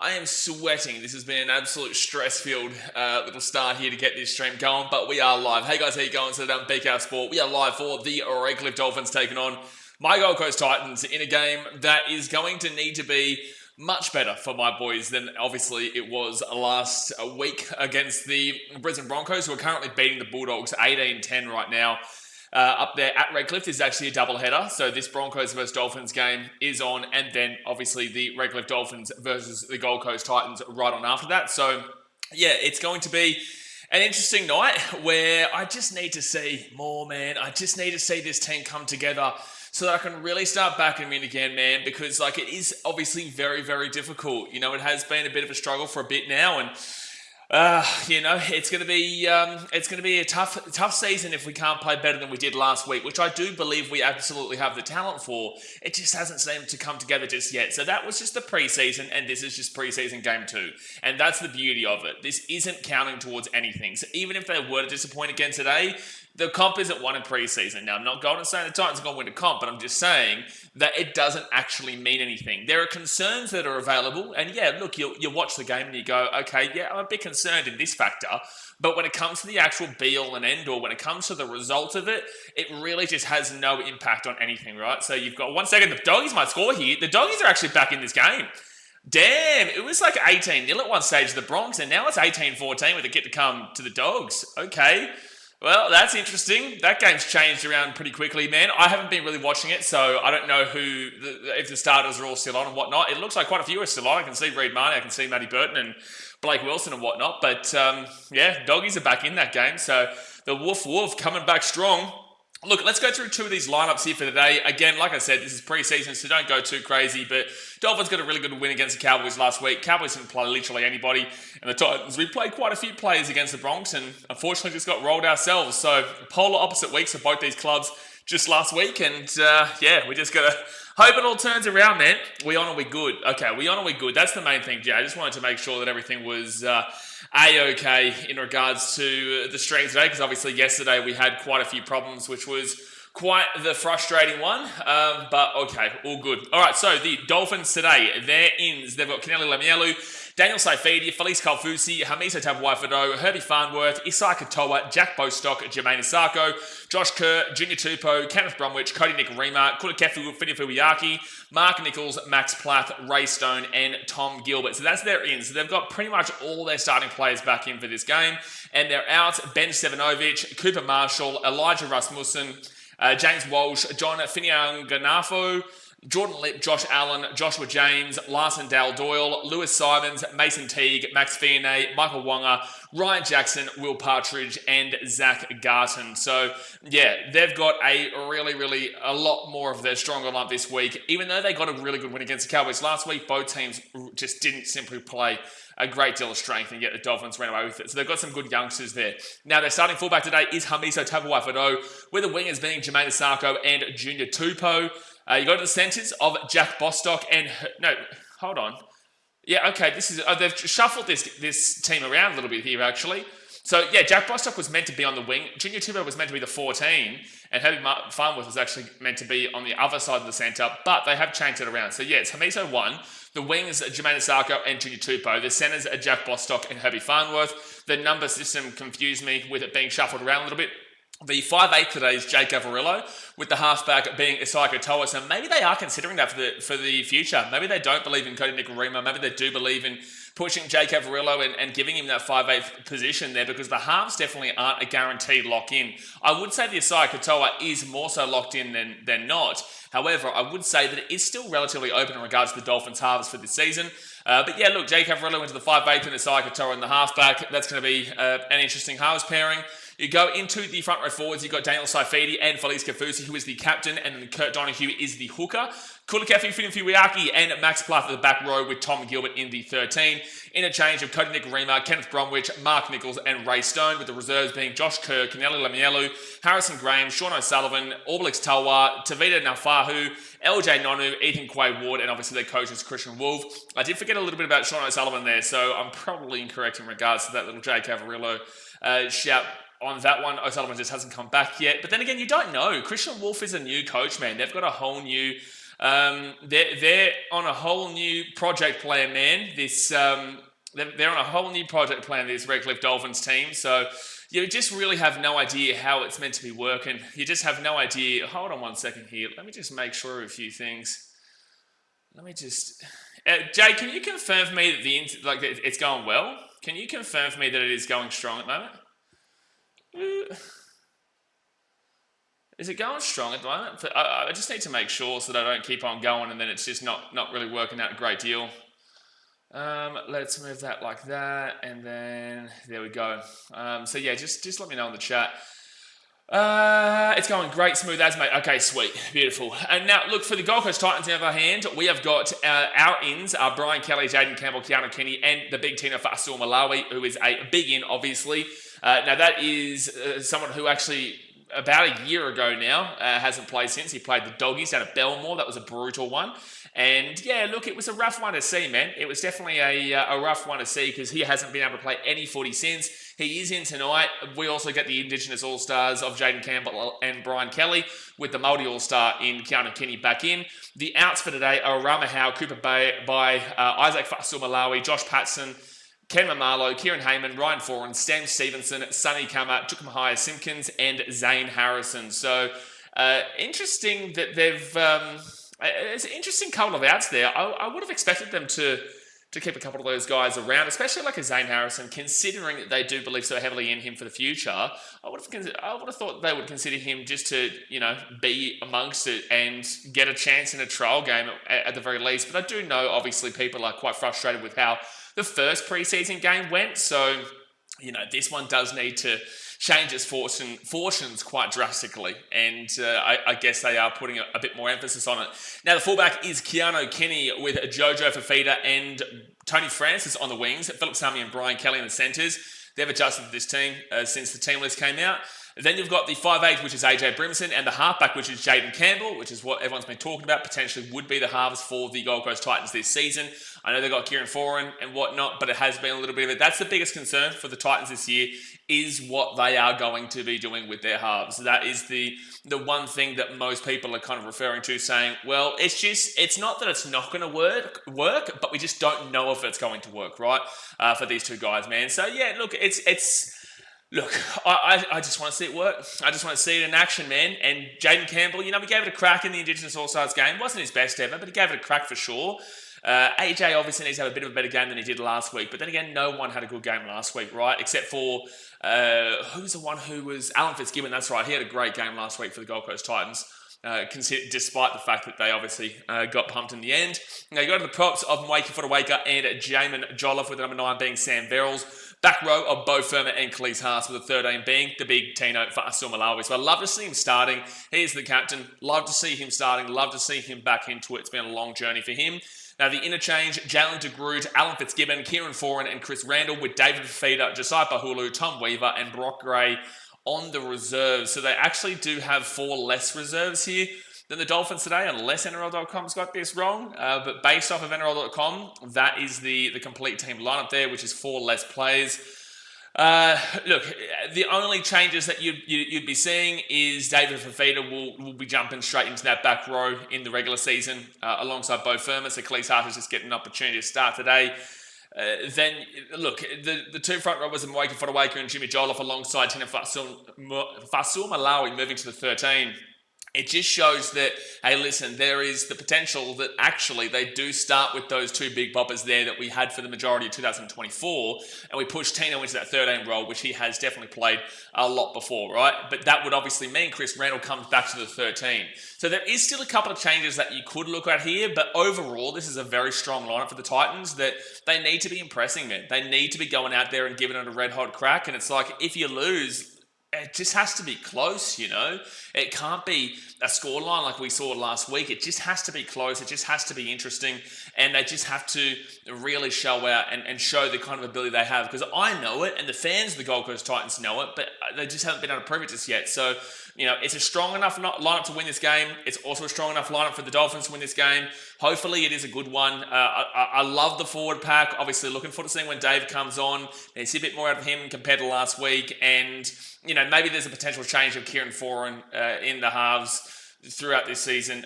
I am sweating. This has been an absolute stress-filled little start here to get this stream going, but we are live. Hey guys, how you going? So down BKR Sport, we are live for the Redcliffe Dolphins taking on my Gold Coast Titans in a game that is going to need to be much better for my boys than obviously it was last week against the Brisbane Broncos, who are currently beating the Bulldogs 18-10 right now. Up there at Redcliffe is actually a doubleheader. So this Broncos versus Dolphins game is on, and then obviously the Redcliffe Dolphins versus the Gold Coast Titans right on after that. So yeah, it's going to be an interesting night where I just need to see more, man. I just need to see this team come together so that I can really start backing them in again, man, because like it is obviously very, very difficult. You know, it has been a bit of a struggle for a bit now, and you know, it's going to be a tough season if we can't play better than we did last week, which I do believe we absolutely have the talent for. It just hasn't seemed to come together just yet. So that was just the preseason, and this is just preseason game 2. And that's the beauty of it. This isn't counting towards anything. So even if they were to disappoint again today, the comp isn't won in preseason. Now, I'm not going to say the Titans are going to win a comp, but I'm just saying that it doesn't actually mean anything. There are concerns that are available, and yeah, look, you watch the game and you go, okay, yeah, I'm a bit concerned in this factor, but when it comes to the actual be-all and end-all, when it comes to the result of it, it really just has no impact on anything, right? So you've got 1 second, the Doggies might score here. The Doggies are actually back in this game. Damn, it was like 18-0 at one stage of the Bronx, and now it's 18-14 with a get to come to the Dogs. Okay. Well, that's interesting. That game's changed around pretty quickly, man. I haven't been really watching it, so I don't know if the starters are all still on and whatnot. It looks like quite a few are still on. I can see Reid Marnie, I can see Matty Burton and Blake Wilson and whatnot. But yeah, Doggies are back in that game, so the Wolf coming back strong. Look, let's go through 2 of these lineups here for today. Again, like I said, this is preseason, so don't go too crazy. But Dolphins got a really good win against the Cowboys last week. Cowboys didn't play literally anybody. And the Titans, we played quite a few players against the Bronx and unfortunately just got rolled ourselves. So polar opposite weeks for both these clubs just last week. And yeah, we just got to hope it all turns around, man. We on or we good? Okay, we on or we good? That's the main thing, Jay. I just wanted to make sure that everything was A-okay in regards to the stream today, because obviously yesterday we had quite a few problems, which was quite the frustrating one, but okay, all good. All right, so the Dolphins today, their ins, they've got Kennelly Lemielu, Daniel Saifidi, Felice Kaufusi, Hamiso Tabuai-Fidow, Herbie Farnworth, Isai Katoa, Jack Bostock, Jermaine Asako, Josh Kerr, Junior Tupou, Kenneth Bromwich, Cody Nikorima, Kulakefu Finifuiaki, Mark Nichols, Max Plath, Ray Stone, and Tom Gilbert. So that's their ins. So they've got pretty much all their starting players back in for this game, and they're out Ben Stevanovic, Cooper Marshall, Elijah Rasmussen, James Walsh, John Finianganafo, Jordan Lipp, Josh Allen, Joshua James, Larson Dale Doyle, Lewis Simons, Mason Teague, Max Fionney, Michael Wonga, Ryan Jackson, Will Partridge, and Zach Garton. So, yeah, they've got a lot more of their stronger lineup this week. Even though they got a really good win against the Cowboys last week, both teams just didn't simply play a great deal of strength, and yet the Dolphins ran away with it. So they've got some good youngsters there. Now, their starting fullback today is Hamiso Tabuai-Fidow, with the wingers being Jermaine Asako and Junior Tupou. You go to the centres of Jack Bostock and... No, hold on. Yeah, okay, this is... they've shuffled this team around a little bit here, actually. So, yeah, Jack Bostock was meant to be on the wing. Junior Tupou was meant to be the 14. And Herbie Farnworth was actually meant to be on the other side of the centre. But they have changed it around. So, yeah, it's Hamiso 1. The wings are Jermaine Asako and Junior Tupou. The centres are Jack Bostock and Herbie Farnworth. The number system confused me with it being shuffled around a little bit. The 5'8" today is Jake Averillo, with the halfback being Isai Katoa. So maybe they are considering that for the future. Maybe they don't believe in Cody Nikorima. Maybe they do believe in pushing Jake Averillo and giving him that 5'8" position there, because the halves definitely aren't a guaranteed lock-in. I would say the Isai Katoa is more so locked in than not. However, I would say that it is still relatively open in regards to the Dolphins' halves for this season. But yeah, look, Jake Averillo into the 5'8" and Isai Katoa in the halfback. That's going to be an interesting halves pairing. You go into the front row forwards, you've got Daniel Saifidi and Felice Kaufusi, who is the captain, and then Kurt Donahue is the hooker. Kulakefu Finifuiaki and Max Plath at the back row, with Tom Gilbert in the 13. Interchange of Cody Nikorima, Kenneth Bromwich, Mark Nichols, and Ray Stone, with the reserves being Josh Kerr, Kennelly Lemielu, Harrison Graham, Sean O'Sullivan, Orbelix Talwa, Tavita Nafahu, LJ Nonu, Ethan Quay-Ward, and obviously their coach is Christian Wolf. I did forget a little bit about Sean O'Sullivan there, so I'm probably incorrect in regards to that little Jake Averillo shout on that one. O'Sullivan just hasn't come back yet. But then again, you don't know. Christian Wolf is a new coach, man. They've got a whole new They're on a whole new project plan, man. They're on a whole new project plan, this Redcliffe Dolphins team. So you just really have no idea how it's meant to be working. You just have no idea. Hold on 1 second here. Let me just make sure of a few things. Let me just... Jay, can you confirm for me that it's going well? Can you confirm for me that it is going strong at the moment? Is it going strong at the moment? I just need to make sure so that I don't keep on going and then it's just not really working out a great deal. Let's move that like that, and then there we go. So yeah, just let me know in the chat. It's going great, smooth as, mate. Okay, sweet, beautiful. And now, look, for the Gold Coast Titans, on the other hand, we have got our ins are Brian Kelly, Jaden Campbell, Keanu Kenny, and the big Tina Fasul Malawi, who is a big in, obviously. Now, that is someone who actually, about a year ago now, hasn't played since. He played the Doggies down at Belmore. That was a brutal one. And yeah, look, it was a rough one to see, man. It was definitely a rough one to see because he hasn't been able to play any footy since. He is in tonight. We also get the Indigenous All-Stars of Jaden Campbell and Brian Kelly with the Māori All-Star in Keanu Kenny back in. The outs for today are Rama Howe, Cooper Bay, Isaac Fasul Malawi, Josh Patson, Ken Mamalo, Kieran Heyman, Ryan Foran, Stan Stevenson, Sonny Kama, Chukwamahaya Simpkins, and Zane Harrison. So interesting that they've... it's an interesting couple of outs there. I would have expected them to keep a couple of those guys around, especially like a Zane Harrison, considering that they do believe so heavily in him for the future. I would have thought they would consider him just to, be amongst it and get a chance in a trial game at the very least. But I do know, obviously, people are quite frustrated with how the first preseason game went. So, this one does need to change its fortunes quite drastically, and I guess they are putting a bit more emphasis on it. Now, the fullback is Keanu Kenny with Jojo Fafita and Tony Francis on the wings, Philip Sami and Brian Kelly in the centres. They've adjusted to this team since the team list came out. Then you've got the 5'8", which is AJ Brimson, and the halfback, which is Jaden Campbell, which is what everyone's been talking about, potentially would be the halves for the Gold Coast Titans this season. I know they've got Kieran Foran and whatnot, but it has been a little bit of it. That's the biggest concern for the Titans this year, is what they are going to be doing with their halves. That is the one thing that most people are kind of referring to, saying, well, it's not that it's not going to work, but we just don't know if it's going to work, right? For these two guys, man. So yeah, look, Look, I just want to see it work. I just want to see it in action, man. And Jaden Campbell, we gave it a crack in the Indigenous All-Stars game. Wasn't his best ever, but he gave it a crack for sure. AJ obviously needs to have a bit of a better game than he did last week. But then again, no one had a good game last week, right? Except for, who's the one who was... Alan Fitzgibbon, that's right. He had a great game last week for the Gold Coast Titans. Despite the fact that they obviously got pumped in the end. Now you go to the props of Mwaki Fodawaker and Jamin Jolliffe with the number 9 being Sam Verrills. Back row of Bo Firma and Khalees Haas with the 13 being the big Tino Fasul Malawi. So I love to see him starting. He's the captain. Love to see him starting. Love to see him back into it. It's been a long journey for him. Now the interchange, Jalen DeGroot, Alan Fitzgibbon, Kieran Foran and Chris Randall with David Fafita, Josiah Pahulu, Tom Weaver and Brock Gray on the reserves. So they actually do have 4 less reserves here than the Dolphins today, unless NRL.com's got this wrong. But based off of NRL.com, that is the complete team lineup there, which is 4 less players. Look, the only changes that you'd be seeing is David Fafita will be jumping straight into that back row in the regular season alongside Bo Firma. So Khalees Haas is just getting an opportunity to start today. Then, look, the 2 front rowers are Mwaki Fodawaker and Jimmy Jolliffe alongside Tina Fasul Malawi moving to the 13. It just shows that, hey, listen, there is the potential that actually they do start with those 2 big boppers there that we had for the majority of 2024, and we push Tino into that 13 role, which he has definitely played a lot before, right? But that would obviously mean Chris Randall comes back to the 13. So there is still a couple of changes that you could look at here, but overall, this is a very strong lineup for the Titans that they need to be impressing, man. They need to be going out there and giving it a red-hot crack, and it's like, if you lose... it just has to be close, It can't be a scoreline like we saw last week. It just has to be close. It just has to be interesting. And they just have to really show out and show the kind of ability they have. Because I know it, and the fans of the Gold Coast Titans know it, but they just haven't been able to prove it just yet. So, it's a strong enough lineup to win this game. It's also a strong enough lineup for the Dolphins to win this game. Hopefully it is a good one. I love the forward pack. Obviously looking forward to seeing when Dave comes on. You see a bit more out of him compared to last week. And, maybe there's a potential change of Kieran Foran in the halves. throughout this season.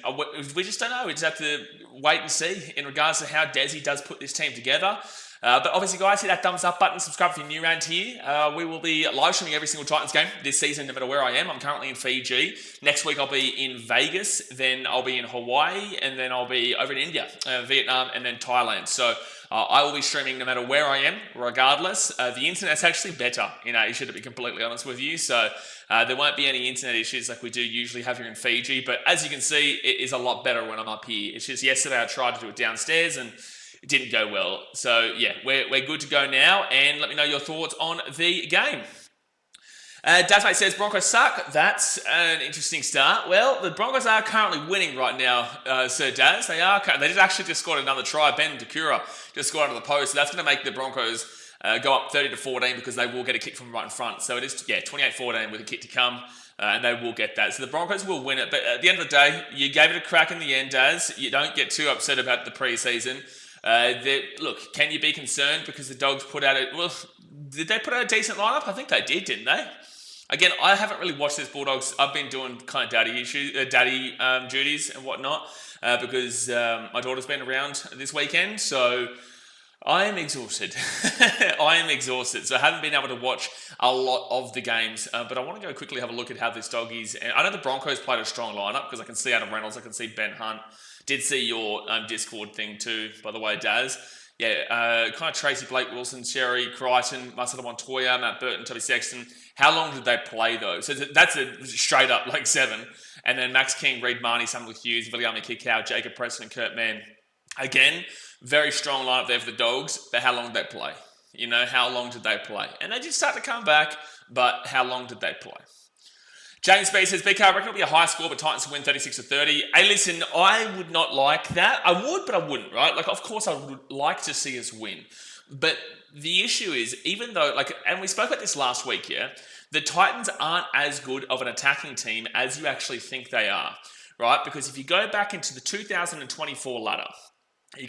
We just don't know. We just have to wait and see in regards to how Desi does put this team together. But obviously, guys, hit that thumbs up button, subscribe if you're new around here. We will be live streaming every single Titans game this season, no matter where I am. I'm currently in Fiji. Next week, I'll be in Vegas. Then I'll be in Hawaii. And then I'll be over in India, Vietnam, and then Thailand. So I will be streaming no matter where I am, regardless. The internet's actually better in Asia, to be completely honest with you. So there won't be any internet issues like we do usually have here in Fiji. But as you can see, it is a lot better when I'm up here. It's just yesterday I tried to do it downstairs and it didn't go well. So yeah, we're good to go now. And let me know your thoughts on the game. Dazmate says, Broncos suck. That's an interesting start. Well, the Broncos are currently winning right now, Sir Daz. They are. They just scored another try. Ben Dakura just scored out of the post. So that's going to make the Broncos go up 30-14 because they will get a kick from right in front. So it is, 28-14 with a kick to come. And they will get that. So the Broncos will win it. But at the end of the day, you gave it a crack in the end, Daz. You don't get too upset about the preseason. Look, can you be concerned because the Dogs put out did they put out a decent lineup? I think they did, didn't they? Again, I haven't really watched this Bulldogs. I've been doing kind of daddy duties and whatnot because my daughter's been around this weekend, so I am exhausted. I am exhausted, so I haven't been able to watch a lot of the games, but I want to go quickly have a look at how this dog is. And I know the Broncos played a strong lineup because I can see Adam Reynolds, I can see Ben Hunt. Did see your Discord thing too, by the way, Daz. Yeah, kind of Tracy, Blake Wilson, Sherry, Crichton, Marcelo Montoya, Matt Burton, Toby Sexton. How long did they play though? So that's a straight up like 7. And then Max King, Reid Marnie, Samuel Hughes, Viliami Kikau, Jacob Preston, Kurt Mann. Again, very strong lineup there for the Dogs, but how long did they play? You know, how long did they play? And they did start to come back, but how long did they play? James B says, BK, I reckon it'll be a high score, but Titans will win 36-30. Hey, listen, I would not like that. I would, but I wouldn't, right? Like, of course, I would like to see us win. But the issue is, even though, and we spoke about this last week, yeah? The Titans aren't as good of an attacking team as you actually think they are, right? Because if you go back into the 2024 ladder, and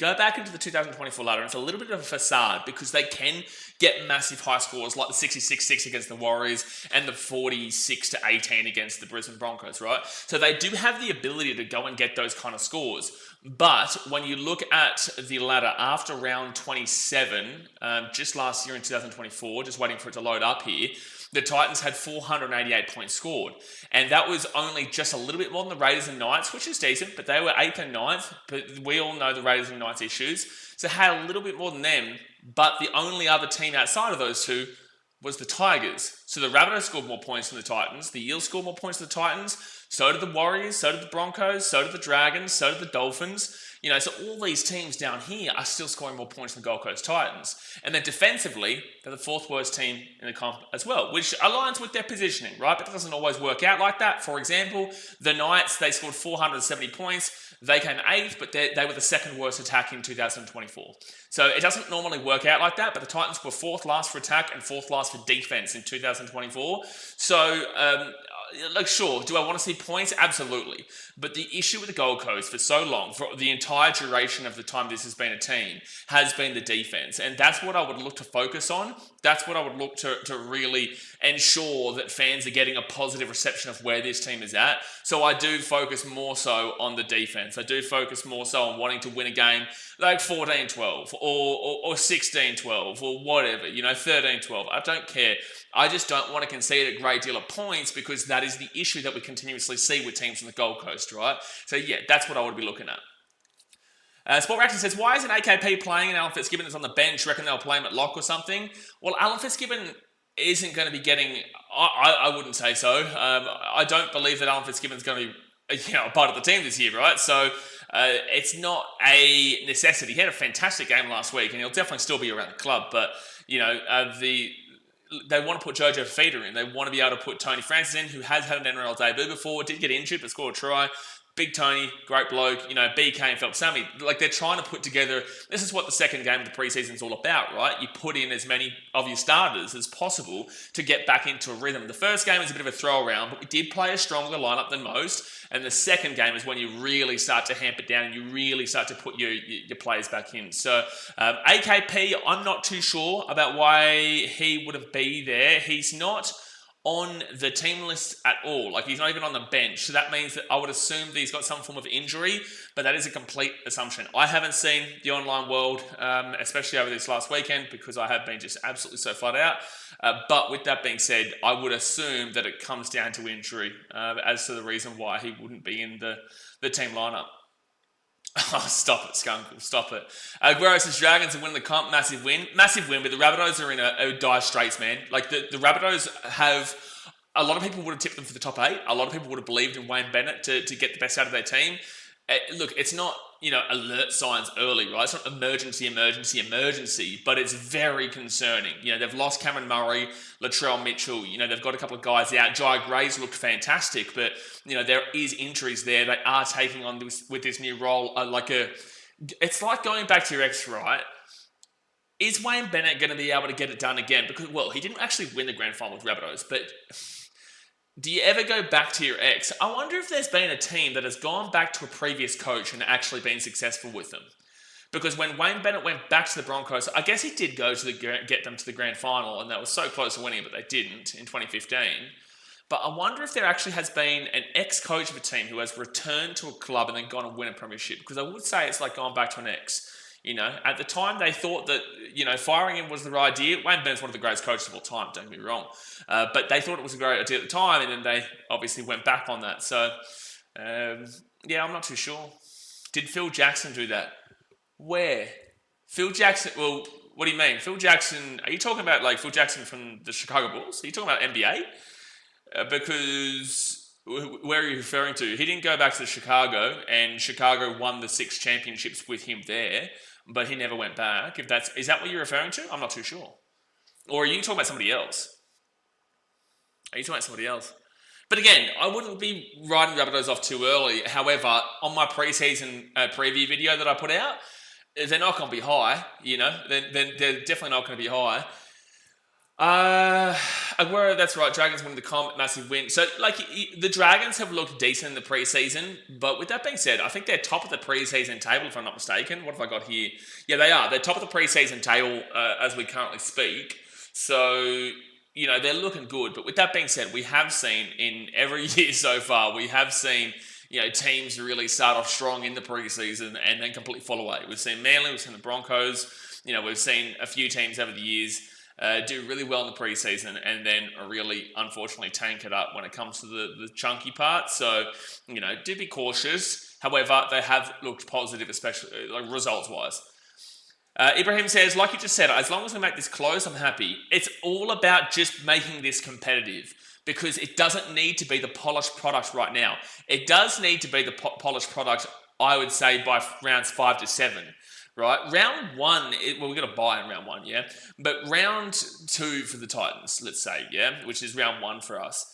it's a little bit of a facade because they can get massive high scores like the 66-6 against the Warriors and the 46-18 against the Brisbane Broncos, right? So they do have the ability to go and get those kind of scores. But when you look at the ladder after round 27, just last year in 2024, just waiting for it to load up here, the Titans had 488 points scored. And that was only just a little bit more than the Raiders and Knights, which is decent, but they were 8th and 9th. But we all know the Raiders and Knights issues. So had a little bit more than them, but the only other team outside of those two was the Tigers. So the Rabbitohs scored more points than the Titans. The Eels scored more points than the Titans. So did the Warriors, so did the Broncos, so did the Dragons, so did the Dolphins. You know, so all these teams down here are still scoring more points than the Gold Coast Titans. And then defensively, they're the 4th worst team in the comp as well, which aligns with their positioning, right? But it doesn't always work out like that. For example, the Knights, they scored 470 points. They came 8th, but they were the 2nd worst attack in 2024. So it doesn't normally work out like that, but the Titans were 4th last for attack and 4th last for defense in 2024. So, sure, do I want to see points? Absolutely. But the issue with the Gold Coast for so long, for the entire duration of the time this has been a team, has been the defense. And that's what I would look to focus on. That's what I would look to really ensure that fans are getting a positive reception of where this team is at. So I do focus more so on the defense. I do focus more so on wanting to win a game like 14-12 or 16-12 or whatever, 13-12. I don't care. I just don't want to concede a great deal of points because that is the issue that we continuously see with teams from the Gold Coast, right? So yeah, that's what I would be looking at. Sport Reaction says, why isn't AKP playing and Alan Fitzgibbon is on the bench? Reckon they'll play him at lock or something? Well, Alan Fitzgibbon isn't going to be getting... I wouldn't say so. I don't believe that Alan Fitzgibbon's going to be a part of the team this year, right? So it's not a necessity. He had a fantastic game last week and he'll definitely still be around the club, but, they want to put Jojo Fifita in. They want to be able to put Tony Francis in, who has had an NRL debut before, did get injured, but scored a try. Big Tony, great bloke, BK and Phelps Sammy. Like, they're trying to put together, this is what the second game of the preseason is all about, right? You put in as many of your starters as possible to get back into a rhythm. The first game was a bit of a throw around, but we did play a stronger lineup than most. And the second game is when you really start to hamp it down and you really start to put your players back in. So AKP, I'm not too sure about why he wouldn't be there. He's not on the team list at all. Like, he's not even on the bench. So that means that I would assume that he's got some form of injury, but that is a complete assumption. I haven't seen the online world, especially over this last weekend, because I have been just absolutely so flat out. But with that being said, I would assume that it comes down to injury as to the reason why he wouldn't be in the team lineup. Oh, stop it, Skunkle, stop it. Guerrero says Dragons will win the comp, massive win, but the Rabbitohs are in a dire straits, man. Like, the Rabbitohs have, a lot of people would have tipped them for the top 8. A lot of people would have believed in Wayne Bennett to get the best out of their team. Look, it's not, alert signs early, right? It's not emergency, but it's very concerning. They've lost Cameron Murray, Latrell Mitchell, they've got a couple of guys out. Jai Gray's looked fantastic, but, there is injuries there. They are taking on with this new role, it's like going back to your ex, right? Is Wayne Bennett going to be able to get it done again? Because, well, he didn't actually win the grand final with Rabbitohs, but do you ever go back to your ex? I wonder if there's been a team that has gone back to a previous coach and actually been successful with them. Because when Wayne Bennett went back to the Broncos, I guess he did go to get them to the grand final, and that was so close to winning, but they didn't in 2015. But I wonder if there actually has been an ex-coach of a team who has returned to a club and then gone and win a premiership. Because I would say it's like going back to an ex. At the time they thought that, firing him was the right idea. Wayne Bennett's one of the greatest coaches of all time, don't get me wrong. But they thought it was a great idea at the time, and then they obviously went back on that. So, I'm not too sure. Did Phil Jackson do that? Where? Phil Jackson, well, what do you mean? Phil Jackson, are you talking about like Phil Jackson from the Chicago Bulls? Are you talking about NBA? Because where are you referring to? He didn't go back to Chicago, and Chicago won the 6 championships with him there, but he never went back. Is that what you're referring to? I'm not too sure. Or are you talking about somebody else? But again, I wouldn't be writing Rabbitohs off too early. However, on my preseason preview video that I put out, they're not going to be high, They're definitely not going to be high. Aguero, that's right. Dragons win the comp, massive win. So, the Dragons have looked decent in the preseason, but with that being said, I think they're top of the preseason table, if I'm not mistaken. What have I got here? Yeah, they are. They're top of the preseason table as we currently speak. So, they're looking good. But with that being said, we have seen in every year so far, we have seen, teams really start off strong in the preseason and then completely fall away. We've seen Manly, we've seen the Broncos, we've seen a few teams over the years do really well in the preseason and then really, unfortunately, tank it up when it comes to the chunky part. So, do be cautious. However, they have looked positive, especially results-wise. Ibrahim says, like you just said, as long as we make this close, I'm happy. It's all about just making this competitive because it doesn't need to be the polished product right now. It does need to be the polished product, I would say, by rounds 5 to 7. Right, round 1, we're going to buy in round 1, yeah? But round 2 for the Titans, let's say, yeah? Which is round 1 for us.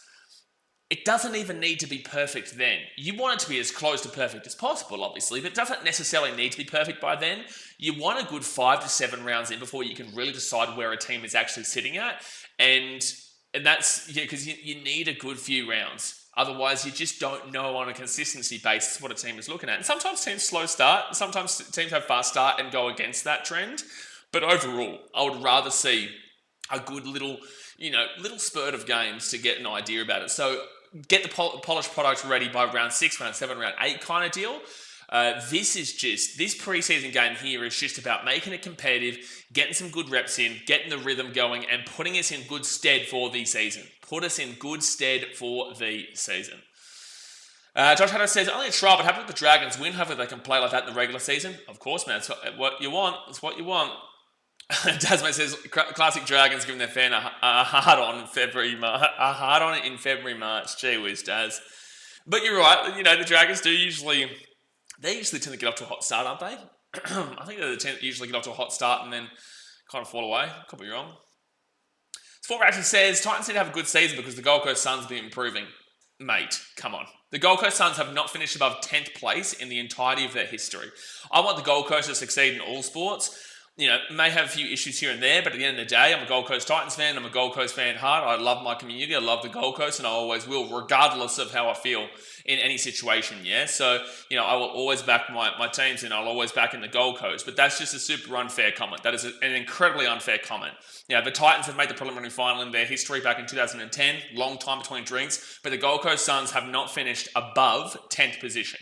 It doesn't even need to be perfect then. You want it to be as close to perfect as possible, obviously, but it doesn't necessarily need to be perfect by then. You want a good 5 to 7 rounds in before you can really decide where a team is actually sitting at. And that's, because you need a good few rounds. Otherwise, you just don't know on a consistency basis what a team is looking at. And sometimes teams slow start. Sometimes teams have fast start and go against that trend. But overall, I would rather see a good little spurt of games to get an idea about it. So get the polished product ready by round 6, round 7, round 8 kind of deal. This preseason game here is just about making it competitive, getting some good reps in, getting the rhythm going, and putting us in good stead for the season. Put us in good stead for the season. Josh Hatter says, only a trial, but happy with the Dragons win. Hopefully they can play like that in the regular season. Of course, man. It's what you want. It's what you want. Tasman says, classic Dragons giving their fan a hard on in February, March. Gee whiz, Daz. But you're right. The Dragons usually tend to get off to a hot start, aren't they? I think they're the team that usually get off to a hot start and then kind of fall away. Could be wrong. Sport Reaction says, Titans need to have a good season because the Gold Coast Suns have been improving. Mate, come on. The Gold Coast Suns have not finished above 10th place in the entirety of their history. I want the Gold Coast to succeed in all sports. may have a few issues here and there, but at the end of the day, I'm a Gold Coast Titans fan. I'm a Gold Coast fan at heart. I love my community. I love the Gold Coast, and I always will, regardless of how I feel in any situation, yeah? So, I will always back my teams, and I'll always back in the Gold Coast, but that's just a super unfair comment. That is an incredibly unfair comment. The Titans have made the preliminary final in their history back in 2010, long time between drinks, but the Gold Coast Suns have not finished above 10th position.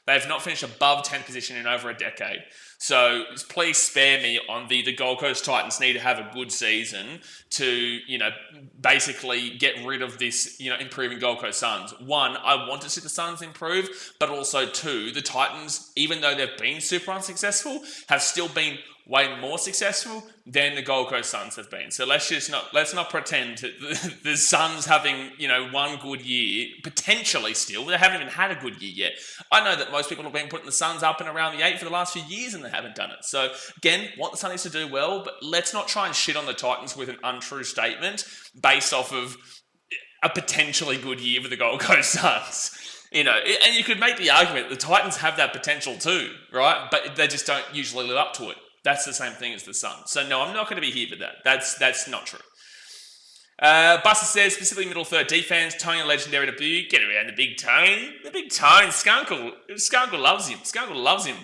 They have not finished above 10th position in over a decade. So please spare me on the Gold Coast Titans need to have a good season to, basically get rid of this, improving Gold Coast Suns. One, I want to see the Suns improve, but also two, the Titans, even though they've been super unsuccessful, have still been way more successful than the Gold Coast Suns have been. So let's not pretend that the Suns having, one good year, potentially still, they haven't even had a good year yet. I know that most people have been putting the Suns up and around the 8 for the last few years and they haven't done it. So again, want the Sunnies to do well, but let's not try and shit on the Titans with an untrue statement based off of a potentially good year for the Gold Coast Suns. And you could make the argument the Titans have that potential too, right? But they just don't usually live up to it. That's the same thing as the Suns. So no, I'm not going to be here for that. That's not true. Buster says, specifically middle third defense, Tony legendary debut. Get around the big Tony. The big Tony. Skunkle loves him. Skunkle loves him.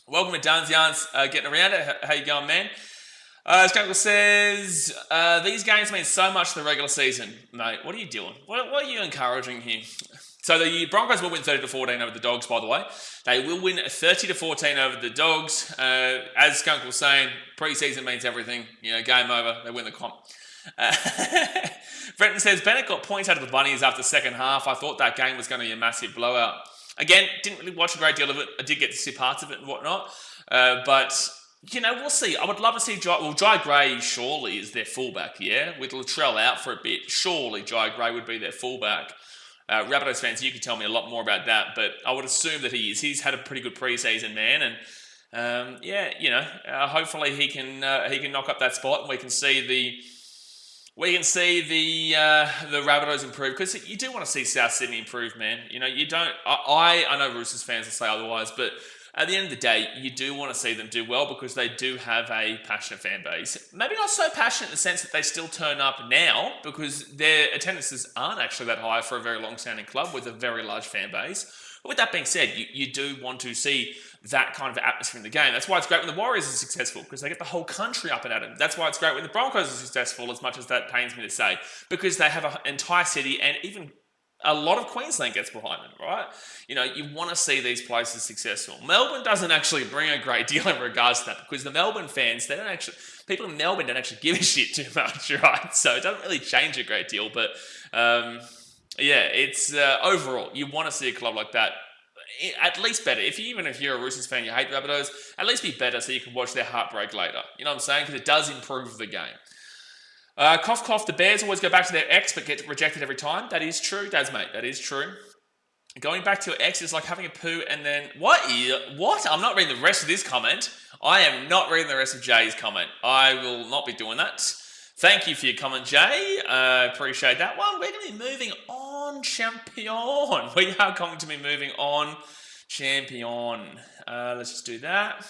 Welcome to Dan's Yarns, getting around it. How you going, man? Skunkle says, these games mean so much to the regular season. Mate, what are you doing? What are you encouraging here? So the Broncos will win 30-14 over the Dogs, by the way. They will win 30-14 over the Dogs. As Skunk was saying, preseason means everything. Game over. They win the comp. Brenton says, Bennett got points out of the Bunnies after the second half. I thought that game was going to be a massive blowout. Again, didn't really watch a great deal of it. I did get to see parts of it and whatnot. But, we'll see. I would love to see Jai Gray surely is their fullback, yeah? With Latrell out for a bit, surely Jai Gray would be their fullback. Rabbitohs fans, you can tell me a lot more about that, but I would assume that he is. He's had a pretty good preseason, man, and hopefully he can knock up that spot, and we can see the Rabbitohs improve, because you do want to see South Sydney improve, man. You don't. I know Roosters fans will say otherwise, but at the end of the day, you do want to see them do well because they do have a passionate fan base. Maybe not so passionate in the sense that they still turn up now because their attendances aren't actually that high for a very long-standing club with a very large fan base. But with that being said, you do want to see that kind of atmosphere in the game. That's why it's great when the Warriors are successful because they get the whole country up and at them. That's why it's great when the Broncos are successful, as much as that pains me to say, because they have an entire city and even a lot of Queensland gets behind them, right? You want to see these places successful. Melbourne doesn't actually bring a great deal in regards to that because the Melbourne fans, people in Melbourne don't actually give a shit too much, right? So it doesn't really change a great deal. But it's overall, you want to see a club like that at least better. Even if you're a Roosters fan, you hate the Rabbitohs, at least be better so you can watch their heartbreak later. You know what I'm saying? Because it does improve the game. Cough, cough, the Bears always go back to their ex but get rejected every time. That is true, Daz, mate. That is true. Going back to your ex is like having a poo and then... What? I'm not reading the rest of this comment. I am not reading the rest of Jay's comment. I will not be doing that. Thank you for your comment, Jay. Appreciate that one. We're going to be moving on, champion. We are going to be moving on, champion. Let's just do that.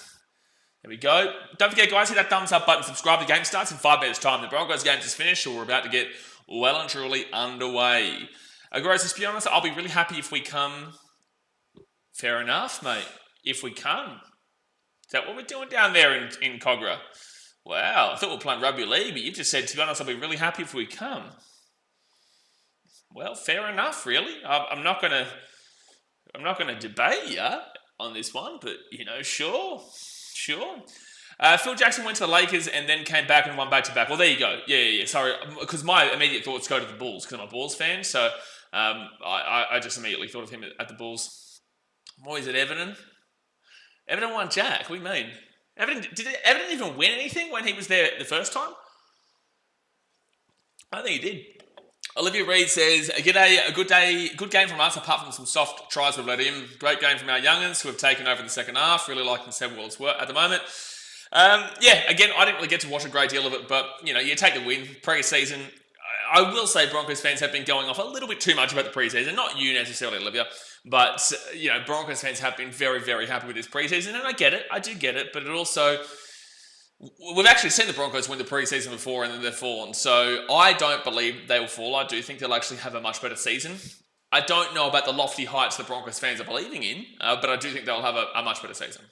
There we go. Don't forget, guys, hit that thumbs up button. Subscribe. The game starts in 5 minutes' time. The Broncos game is finished, so we're about to get well and truly underway. Gross, to be honest, I'll be really happy if we come. Fair enough, mate. If we come. Is that what we're doing down there in Cogra? Wow, I thought we were playing rugby league, but you just said, to be honest, I'll be really happy if we come. Well, fair enough, really. I'm not gonna debate you on this one, but sure. Phil Jackson went to the Lakers and then came back and won back-to-back. Well, there you go. Yeah. Sorry, because my immediate thoughts go to the Bulls because I'm a Bulls fan. So I just immediately thought of him at the Bulls. What is it, Everton? Everton won Jack. What do you mean? Did Everton even win anything when he was there the first time? I think he did. Olivia Reid says, a good game from us, apart from some soft tries we've let in. Great game from our youngins who have taken over the second half. Really liking Seb Wall's work at the moment. Again, I didn't really get to watch a great deal of it, but, you take the win. Pre-season, I will say Broncos fans have been going off a little bit too much about the pre-season. Not you necessarily, Olivia, but, Broncos fans have been very, very happy with this pre-season, and I get it. I do get it, but it also... we've actually seen the Broncos win the preseason before and then they've fallen. So I don't believe they will fall. I do think they'll actually have a much better season. I don't know about the lofty heights the Broncos fans are believing in, but I do think they'll have a much better season.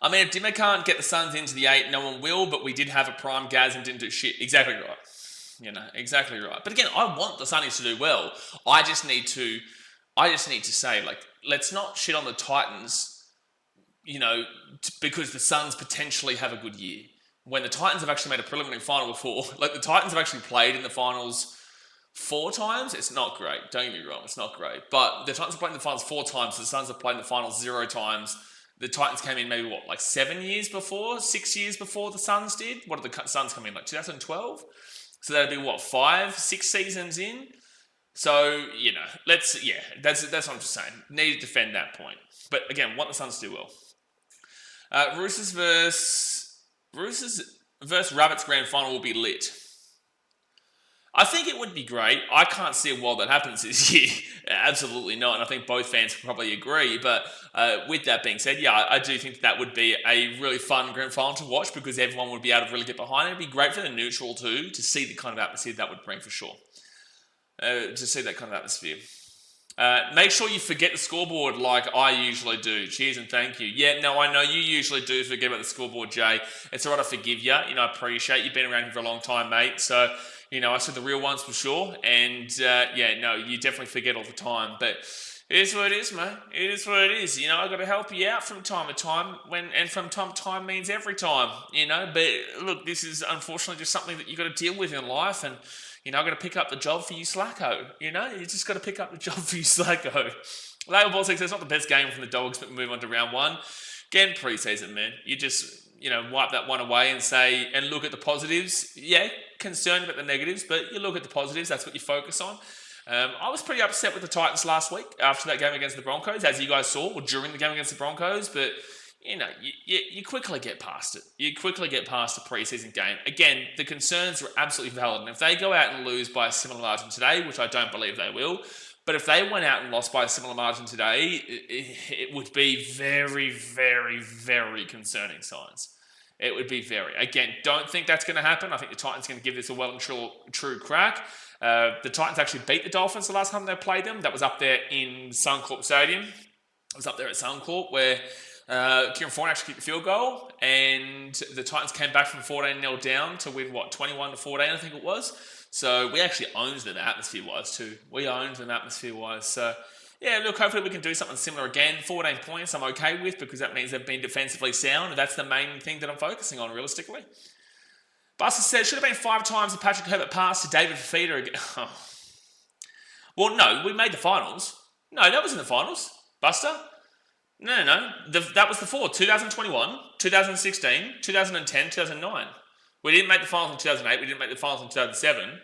I mean, if Dimmer can't get the Suns into the 8, no one will, but we did have a prime Gaz and didn't do shit. Exactly right. Exactly right. But again, I want the Sunnies to do well. I just need to say, like, let's not shit on the Titans, because the Suns potentially have a good year. When the Titans have actually made a preliminary final before, like the Titans have actually played in the finals 4 times. It's not great. Don't get me wrong. It's not great. But the Titans have played in the finals 4 times. The Suns have played in the finals 0 times. The Titans came in maybe, 7 years before? 6 years before the Suns did? What did the Suns come in, 2012? So that'd be, 5, 6 seasons in? So, that's what I'm just saying. Need to defend that point. But again, want the Suns to do well. Roosters versus Rabbits grand final will be lit. I think it would be great. I can't see a world that happens this year. Absolutely not. And I think both fans probably agree. But with that being said, I do think that would be a really fun grand final to watch because everyone would be able to really get behind it. It'd be great for the neutral too, to see the kind of atmosphere that would bring for sure. To see that kind of atmosphere. Make sure you forget the scoreboard like I usually do. Cheers and thank you. Yeah, no, I know you usually do forget about the scoreboard, Jay. It's all right, I forgive you. I appreciate you've been around here for a long time, mate. So, I said the real ones for sure. And, you definitely forget all the time. But it is what it is, mate. It is what it is. I've got to help you out from time to time. And from time to time means every time, But, look, this is unfortunately just something that you've got to deal with in life. And, I've got to pick up the job for you slacko. You just got to pick up the job for you slacko. Label Ball 6 says, not the best game from the Dogs, but move on to round 1. Again, preseason, man. You just, wipe that one away and look at the positives. Yeah, concerned about the negatives, but you look at the positives. That's what you focus on. I was pretty upset with the Titans last week after that game against the Broncos, as you guys saw, or during the game against the Broncos, but you quickly get past it. You quickly get past the preseason game. Again, the concerns are absolutely valid. And if they go out and lose by a similar margin today, which I don't believe they will, but if they went out and lost by a similar margin today, it would be very, very, very concerning signs. It would be very. Again, don't think that's going to happen. I think the Titans are going to give this a well and true crack. The Titans actually beat the Dolphins the last time they played them. That was up there in Suncorp Stadium. It was up there at Suncorp where Kieran Foran actually kicked the field goal, and the Titans came back from 14-0 down to win, 21-14, I think it was. So we actually owned them atmosphere-wise too. We owned them atmosphere-wise. So, yeah, look, hopefully we can do something similar again. 14 points I'm okay with because that means they've been defensively sound, and that's the main thing that I'm focusing on realistically. Buster says, should have been 5 times the Patrick Herbert pass to David Fafita again. Oh. Well, no, we made the finals. No, that was in the finals, Buster. No. That was the 4. 2021, 2016, 2010, 2009. We didn't make the finals in 2008. We didn't make the finals in 2007.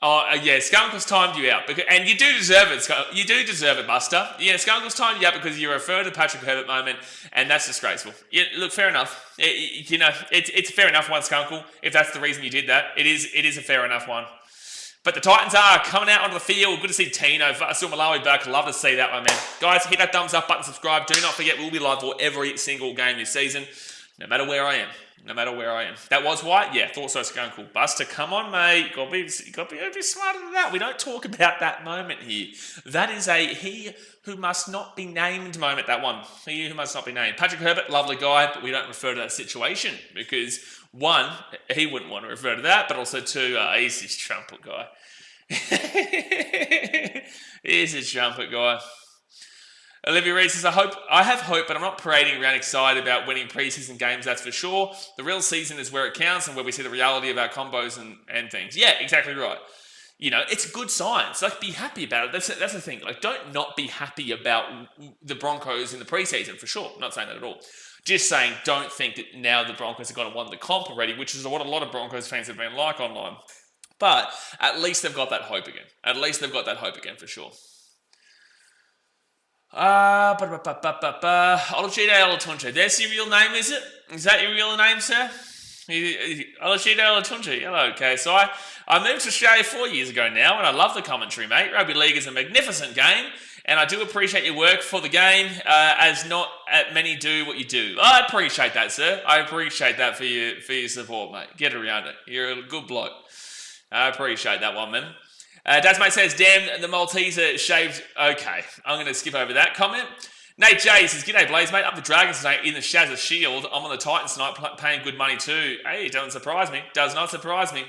Oh, yeah, Skunkle's timed you out. And you do deserve it. You do deserve it, Buster. Yeah, Skunkle's timed you out because you refer to the Patrick Herbert moment, and that's disgraceful. Yeah, look, fair enough. It's a fair enough one, Skunkle, if that's the reason you did that. It is a fair enough one. But the Titans are coming out onto the field. Good to see Tino. Still Malawi back. Love to see that one, man. Guys, hit that thumbs up button, subscribe. Do not forget, we'll be live for every single game this season, no matter where I am. That was White? Yeah, thought so, Skunkle. Buster, come on, mate. You got to be a bit smarter than that. We don't talk about that moment here. That is a he who must not be named moment, that one. He who must not be named. Patrick Herbert, lovely guy, but we don't refer to that situation because, 1, he wouldn't want to refer to that, but also 2, he's this trumpet guy. He's this trumpet guy. Olivia Reed says, I have hope, but I'm not parading around excited about winning preseason games, that's for sure. The real season is where it counts and where we see the reality of our combos and things. Yeah, exactly right. It's good science. Like, be happy about it. That's the thing. Like, don't not be happy about the Broncos in the preseason, for sure. I'm not saying that at all. Just saying, don't think that now the Broncos have got to win the comp already, which is what a lot of Broncos fans have been like online. But at least they've got that hope again. For sure. Olachide Olatunche. That's your real name, is it? Is that your real name, sir? Olachide Olatunche. Hello. Okay, so I moved to Australia 4 years ago now, and I love the commentary, mate. Rugby league is a magnificent game, And I do appreciate your work for the game, as not many do what you do. I appreciate that, sir. I appreciate that for your support, mate. Get around it. You're a good bloke. I appreciate that one, man. Dasmate says, damn, the Malteser shaved. Okay, I'm going to skip over that comment. Nate J says, g'day Blaze, mate. Up the Dragons tonight in the Shazza Shield. I'm on the Titans tonight paying good money too. Hey, it doesn't surprise me. Does not surprise me.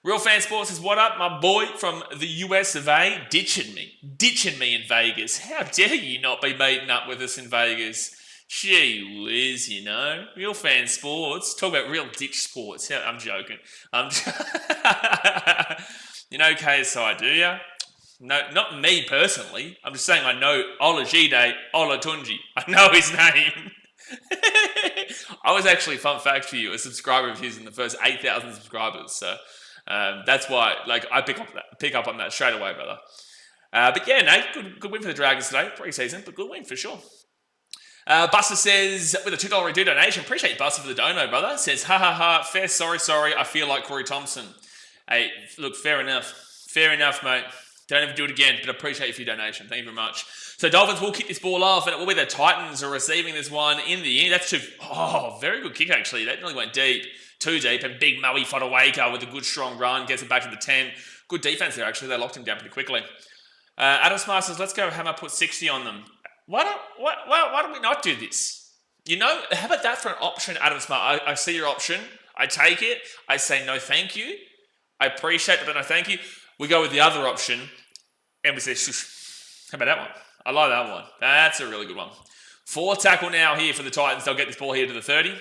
Real Fan Sports says, what up, my boy from the US of A? Ditching me in Vegas. How dare you not be meeting up with us in Vegas? Gee whiz, you know. Real Fan Sports. Talk about real ditch sports. I'm joking. You know KSI, do ya? No, not me personally. I'm just saying I know Olajide Olatunji. I know his name. I was actually, fun fact for you, a subscriber of his in the first 8,000 subscribers. So that's why, like, I pick up on that straight away, brother. But yeah, Nate, good win for the Dragons today, pre-season, but good win for sure. Buster says, with a $2 redo donation, appreciate you, Buster, for the dono, brother. Says, ha ha ha, fair, sorry, I feel like Corey Thompson. Hey, look, fair enough, mate. Don't ever do it again, but I appreciate you for your donation. Thank you very much. So Dolphins will kick this ball off, and it will be the Titans are receiving this one in the end. That's very good kick, actually. That nearly went deep. Too deep, and big Maui Fodawaker with a good strong run, gets it back to the 10. Good defense there, actually. They locked him down pretty quickly. Adam Smart says, let's go hammer, put 60 on them. Why don't we not do this? You know, how about that for an option, Adam Smart? I see your option. I take it. I say no thank you. I appreciate it, but no thank you. We go with the other option, and we say, shush. How about that one? I like that one. That's a really good one. 4 tackle now here for the Titans. They'll get this ball here to the 30.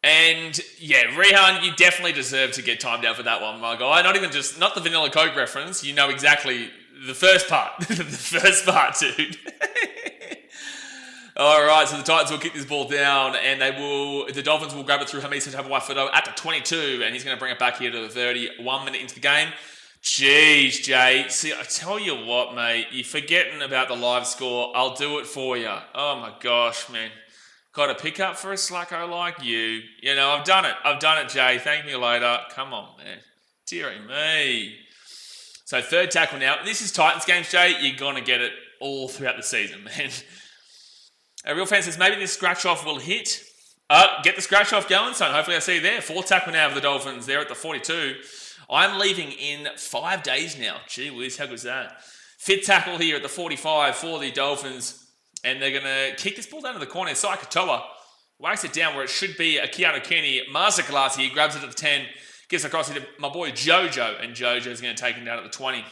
And yeah, Rehan, you definitely deserve to get timed out for that one, my guy. Not the Vanilla Coke reference. You know exactly the first part. The first part, dude. All right, so the Titans will kick this ball down, and the Dolphins will grab it through Hamisa Tabuai-Fidow at the 22, and he's going to bring it back here to the 30, 1 minute into the game. Jeez, Jay. See, I tell you what, mate, you're forgetting about the live score. I'll do it for you. Oh, my gosh, man. Got a pickup for a slacko like you. You know, I've done it, Jay. Thank me later. Come on, man. Dearie me. So, third tackle now. This is Titans games, Jay. You're going to get it all throughout the season, man. A real fan says, maybe this scratch-off will hit. Get the scratch-off going, son. Hopefully I see you there. 4 tackle now for the Dolphins. They're at the 42. I'm leaving in 5 days now. Gee whiz, how good is that? 5th tackle here at the 45 for the Dolphins. And they're going to kick this ball down to the corner. Sai Katoa whacks it down where it should be a Keanu Kenny masterclass here. Grabs it at the 10. Gives it across to my boy Jojo. And Jojo's going to take him down at the 20.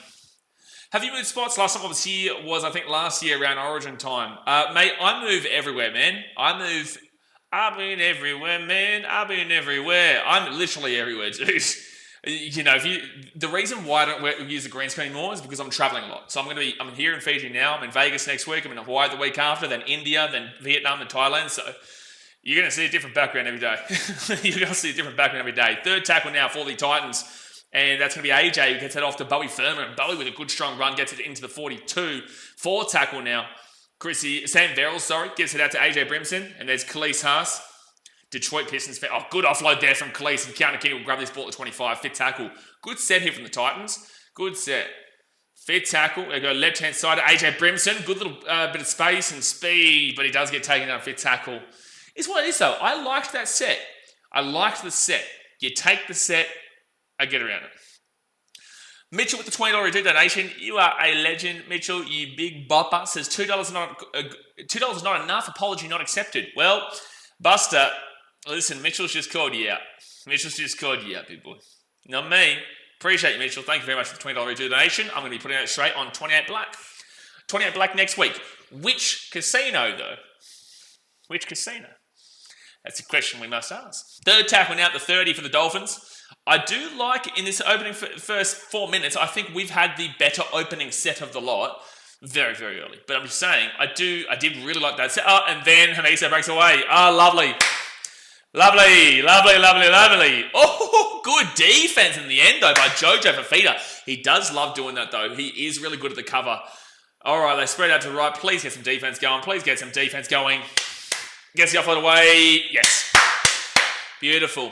Have you moved spots? Last time I was here was, I think, last year around Origin time. Mate, I move everywhere, man. I've been everywhere, man. I've been everywhere. I'm literally everywhere, dude. You know, the reason why I don't use the green screen more is because I'm traveling a lot. So I'm here in Fiji now. I'm in Vegas next week. I'm in Hawaii the week after, then India, then Vietnam and Thailand. So you're going to see a different background every day. You're going to see a different background every day. 3rd tackle now for the Titans. And that's going to be AJ who gets it off to Bowie Furman. Bowie with a good strong run gets it into the 42. 4th tackle now. Sam Verrill, gives it out to AJ Brimson. And there's Khalees Haas. Detroit Pistons. Oh, good offload there from Khalees. And Keanu Kenny will grab this ball at 25. 5th tackle. Good set here from the Titans. Good set. 5th tackle. They go left-hand side to AJ Brimson. Good little bit of space and speed. But he does get taken down 5th tackle. It's what it is, though. I liked that set. I liked the set. You take the set. I get around it. Mitchell with the $20 redo donation. You are a legend, Mitchell. You big bopper. Says $2 not enough. Apology not accepted. Well, Buster, listen, Mitchell's just called you out. Big boy. Not me. Appreciate you, Mitchell. Thank you very much for the $20 redo donation. I'm going to be putting it straight on 28 Black. 28 Black next week. Which casino, though? Which casino? That's a question we must ask. 3rd tackle now at the 30 for the Dolphins. I do like, in this opening first 4 minutes, I think we've had the better opening set of the lot very, very early. But I'm just saying, I did really like that set. Oh, and then Hamisa breaks away. Oh, lovely. Lovely. Oh, good defense in the end, though, by Jojo Fafita. He does love doing that, though. He is really good at the cover. All right, they spread out to the right. Please get some defense going. Gets the offload away. Yes. Beautiful.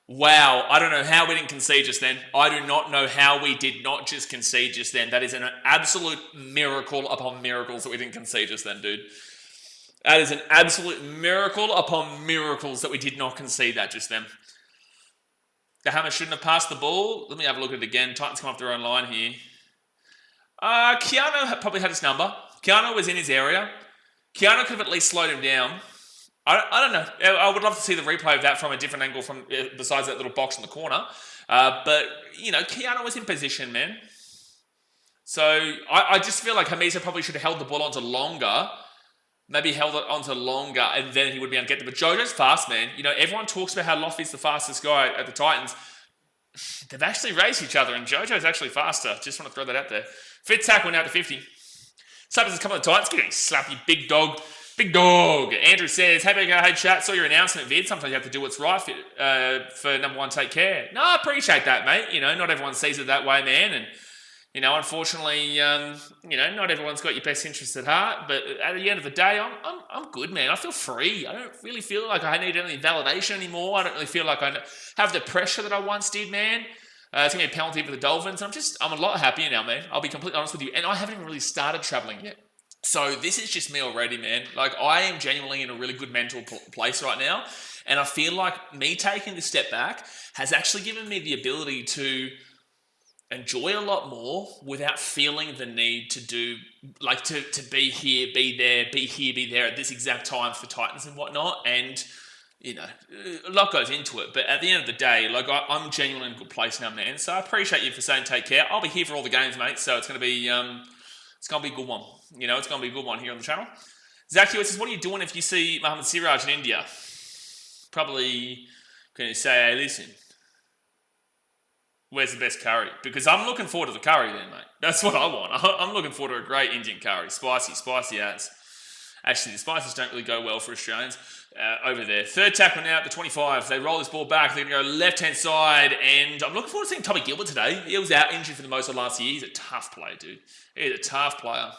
Wow, I don't know how we didn't concede just then. I do not know how we did not just concede just then. That is an absolute miracle upon miracles that we didn't concede just then, dude. That is an absolute miracle upon miracles that we did not concede that just then. The Hammer shouldn't have passed the ball. Let me have a look at it again. Titans come off their own line here. Keanu probably had his number. Keanu was in his area. Keanu could have at least slowed him down. I don't know. I would love to see the replay of that from a different angle from besides that little box in the corner. But, Keanu was in position, man. So I just feel like Hamiso probably should have held the ball onto longer. Maybe held it onto longer and then he would be able to get there. But Jojo's fast, man. Everyone talks about how Loffy's the fastest guy at the Titans. They've actually raced each other and Jojo's actually faster. Just want to throw that out there. Fifth tackle now to 50. Slappers has come on the Titans. Getting slap, you big dog. Big dog. Andrew says, hey chat, saw your announcement vid. Sometimes you have to do what's right for number one, take care. No, I appreciate that, mate. Not everyone sees it that way, man. And, unfortunately, not everyone's got your best interests at heart. But at the end of the day, I'm good, man. I feel free. I don't really feel like I need any validation anymore. I don't really feel like I have the pressure that I once did, man. It's going to be a penalty for the Dolphins. I'm a lot happier now, man. I'll be completely honest with you. And I haven't even really started traveling yet. So this is just me already, man. Like, I am genuinely in a really good mental place right now. And I feel like me taking this step back has actually given me the ability to enjoy a lot more without feeling the need to do, like, to be here, be there, be here, be there at this exact time for Titans and whatnot. And, a lot goes into it. But at the end of the day, like, I'm genuinely in a good place now, man. So I appreciate you for saying take care. I'll be here for all the games, mate. So it's going to be... It's going to be a good one. It's going to be a good one here on the channel. Zacchaeus says, what are you doing if you see Mohammed Siraj in India? Probably going to say, hey, listen, where's the best curry? Because I'm looking forward to the curry then, mate. That's what I want. I'm looking forward to a great Indian curry. Spicy as. Actually, the spices don't really go well for Australians over there. Third tackle now at the 25. They roll this ball back. They're going to go left-hand side. And I'm looking forward to seeing Tommy Gilbert today. He was out injured for the most of last year. He's a tough player, dude. He's a tough player.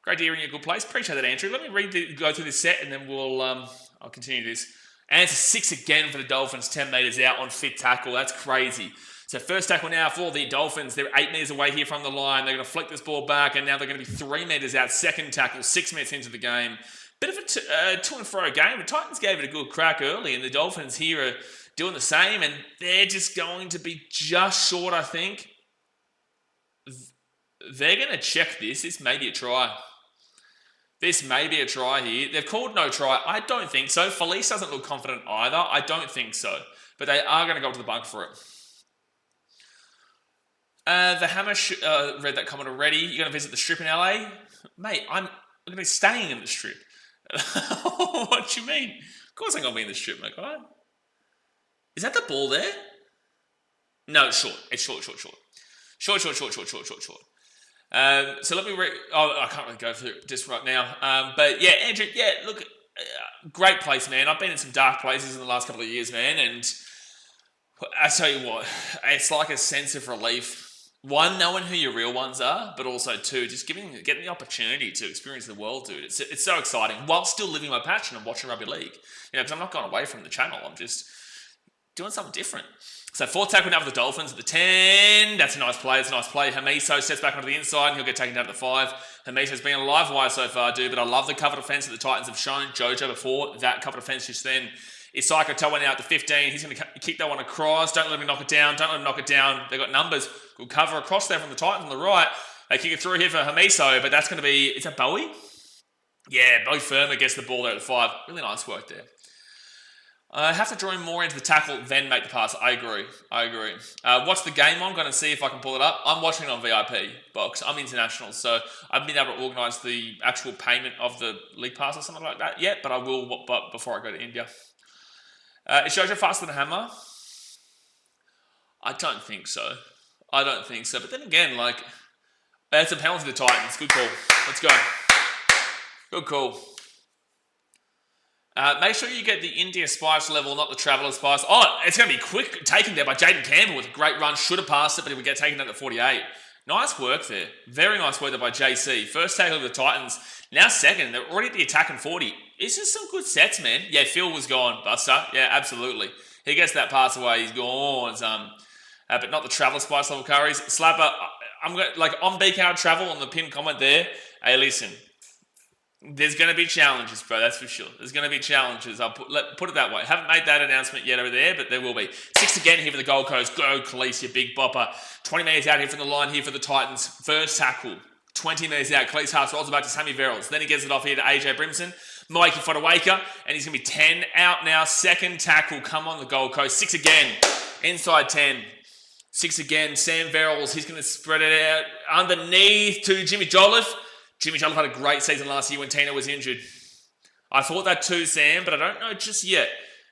Great to hear in a good place. Appreciate that, Andrew. Let me go through this set and then I'll continue this. And it's a 6 again for the Dolphins. 10 metres out on fifth tackle. That's crazy. So first tackle now for the Dolphins. They're 8 metres away here from the line. They're going to flick this ball back, and now they're going to be 3 metres out. Second tackle, 6 minutes into the game. Bit of a to and fro game. The Titans gave it a good crack early, and the Dolphins here are doing the same, and they're just going to be just short, I think. They're going to check this. This may be a try. This may be a try here. They've called no try. I don't think so. Felice doesn't look confident either. I don't think so. But they are going to go up to the bunk for it. The Hammer read that comment already. You're going to visit the Strip in LA? Mate, I'm going to be staying in the Strip. What do you mean? Of course I'm going to be in the Strip, my guy. Is that the ball there? No, it's short. It's short. Short. So let me I can't really go through this right now. But yeah, Andrew, yeah, look, great place, man. I've been in some dark places in the last couple of years, man, and I tell you what, it's like a sense of relief. One, knowing who your real ones are, but also two, just getting the opportunity to experience the world, dude. It's so exciting, while still living my passion of watching rugby league. Because I'm not going away from the channel. I'm just doing something different. So fourth tackle now for the Dolphins at the 10. That's a nice play. It's a nice play. Hamiso steps back onto the inside and he'll get taken down to the 5. Hamiso's been a live wire so far, dude, but I love the cover defense that the Titans have shown. Jojo before that cover defense just then. Isaiah Toa now at the 15. He's going to kick that one across. Don't let him knock it down. They've got numbers. Good cover across there from the Titans on the right. They kick it through here for Hamiso, but that's going to be... Is that Bowie? Yeah, Bowie Firma gets the ball there at the 5. Really nice work there. I have to draw him more into the tackle, then make the pass. I agree. What's the game on? Going to see if I can pull it up. I'm watching it on VIP box. I'm international, so I haven't been able to organise the actual payment of the league pass or something like that yet, but I will before I go to India. Is Jojo faster than Hammer? I don't think so. But then again, like, it's a penalty to the Titans. Good call. Let's go. Good call. Make sure you get the India Spice level, not the Traveller Spice. Oh, it's going to be quick. Taken there by Jaden Campbell with a great run. Should have passed it, but he would get taken down to 48. Nice work there. Very nice work there by JC. First tackle of the Titans. Now second. They're already at the attack in 40. It's just some good sets, man. Yeah, Phil was gone, Buster. Yeah, absolutely. He gets that pass away, he's gone. But not the travel spice level curries. Slapper, I'm going like on BKRtravel on the pinned comment there. Hey, listen, there's going to be challenges, bro. That's for sure. There's going to be challenges. I'll put it that way. Haven't made that announcement yet over there, but there will be. 6 again here for the Gold Coast. Go, Khalees, you big bopper. 20 metres out here from the line here for the Titans. First tackle. 20 metres out. Khalees Haas rolls it back to Sammy Verrills. Then he gets it off here to AJ Brimson. Mikey Fodawaker. And he's going to be 10 out now. Second tackle. Come on, the Gold Coast. 6 again. Inside 10. 6 again. Sam Verrills. He's going to spread it out underneath to Jimmy Jolliffe. Jimmy Jolliffe had a great season last year when Tina was injured. I thought that too, Sam, but I don't know just yet.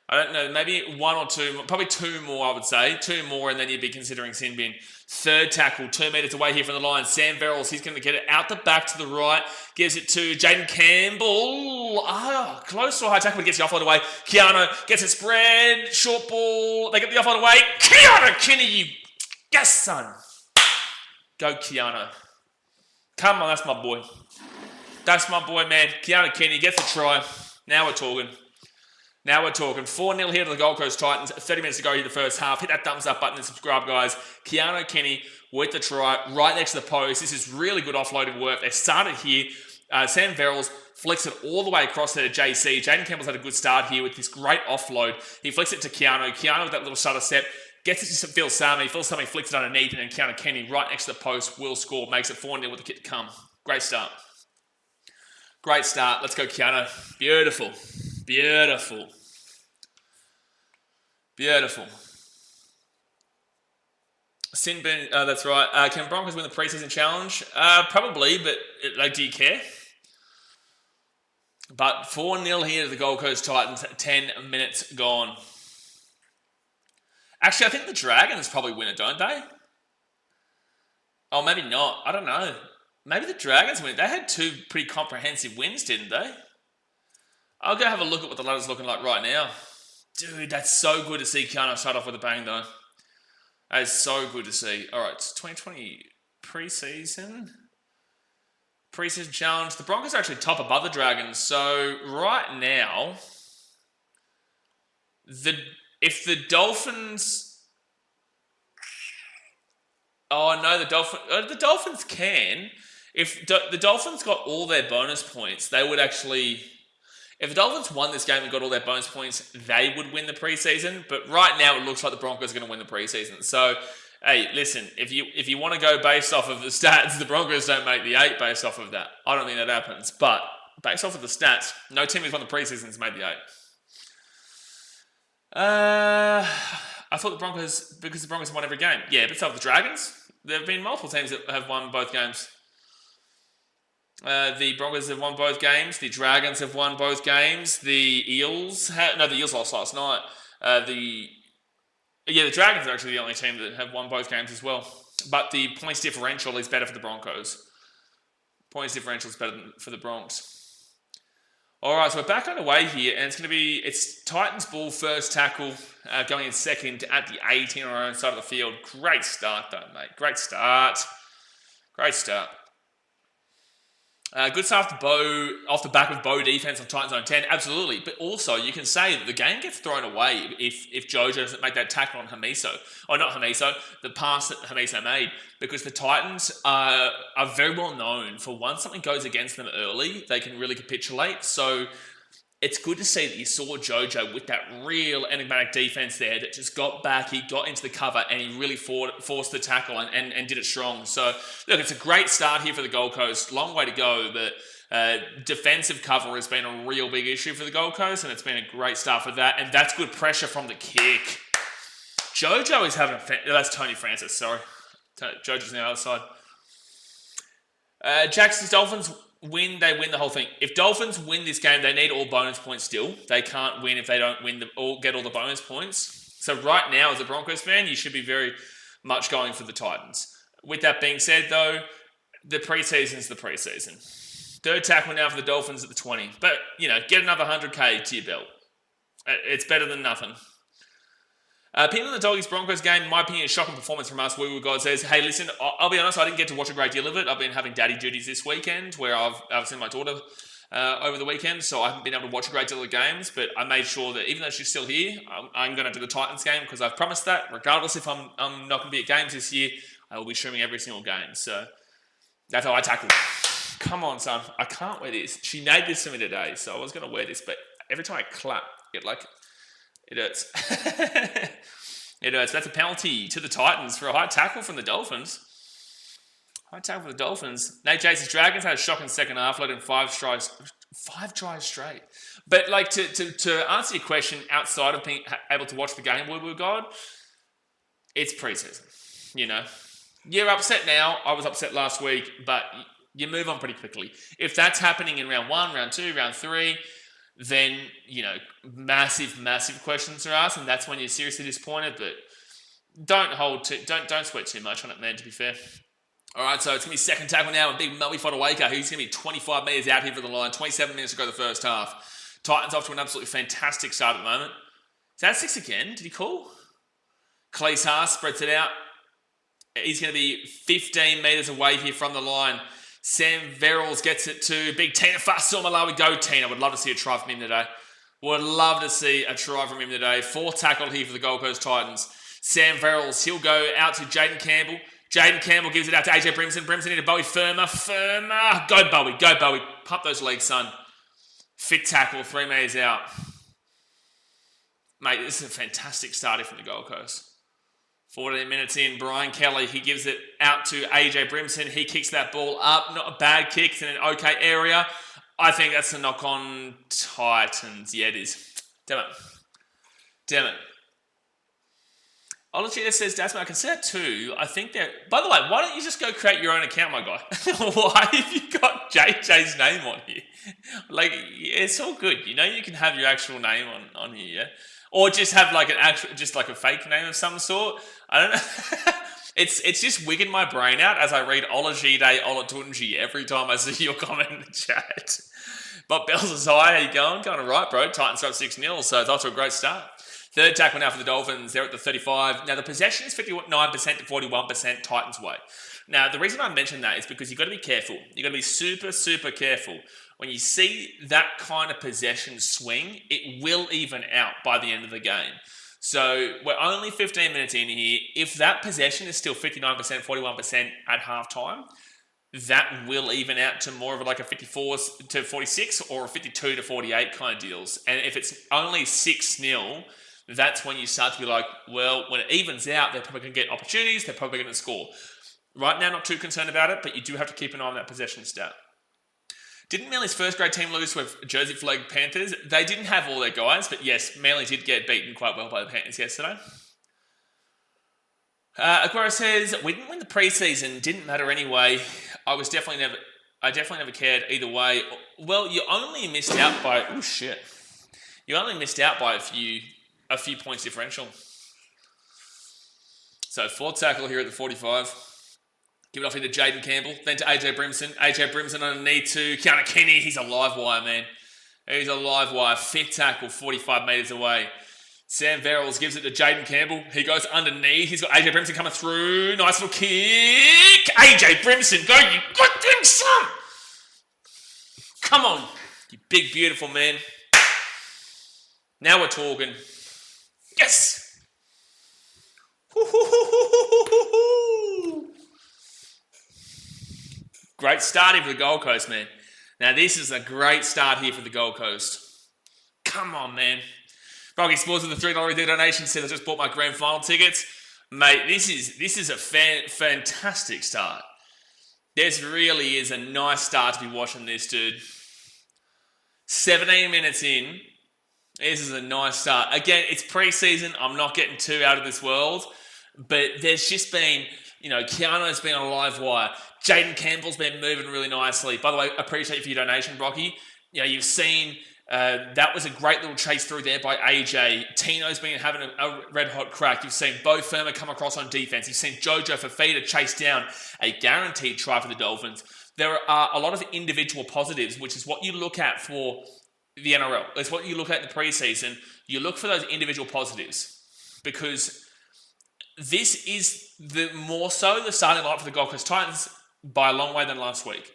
I don't know, maybe 1 or 2, probably 2 more, I would say. 2 more, and then you'd be considering sin bin. Third tackle, 2 metres away here from the line. Sam Verrills, he's going to get it out the back to the right. Gives it to Jaden Campbell. Close to a high tackle, but gets the offload away. Keanu gets it spread. Short ball. They get the offload away. Keanu Kinney, you... Yes, son. Go, Keanu. Come on, that's my boy. That's my boy, man. Keanu Kenny gets the try. Now we're talking. 4-0 here to the Gold Coast Titans. 30 minutes to go here the first half. Hit that thumbs up button and subscribe, guys. Keanu Kenny with the try right next to the post. This is really good offloading work. They started here. Sam Verrills flicks it all the way across there to JC. Jaden Campbell's had a good start here with this great offload. He flicks it to Keanu. Keanu with that little stutter step. Gets it to Phil Sami. Phil Sami flicks it underneath, and then Keanu Kenny right next to the post will score. Makes it 4-0 with the kick to come. Great start. Great start. Let's go, Keanu. Beautiful. Beautiful. Beautiful. Sinbin, that's right. Can Broncos win the preseason challenge? Probably, but do you care? But 4-0 here to the Gold Coast Titans. 10 minutes gone. Actually, I think the Dragons probably win it, don't they? Oh, maybe not. I don't know. Maybe the Dragons win it. They had 2 pretty comprehensive wins, didn't they? I'll go have a look at what the ladder's looking like right now. Dude, that's so good to see Keanu start off with a bang, though. That is so good to see. All right, it's 2020 preseason. Preseason challenge. The Broncos are actually top above the Dragons. So right now, if the Dolphins... Oh, no, the Dolphins can. If the Dolphins got all their bonus points, they would actually... If the Dolphins won this game and got all their bonus points, they would win the preseason. But right now, it looks like the Broncos are going to win the preseason. So, hey, listen, if you want to go based off of the stats, the Broncos don't make the 8 based off of that. I don't think that happens. But based off of the stats, no team who's won the preseason has made the 8. I thought the Broncos, because the Broncos have won every game. Yeah, but so have the Dragons. There have been multiple teams that have won both games. The Broncos have won both games. The Dragons have won both games. The Eels... the Eels lost last night. The Dragons are actually the only team that have won both games as well. But the points differential is better for the Broncos. Points differential is better for the Bronx. All right, so we're back underway here, and it's Titans ball, first tackle, going in second at the 18 on our own side of the field. Great start, though, mate. Great start. Good start off the back of Bo defense on Titans zone 10, absolutely. But also, you can say that the game gets thrown away if Jojo doesn't make that tackle on Hamiso. Or not Hamiso, the pass that Hamiso made. Because the Titans are very well known for once something goes against them early, they can really capitulate. So it's good to see that you saw Jojo with that real enigmatic defense there that just got back, he got into the cover, and he really forced the tackle and did it strong. So, look, it's a great start here for the Gold Coast. Long way to go, but defensive cover has been a real big issue for the Gold Coast, and it's been a great start for that. And that's good pressure from the kick. Jojo is having that's Tony Francis, sorry. Jojo's on the other side. Jackson's Dolphins... they win the whole thing. If Dolphins win this game, they need all bonus points still. They can't win if they don't get all the bonus points. So right now, as a Broncos fan, you should be very much going for the Titans. With that being said, though, the preseason's the preseason. Third tackle now for the Dolphins at the 20. But, get another 100K to your belt. It's better than nothing. Opinion on the Doggies Broncos game, my opinion, shocking performance from us. Woo Woo God says, hey, listen, I'll be honest, I didn't get to watch a great deal of it. I've been having daddy duties this weekend where I've seen my daughter over the weekend, so I haven't been able to watch a great deal of the games, but I made sure that even though she's still here, I'm going to do the Titans game because I've promised that. Regardless if I'm not going to be at games this year, I will be streaming every single game. So that's how I tackle. Come on, son. I can't wear this. She made this for me today, so I was going to wear this, but every time I clap, it hurts. It hurts. That's a penalty to the Titans for a high tackle from the Dolphins. High tackle for the Dolphins. Nate Chase's Dragons had a shocking second half, led in 5 tries straight. But like to answer your question, outside of being able to watch the game, Woodward God, it's preseason. You know, you're upset now. I was upset last week, but you move on pretty quickly. If that's happening in round 1, round 2, round 3, then, you know, massive questions are asked, and that's when you're seriously disappointed. But don't sweat too much on it, man, to be fair. All right, so it's going to be second tackle now, and big Melby Fodawaker, who's going to be 25 metres out here for the line, 27 minutes to go the first half. Titans off to an absolutely fantastic start at the moment. Is that 6 again? Did he call? Cleese Haas spreads it out. He's going to be 15 metres away here from the line. Sam Verrills gets it to Big Tina Fa'asuamaleaui. Go, Tina. Would love to see a try from him today. Would love to see a try from him today. 4th tackle here for the Gold Coast Titans. Sam Verrills, he'll go out to Jaden Campbell. Jaden Campbell gives it out to AJ Brimson. Brimson into Bowie Firma. Go, Bowie. Go, Bowie. Pump those legs, son. Fit tackle, 3 metres out. Mate, this is a fantastic start here from the Gold Coast. 14 minutes in, Brian Kelly, he gives it out to AJ Brimson. He kicks that ball up. Not a bad kick. It's in an okay area. I think that's a knock on Titans. Yeah, it is. Damn it. Olachita says, Dasman, I can see that too. I think that... By the way, why don't you just go create your own account, my guy? Why have you got JJ's name on here? Like, it's all good. You know you can have your actual name on here, yeah? Or just have like just a fake name of some sort. I don't know. It's just wigging my brain out as I read Olajide Olatunji every time I see your comment in the chat. But Bells is high. How you going? Going all right, bro. Titans are up 6-0, so it's off to a great start. 3rd tackle now for the Dolphins. They're at the 35. Now, the possession is 59% to 41% Titans way. Now, the reason I mention that is because you've got to be careful. You've got to be super careful. When you see that kind of possession swing, it will even out by the end of the game. So we're only 15 minutes in here. If that possession is still 59%, 41% at halftime, that will even out to more of like a 54 to 46 or a 52 to 48 kind of deals. And if it's only 6-0, that's when you start to be like, well, when it evens out, they're probably going to get opportunities. They're probably going to score. Right now, not too concerned about it, but you do have to keep an eye on that possession stat. Didn't Manly's first grade team lose with Jersey Flag Panthers? They didn't have all their guys, but yes, Manly did get beaten quite well by the Panthers yesterday. Aguero says, we didn't win the preseason, didn't matter anyway. I definitely never cared either way. Well, you only missed out by You only missed out by a few points differential. So 4th tackle here at the 45. Give it off into Jaden Campbell, then to AJ Brimson. AJ Brimson underneath to Keanu Kenny. He's a live wire, man. He's a live wire. 5th tackle, 45 metres away. Sam Verrills gives it to Jaden Campbell. He goes underneath. He's got AJ Brimson coming through. Nice little kick. AJ Brimson, go, you goddamn son! Come on, you big, beautiful man. Now we're talking. Yes! Great start here for the Gold Coast, man. Now, this is a great start here for the Gold Coast. Come on, man. Rocky Sports with the $3 donation said I just bought my grand final tickets. Mate, this is a fantastic start. This really is a nice start to be watching this, dude. 17 minutes in. This is a nice start. Again, it's preseason. I'm not getting too out of this world. But there's just been, Keanu's been on a live wire. Jaden Campbell's been moving really nicely. By the way, appreciate you for your donation, Brocky. You've seen that was a great little chase through there by AJ. Tino's been having a red-hot crack. You've seen Bo Firma come across on defense. You've seen Jojo Fafita chase down a guaranteed try for the Dolphins. There are a lot of individual positives, which is what you look at for the NRL. It's what you look at in the preseason. You look for those individual positives because this is more so the starting line for the Gold Coast Titans by a long way than last week.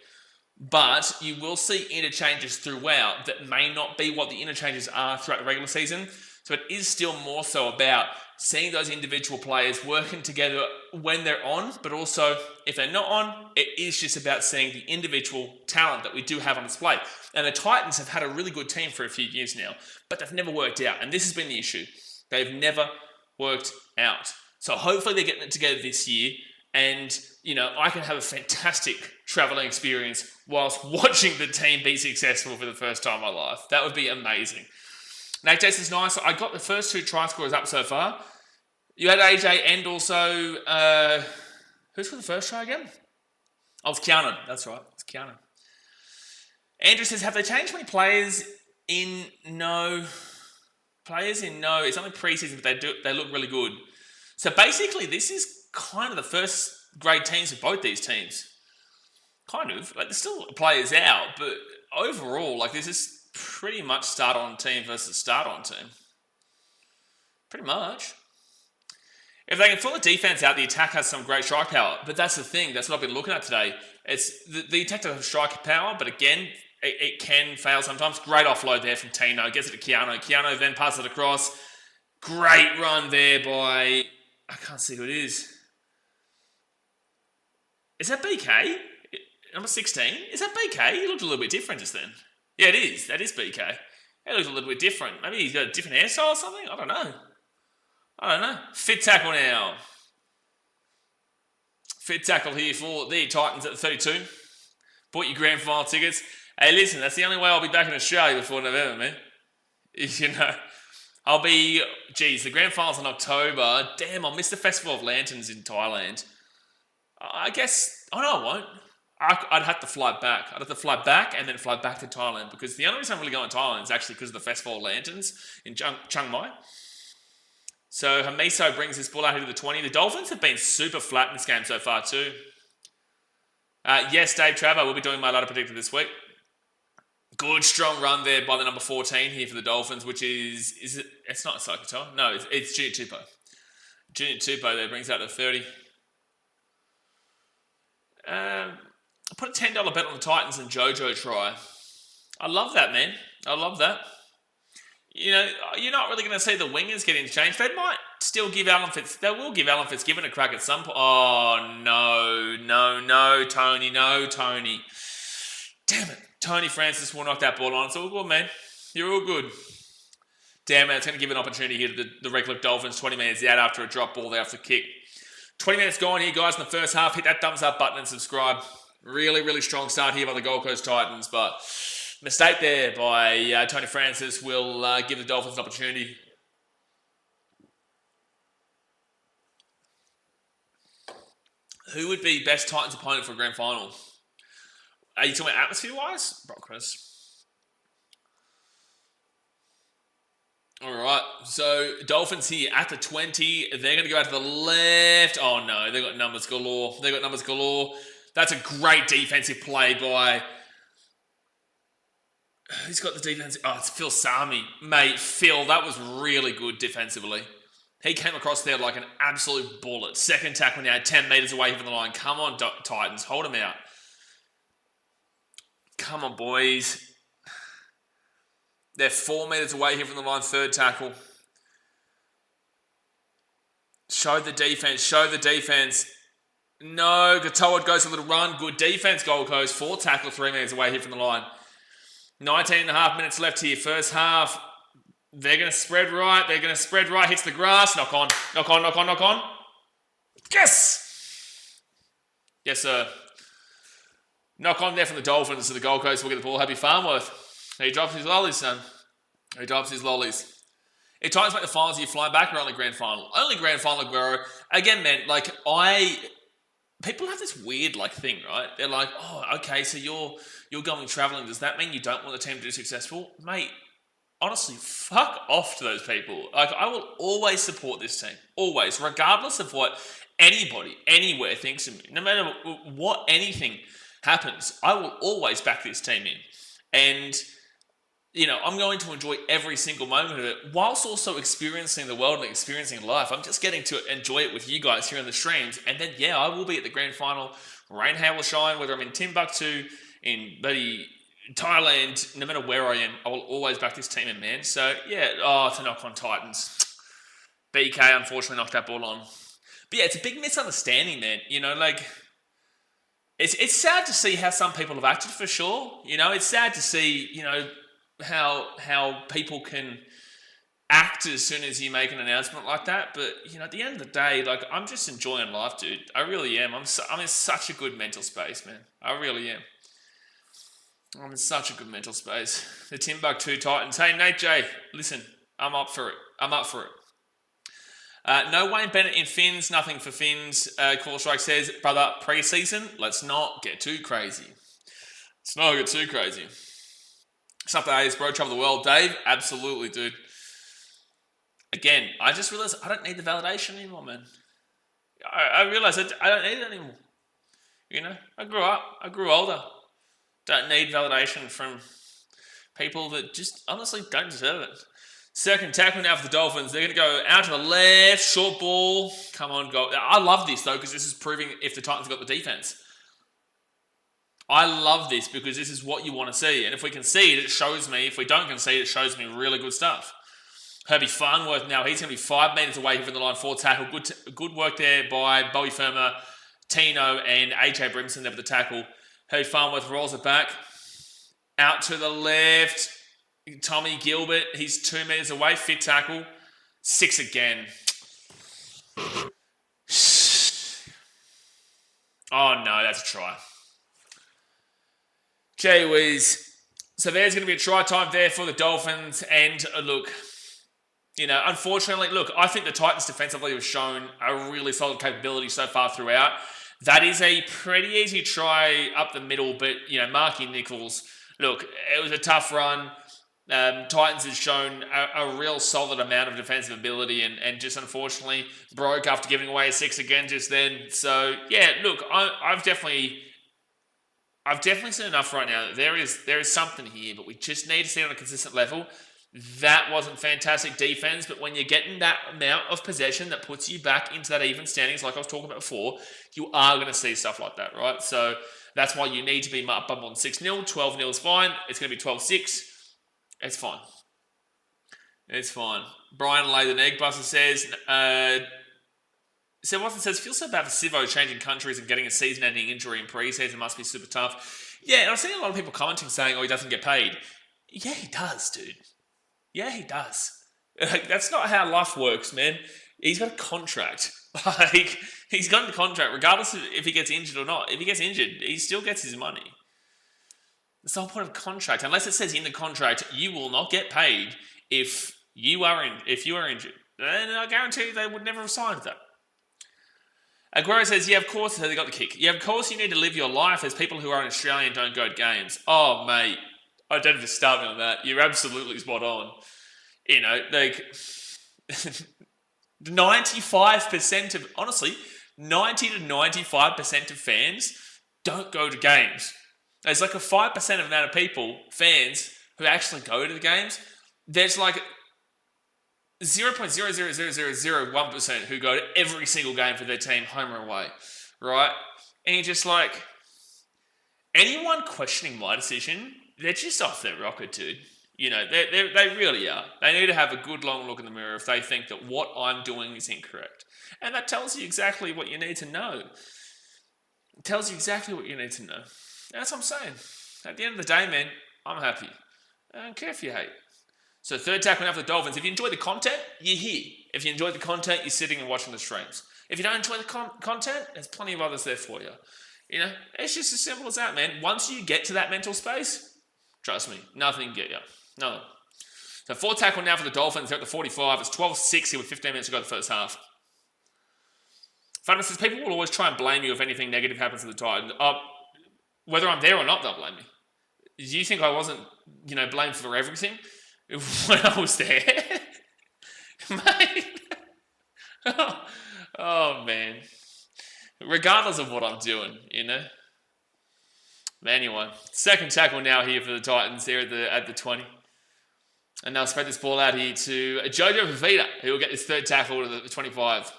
but you will see interchanges throughout that may not be what the interchanges are throughout the regular season. So it is still more so about seeing those individual players working together when they're on, but also if they're not on, it is just about seeing the individual talent that we do have on display. And the Titans have had a really good team for a few years now, but they've never worked out. And this has been the issue. They've never worked out. So hopefully they're getting it together this year. And, I can have a fantastic traveling experience whilst watching the team be successful for the first time in my life. That would be amazing. Nate Jason's nice. I got the first 2 try scorers up so far. You had AJ and also, who's for the first try again? Oh, it's Keanu. That's right. It's Keanu. Andrew says, have they changed many players in? No. Players in? No. It's only preseason, but they look really good. So basically, this is kind of the first grade teams for both these teams. Kind of. There's still players out, but overall, this is pretty much start on team versus start on team. Pretty much. If they can fill the defense out, the attack has some great strike power. But that's the thing. That's what I've been looking at today. It's the attack does have strike power, but again, it can fail sometimes. Great offload there from Tino. Gets it to Keanu. Keanu then passes it across. Great run there by... I can't see who it is. Is that BK? Number 16? Is that BK? He looked a little bit different just then. Yeah, it is. That is BK. He looks a little bit different. Maybe he's got a different hairstyle or something? I don't know. Fit tackle now. Fit tackle here for the Titans at the 32. Bought your grand final tickets. Hey, listen, that's the only way I'll be back in Australia before November, man. I'll be... Geez, the grand final's in October. Damn, I'll miss the Festival of Lanterns in Thailand. I guess... Oh, no, I won't. I'd have to fly back. I'd have to fly back and then fly back to Thailand because the only reason I'm really going to Thailand is actually because of the Festival of Lanterns in Chiang Mai. So Hamiso brings this ball out here to the 20. The Dolphins have been super flat in this game so far too. Yes, Dave Trav, we'll be doing my ladder predictor this week. Good strong run there by the number 14 here for the Dolphins, which is it? It's not Sokoto. No, it's Junior Tupou. Junior Tupou there brings out the 30. I put a $10 bet on the Titans and JoJo try. I love that, man. I love that. You're not really going to see the wingers get interchanged. They might still give Alan They will give Alan Fitzgibbon a crack at some point. Oh, no, Tony. No, Tony. Damn it. Tony Francis will knock that ball on. It's all good, man. You're all good. Damn it. It's going to give an opportunity here to the Redcliffe Dolphins. 20 minutes out after a drop ball there after the kick. 20 minutes gone here, guys, in the first half. Hit that thumbs up button and subscribe. Really, really strong start here by the Gold Coast Titans, but mistake there by Tony Francis will give the Dolphins an opportunity. Who would be best Titans opponent for a grand final? Are you talking about atmosphere-wise? Broncos. All right, so Dolphins here at the 20. They're going to go out to the left. Oh, no, they've got numbers galore. That's a great defensive play by... Who's got the defense? Oh, it's Phil Sami. Mate, Phil, that was really good defensively. He came across there like an absolute bullet. Second tackle now, 10 metres away from the line. Come on, Titans, hold him out. Come on, boys. They're 4 metres away here from the line. Third tackle. Show the defence. No, Gatoa goes a little run. Good defence, Gold Coast. 4 tackle, 3 metres away here from the line. 19 and a half minutes left here. First half. They're going to spread right. Hits the grass. Knock on. Yes! Yes, sir. Knock on there from the Dolphins to the Gold Coast. We'll get the ball. Happy Farnworth. He drops his lollies, son. If Titans make the finals, you fly back or only grand final? Only grand final, Aguero. Again, man, people have this weird thing, right? They're like, oh, okay, so you're going traveling. Does that mean you don't want the team to be successful? Mate, honestly, fuck off to those people. I will always support this team. Always. Regardless of what anybody, anywhere thinks of me. No matter what anything happens, I will always back this team in. And... I'm going to enjoy every single moment of it whilst also experiencing the world and experiencing life. I'm just getting to enjoy it with you guys here in the streams. And then, I will be at the grand final. Rain, hail, or shine, whether I'm in Timbuktu, in bloody Thailand, no matter where I am, I will always back this team in, man. So, yeah, to knock on Titans. BK, unfortunately, knocked that ball on. But yeah, it's a big misunderstanding, man. You know, like, it's sad to see how some people have acted, for sure. You know, it's sad to see, you know, how people can act as soon as you make an announcement like that. But, you know, at the end of the day, like, I'm just enjoying life, dude. I really am. I'm in such a good mental space, man. I really am. I'm in such a good mental space. The Timbuktu Titans. Hey, Nate J, listen, I'm up for it. I'm up for it. No Wayne Bennett in Finns, nothing for Finns. Call Strike says, brother, pre-season, let's not get too crazy. Let's not get too crazy. Sup, Dave, bro, travel the world. Dave, absolutely, dude. Again, I just realised I don't need the validation anymore, man. I realised I don't need it anymore. You know, I grew up. I grew older. Don't need validation from people that just honestly don't deserve it. Second tackle now for the Dolphins. They're going to go out to the left, short ball. Come on, go. I love this, though, because this is proving if the Titans have got the defense. I love this because this is what you want to see. And if we concede, it shows me. If we don't concede, it shows me really good stuff. Herbie Farnworth now, he's going to be 5 metres away from the line for tackle. Good work there by Bowie Firma, Tino, and AJ Brimson there with the tackle. Herbie Farnworth rolls it back. Out to the left. Tommy Gilbert, he's 2 metres away. Fit tackle. 6 again. Oh, no, that's a try. Gee whiz. So there's going to be a try time there for the Dolphins. And look, you know, unfortunately, look, I think the Titans defensively have shown a really solid capability so far throughout. That is a pretty easy try up the middle, but, you know, Marky Nichols, look, it was a tough run. Titans has shown a real solid amount of defensive ability and just unfortunately broke after giving away a 6 again just then. So, yeah, look, I've definitely seen enough right now. There is something here, but we just need to see it on a consistent level. That wasn't fantastic defense, but when you're getting that amount of possession that puts you back into that even standings, like I was talking about before, you are going to see stuff like that, right? So that's why you need to be up on 6-0. 12-0 is fine. It's going to be 12-6. It's fine. It's fine. Brian Lathan Eggbuster says, Watson says, feels so bad for Sivo changing countries and getting a season-ending injury in pre-season must be super tough. Yeah, and I've seen a lot of people commenting saying, he doesn't get paid. Yeah, he does, dude. Yeah, he does. Like, that's not how life works, man. He's got a contract. Like, he's got a contract, regardless of if he gets injured or not. If he gets injured, he still gets his money. That's the whole point of contract. Unless it says in the contract, you will not get paid if you are injured. And I guarantee you they would never have signed that. Aguero says, yeah, of course, they got the kick. Yeah, of course you need to live your life as people who are in Australia and don't go to games. Oh, mate. I don't have to start me on that. You're absolutely spot on. You know, like 95% of, honestly, 90 to 95% of fans don't go to games. There's like a 5% amount of people, fans, who actually go to the games. There's like 0.00001% who go to every single game for their team, home or away, right? And you're just like, anyone questioning my decision, they're just off their rocker, dude. You know, they really are. They need to have a good long look in the mirror if they think that what I'm doing is incorrect. And that tells you exactly what you need to know. It tells you exactly what you need to know. That's what I'm saying. At the end of the day, man, I'm happy. I don't care if you hate. So third tackle now for the Dolphins. If you enjoy the content, you're here. If you enjoy the content, you're sitting and watching the streams. If you don't enjoy the content, there's plenty of others there for you. You know, it's just as simple as that, man. Once you get to that mental space, trust me, nothing can get you. Nothing. So fourth tackle now for the Dolphins. They're at the 45. It's 12-6 here with 15 minutes to go in the first half. Funny says, people will always try and blame you if anything negative happens to the Titans. Whether I'm there or not, they'll blame me. Do you think I wasn't, blamed for everything when I was there? Mate. Oh, man. Regardless of what I'm doing, But anyway, second tackle now here for the Titans here at the 20. And they'll spread this ball out here to Jojo Fafita, who will get this third tackle to the 25.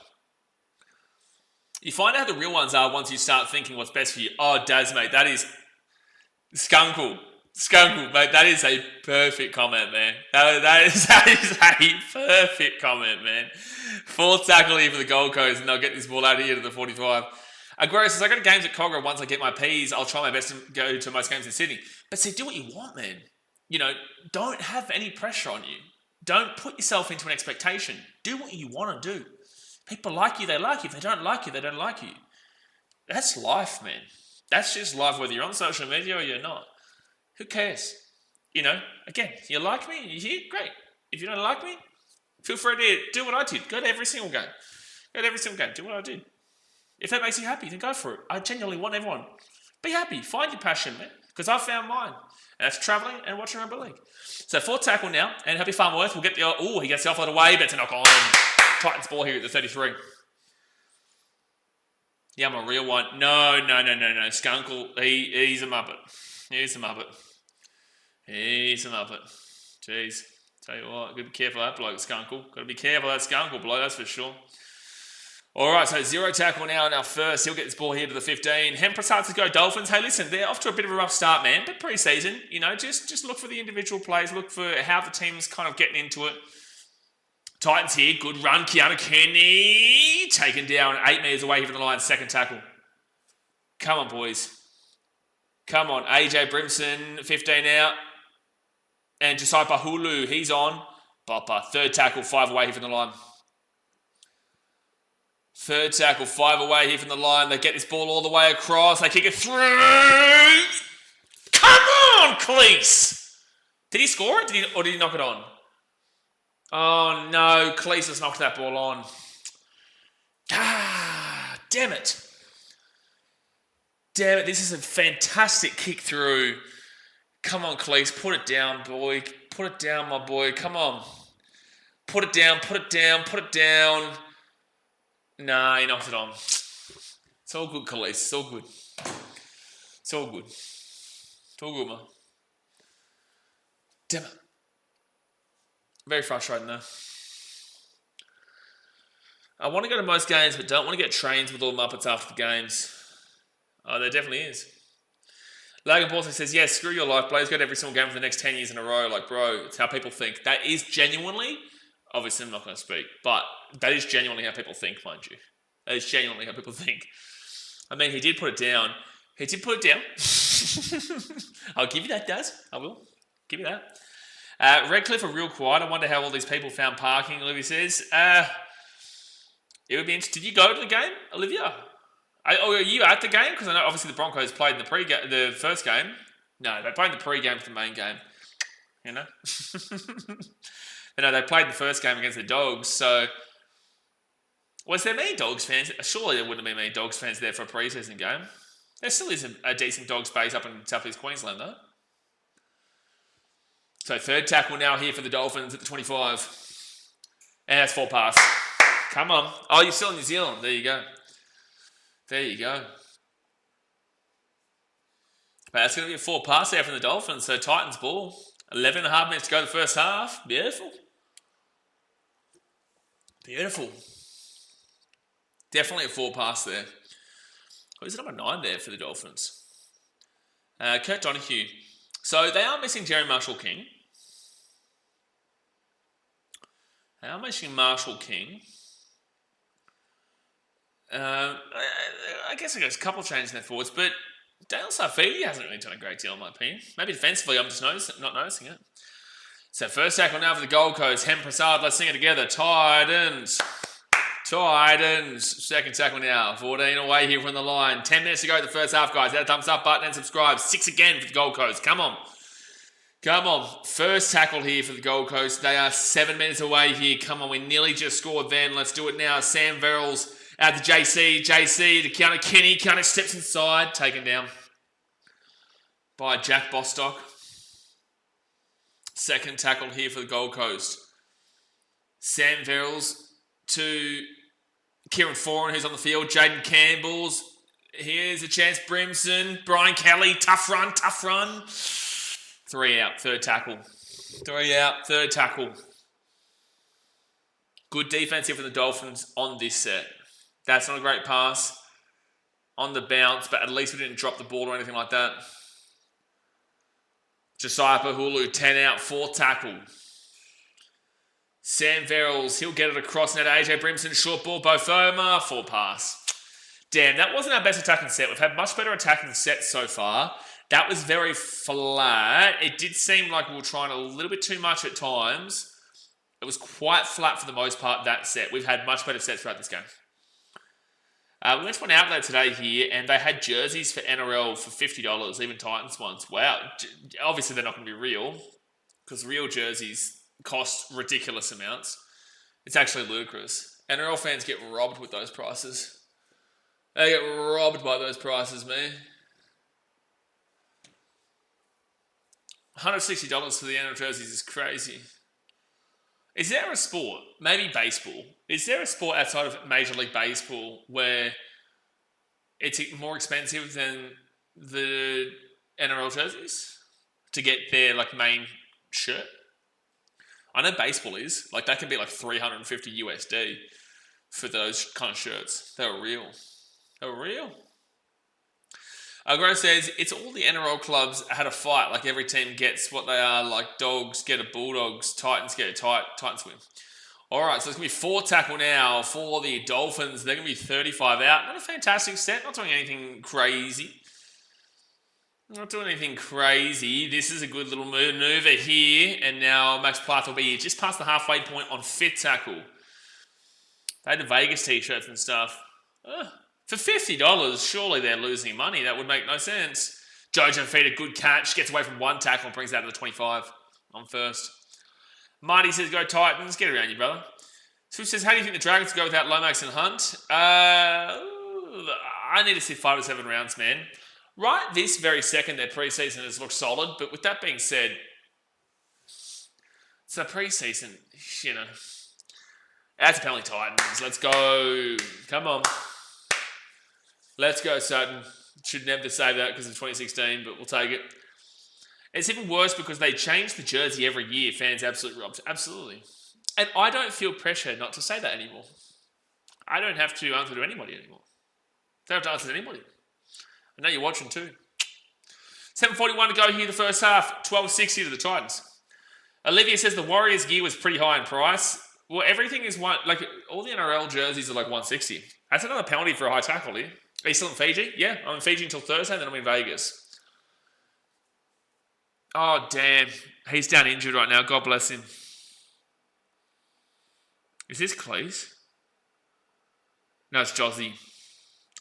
You find out how the real ones are once you start thinking what's best for you. Oh, Daz, mate, that is Skunkle, mate, that is a perfect comment, man. That is a perfect comment, man. Fourth tackle here for the Gold Coast, and they'll get this ball out here to the 45. Gross says, I got games at Cogra. Once I get my P's, I'll try my best to go to most games in Sydney. But see, do what you want, man. You know, don't have any pressure on you. Don't put yourself into an expectation. Do what you want to do. People like you, they like you. If they don't like you, they don't like you. That's life, man. That's just life, whether you're on social media or you're not. Who cares? You know, again, you like me, you're here, great. If you don't like me, feel free to do what I did. Go to every single game. Do what I did. If that makes you happy, then go for it. I genuinely want everyone. Be happy. Find your passion, man. Because I found mine. And that's travelling and watching rugby league. So fourth tackle now. And Happy Farmworth will get the... Oh, he gets the offload away, but it's a knock on. Titans ball here at the 33. Yeah, I'm a real one. No. Skunkle, he's a muppet. He's a muppet. Jeez. Tell you what, gotta be careful of that bloke, Skunkle. Gotta be careful of that Skunkle bloke, that's for sure. Alright, so zero tackle now in our first. He'll get this ball here to the 15. Hempra starts to go Dolphins. Hey, listen, they're off to a bit of a rough start, man. But pre-season, you know, just look for the individual plays. Look for how the team's kind of getting into it. Titans here. Good run. Keanu Kenny taken down 8 metres away here from the line. Second tackle. Come on, boys. Come on. AJ Brimson, 15 out. And Josiah Pahulu, he's on. Bopper. Third tackle, 5 away here from the line. Third tackle, 5 away here from the line. They get this ball all the way across. They kick it through. Come on, Cleese. Did he score it? Or did he knock it on? Oh, no. Cleese has knocked that ball on. Ah, damn it. Damn it. This is a fantastic kick through. Come on, Cleese. Put it down, boy. Put it down, my boy. Come on. Put it down. Nah, he knocked it on. It's all good, Khalees. It's all good, man. Damn it. Very frustrating, though. I want to go to most games, but don't want to get trains with all Muppets after the games. Oh, there definitely is. Logan Paulson says, yes, screw your life, Blaze. Go to every single game for the next 10 years in a row. Like, bro, it's how people think. That is genuinely... Obviously, I'm not going to speak, but that is genuinely how people think, mind you. That is genuinely how people think. I mean, he did put it down. I'll give you that, Daz. I will. Give you that. Redcliffe are real quiet. I wonder how all these people found parking, Olivia says. It would be interesting. Did you go to the game, Olivia? Are you at the game? Because I know, obviously, the Broncos played in the first game. No, they played in the pre-game for the main game. You know? You know, they played the first game against the Dogs, so... Was there many Dogs fans? Surely there wouldn't have been many Dogs fans there for a pre-season game. There still is a decent Dogs base up in South East Queensland, though. So third tackle now here for the Dolphins at the 25. And that's 4 pass. Come on. Oh, you're still in New Zealand. There you go. But that's going to be a 4 pass there from the Dolphins. So Titans ball. 11 and a half minutes to go the first half. Beautiful. Definitely a 4 pass there. Who's number 9 there for the Dolphins? Kurt Donahue. So they are missing Jerry Marshall-King. I guess there's a couple of changes in their forwards, but Dale Safidi hasn't really done a great deal in my opinion. Maybe defensively I'm just not noticing it. So first tackle now for the Gold Coast. Hem Prasad, let's sing it together. Titans. Second tackle now. 14 away here from the line. 10 minutes to go the first half, guys. Hit that thumbs up button and subscribe. 6 again for the Gold Coast. Come on. First tackle here for the Gold Coast. They are 7 minutes away here. Come on, we nearly just scored then. Let's do it now. Sam Verrills out to JC. JC to Keanu Kenny. Keanu steps inside. Taken down by Jack Bostock. Second tackle here for the Gold Coast. Sam Verrills to Kieran Foran, who's on the field. Jaden Campbell's. Here's a chance. Brimson. Brian Kelly. Tough run. 3 out. Third tackle. Good defense here for the Dolphins on this set. That's not a great pass on the bounce, but at least we didn't drop the ball or anything like that. Josiah Pahulu, 10 out, 4 tackle. Sam Verrills, he'll get it across now to AJ Brimson. Short ball, Bothoma, 4 pass. Damn, that wasn't our best attacking set. We've had much better attacking sets so far. That was very flat. It did seem like we were trying a little bit too much at times. It was quite flat for the most part, that set. We've had much better sets throughout this game. We went to an outlet today here, and they had jerseys for NRL for $50, even Titans ones. Wow. Obviously, they're not going to be real, because real jerseys cost ridiculous amounts. It's actually ludicrous. NRL fans get robbed with those prices. They get robbed by those prices, man. $160 for the NRL jerseys is crazy. Is there a sport, maybe baseball, is there a sport outside of Major League Baseball where it's more expensive than the NRL jerseys to get their main shirt? I know baseball is. That can be $350 USD for those kind of shirts. They're real. They're real. Agro says, it's all the NRL clubs had a fight. Every team gets what they are. Dogs get a Bulldogs, Titans get a Titans win. All right, so it's going to be 4 tackle now for the Dolphins. They're going to be 35 out. Not a fantastic set. Not doing anything crazy. Not doing anything crazy. This is a good little maneuver here. And now Max Plath will be just past the halfway point on 5th tackle. They had the Vegas t-shirts and stuff. For $50, surely they're losing money. That would make no sense. Jojo feed a good catch. Gets away from 1 tackle and brings that to the 25 on 1st. Marty says, go Titans. Get around you, brother. Swift says, how do you think the Dragons go without Lomax and Hunt? I need to see 5 to 7 rounds, man. Right this very second, their preseason has looked solid. But with that being said, it's a preseason, That's a penalty Titans. Let's go. Come on. Let's go, Sutton. Should never say that because of 2016, but we'll take it. It's even worse because they change the jersey every year. Fans absolutely robbed. Absolutely. And I don't feel pressure not to say that anymore. I don't have to answer to anybody anymore. Don't have to answer to anybody. I know you're watching too. 7:41 to go here the first half. 12.60 to the Titans. Olivia says the Warriors gear was pretty high in price. Well, everything is all the NRL jerseys are $160. That's another penalty for a high tackle here. Are you still in Fiji? Yeah, I'm in Fiji until Thursday, then I'm in Vegas. Oh, damn. He's down injured right now. God bless him. Is this Cleese? No, it's Jozzy.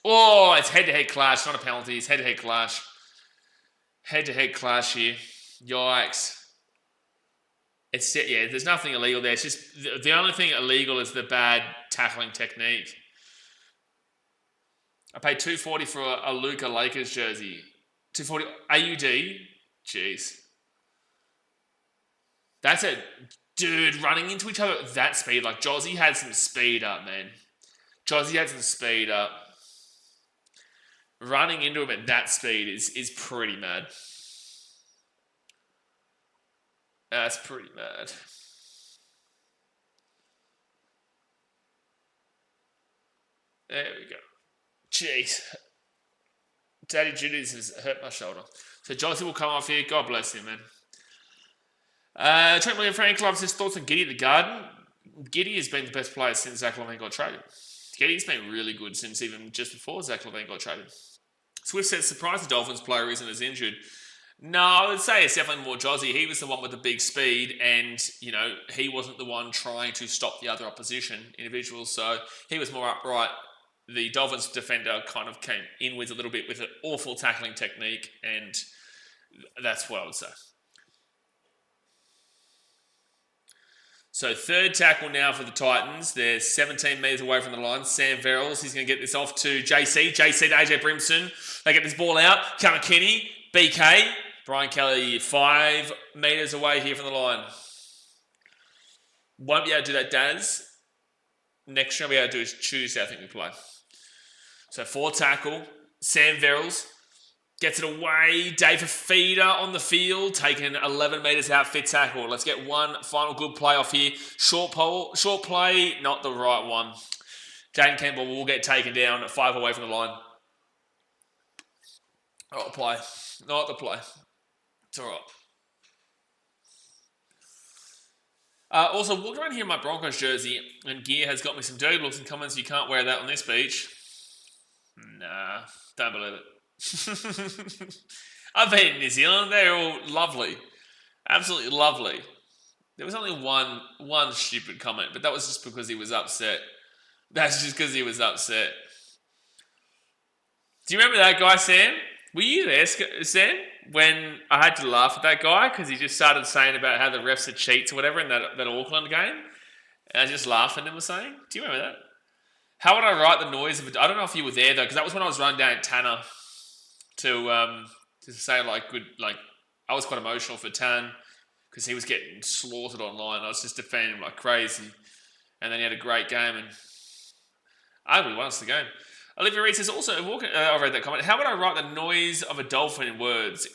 Oh, it's head-to-head clash, not a penalty. It's head-to-head clash. Head-to-head clash here. Yikes. There's nothing illegal there. It's just the only thing illegal is the bad tackling technique. I paid $240 for a Luca Lakers jersey. $240 AUD. Jeez. That's a dude running into each other at that speed. Jozzy had some speed up, man. Jozzy had some speed up. Running into him at that speed is pretty mad. That's pretty mad. There we go. Jeez. Daddy Judy's has hurt my shoulder. So Jossie will come off here. God bless him, man. Trent William Frank Club says thoughts on Giddy at the Garden. Giddy has been the best player since Zach Levine got traded. Giddy's been really good since even just before Zach Levine got traded. Swift says, surprised the Dolphins player isn't as injured. No, I would say it's definitely more Jozzy. He was the one with the big speed and, he wasn't the one trying to stop the other opposition individuals. So he was more upright. The Dolphins defender kind of came in with a little bit with an awful tackling technique, and that's what I would say. So 3rd tackle now for the Titans. They're 17 metres away from the line. Sam Verrills, he's going to get this off to JC. JC to AJ Brimson. They get this ball out. Kamakini, BK. Brian Kelly, 5 metres away here from the line. Won't be able to do that, Daz. Next show we able to do is Tuesday, I think we play. So 4 tackle. Sam Verrills gets it away. Dave Feeder on the field, taking 11 metres out, 5th tackle. Let's get one final good play off here. Short play, not the right one. Jaden Campbell will get taken down at 5 away from the line. Not the play. It's all right. Also, walking around here in my Broncos jersey, and gear has got me some dirty looks and comments. You can't wear that on this beach. Nah, don't believe it. I've been in New Zealand. They're all lovely. Absolutely lovely. There was only one stupid comment, but that was just because he was upset. That's just because he was upset. Do you remember that guy, Sam? Were you there, Sam, when I had to laugh at that guy because he just started saying about how the refs are cheats or whatever in that Auckland game? And I just laughed at him was saying. Do you remember that? How would I write the noise of it? I don't know if you were there though, because that was when I was running down at Tanner to say I was quite emotional for Tan because he was getting slaughtered online. I was just defending him like crazy, and then he had a great game and arguably won us the game. Olivia Reed says also, I read that comment, how would I write the noise of a dolphin in words?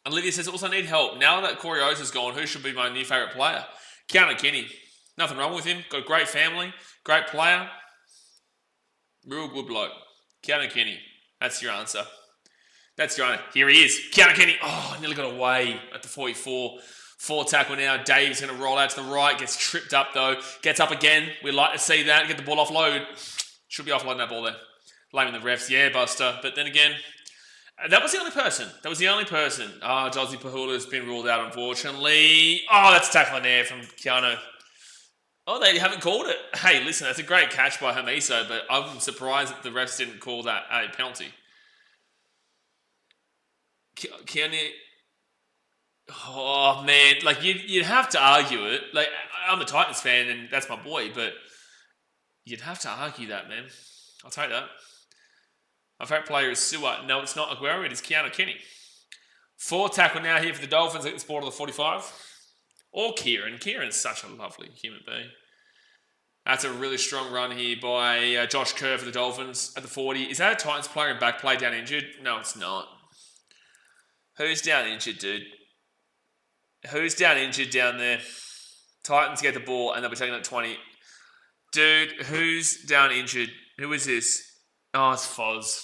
Olivia says, also need help. Now that Corey Oates is gone, who should be my new favourite player? Keanu Kenny. Nothing wrong with him. Got a great family. Great player. Real good bloke. Keanu Kenny. That's your answer. That's your answer. Here he is. Keanu Kenny. Oh, nearly got away at the 44. 4 tackle now. Dave's going to roll out to the right. Gets tripped up though. Gets up again. We'd like to see that. Get the ball offload. Should be offloading that ball there. Blaming the refs. Yeah, Buster. But then again, that was the only person. Josie Pahula's been ruled out, unfortunately. Oh, that's a tackle in there from Keanu. Oh, they haven't called it. Hey, listen, that's a great catch by Hamiso, but I'm surprised that the refs didn't call that a penalty. Keanu... Oh, man, like, you'd have to argue it. Like, I'm a Titans fan, and that's my boy, but you'd have to argue that, man. I'll take that. My favourite player is Suat. No, it's not Aguero, it is Keanu Kenny. 4 tackle now here for the Dolphins at the sport of the 45. Or Kieran. Kieran's such a lovely human being. That's a really strong run here by Josh Kerr for the Dolphins at the 40. Is that a Titans player in back play down injured? No, it's not. Who's down injured, dude? Who's down injured down there? Titans get the ball and they'll be taking it at 20. Dude, who's down injured? Who is this? Oh, it's Foz.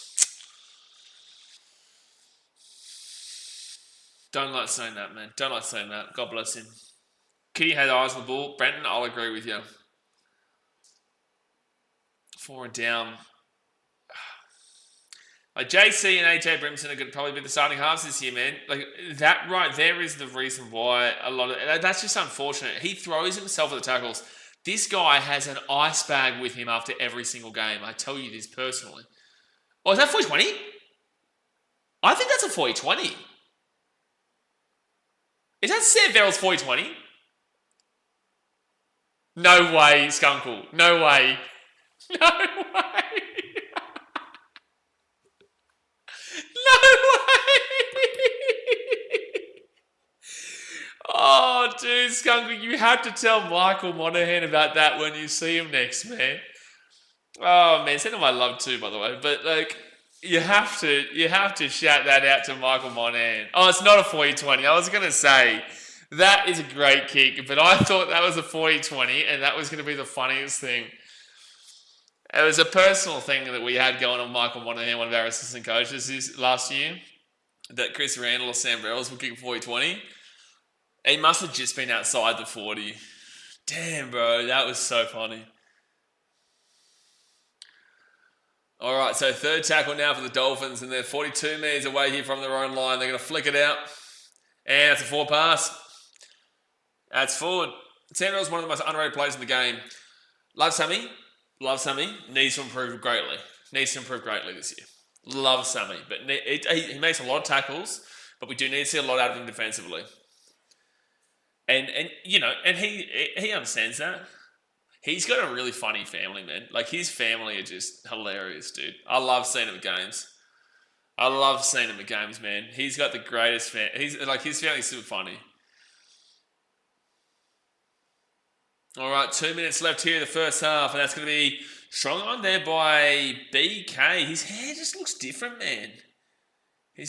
Don't like saying that, man. Don't like saying that. God bless him. Kitty had eyes on the ball. Brenton, I'll agree with you. 4 and down. Like JC and AJ Brimson are going to probably be the starting halves this year, man. Like that right there is the reason why a lot of that's just unfortunate. He throws himself at the tackles. This guy has an ice bag with him after every single game. I tell you this personally. Oh, is that 40-20? I think that's a 40-20. Is that Sam Verrill's 40-20? No way, Skunkle. No way. No way. No way. Oh, dude, Skunkle, you have to tell Michael Monaghan about that when you see him next, man. Oh, man, send him my love too, by the way. But, like, you have to shout that out to Michael Monaghan. Oh, it's not a 40-20. I was going to say, that is a great kick, but I thought that was a 40-20, and that was going to be the funniest thing. It was a personal thing that we had going on Michael Monaghan, one of our assistant coaches last year, that Chris Randall or Sam Brells would kick 40-20. He must have just been outside the 40. Damn, bro, that was so funny. All right, so 3rd tackle now for the Dolphins, and they're 42 metres away here from their own line. They're going to flick it out, and it's a 4 pass. That's forward. Sam Brells is one of the most underrated players in the game. Love Sammy. Needs to improve greatly. This year. Love Sammy. But he makes a lot of tackles, but we do need to see a lot out of him defensively. And you know, and he understands that. He's got a really funny family, man. Like, his family are just hilarious, dude. I love seeing him at games. Man. He's got the greatest his family's super funny. All right, 2 minutes left here in the first half, and that's going to be strong on there by BK. His hair just looks different, man. And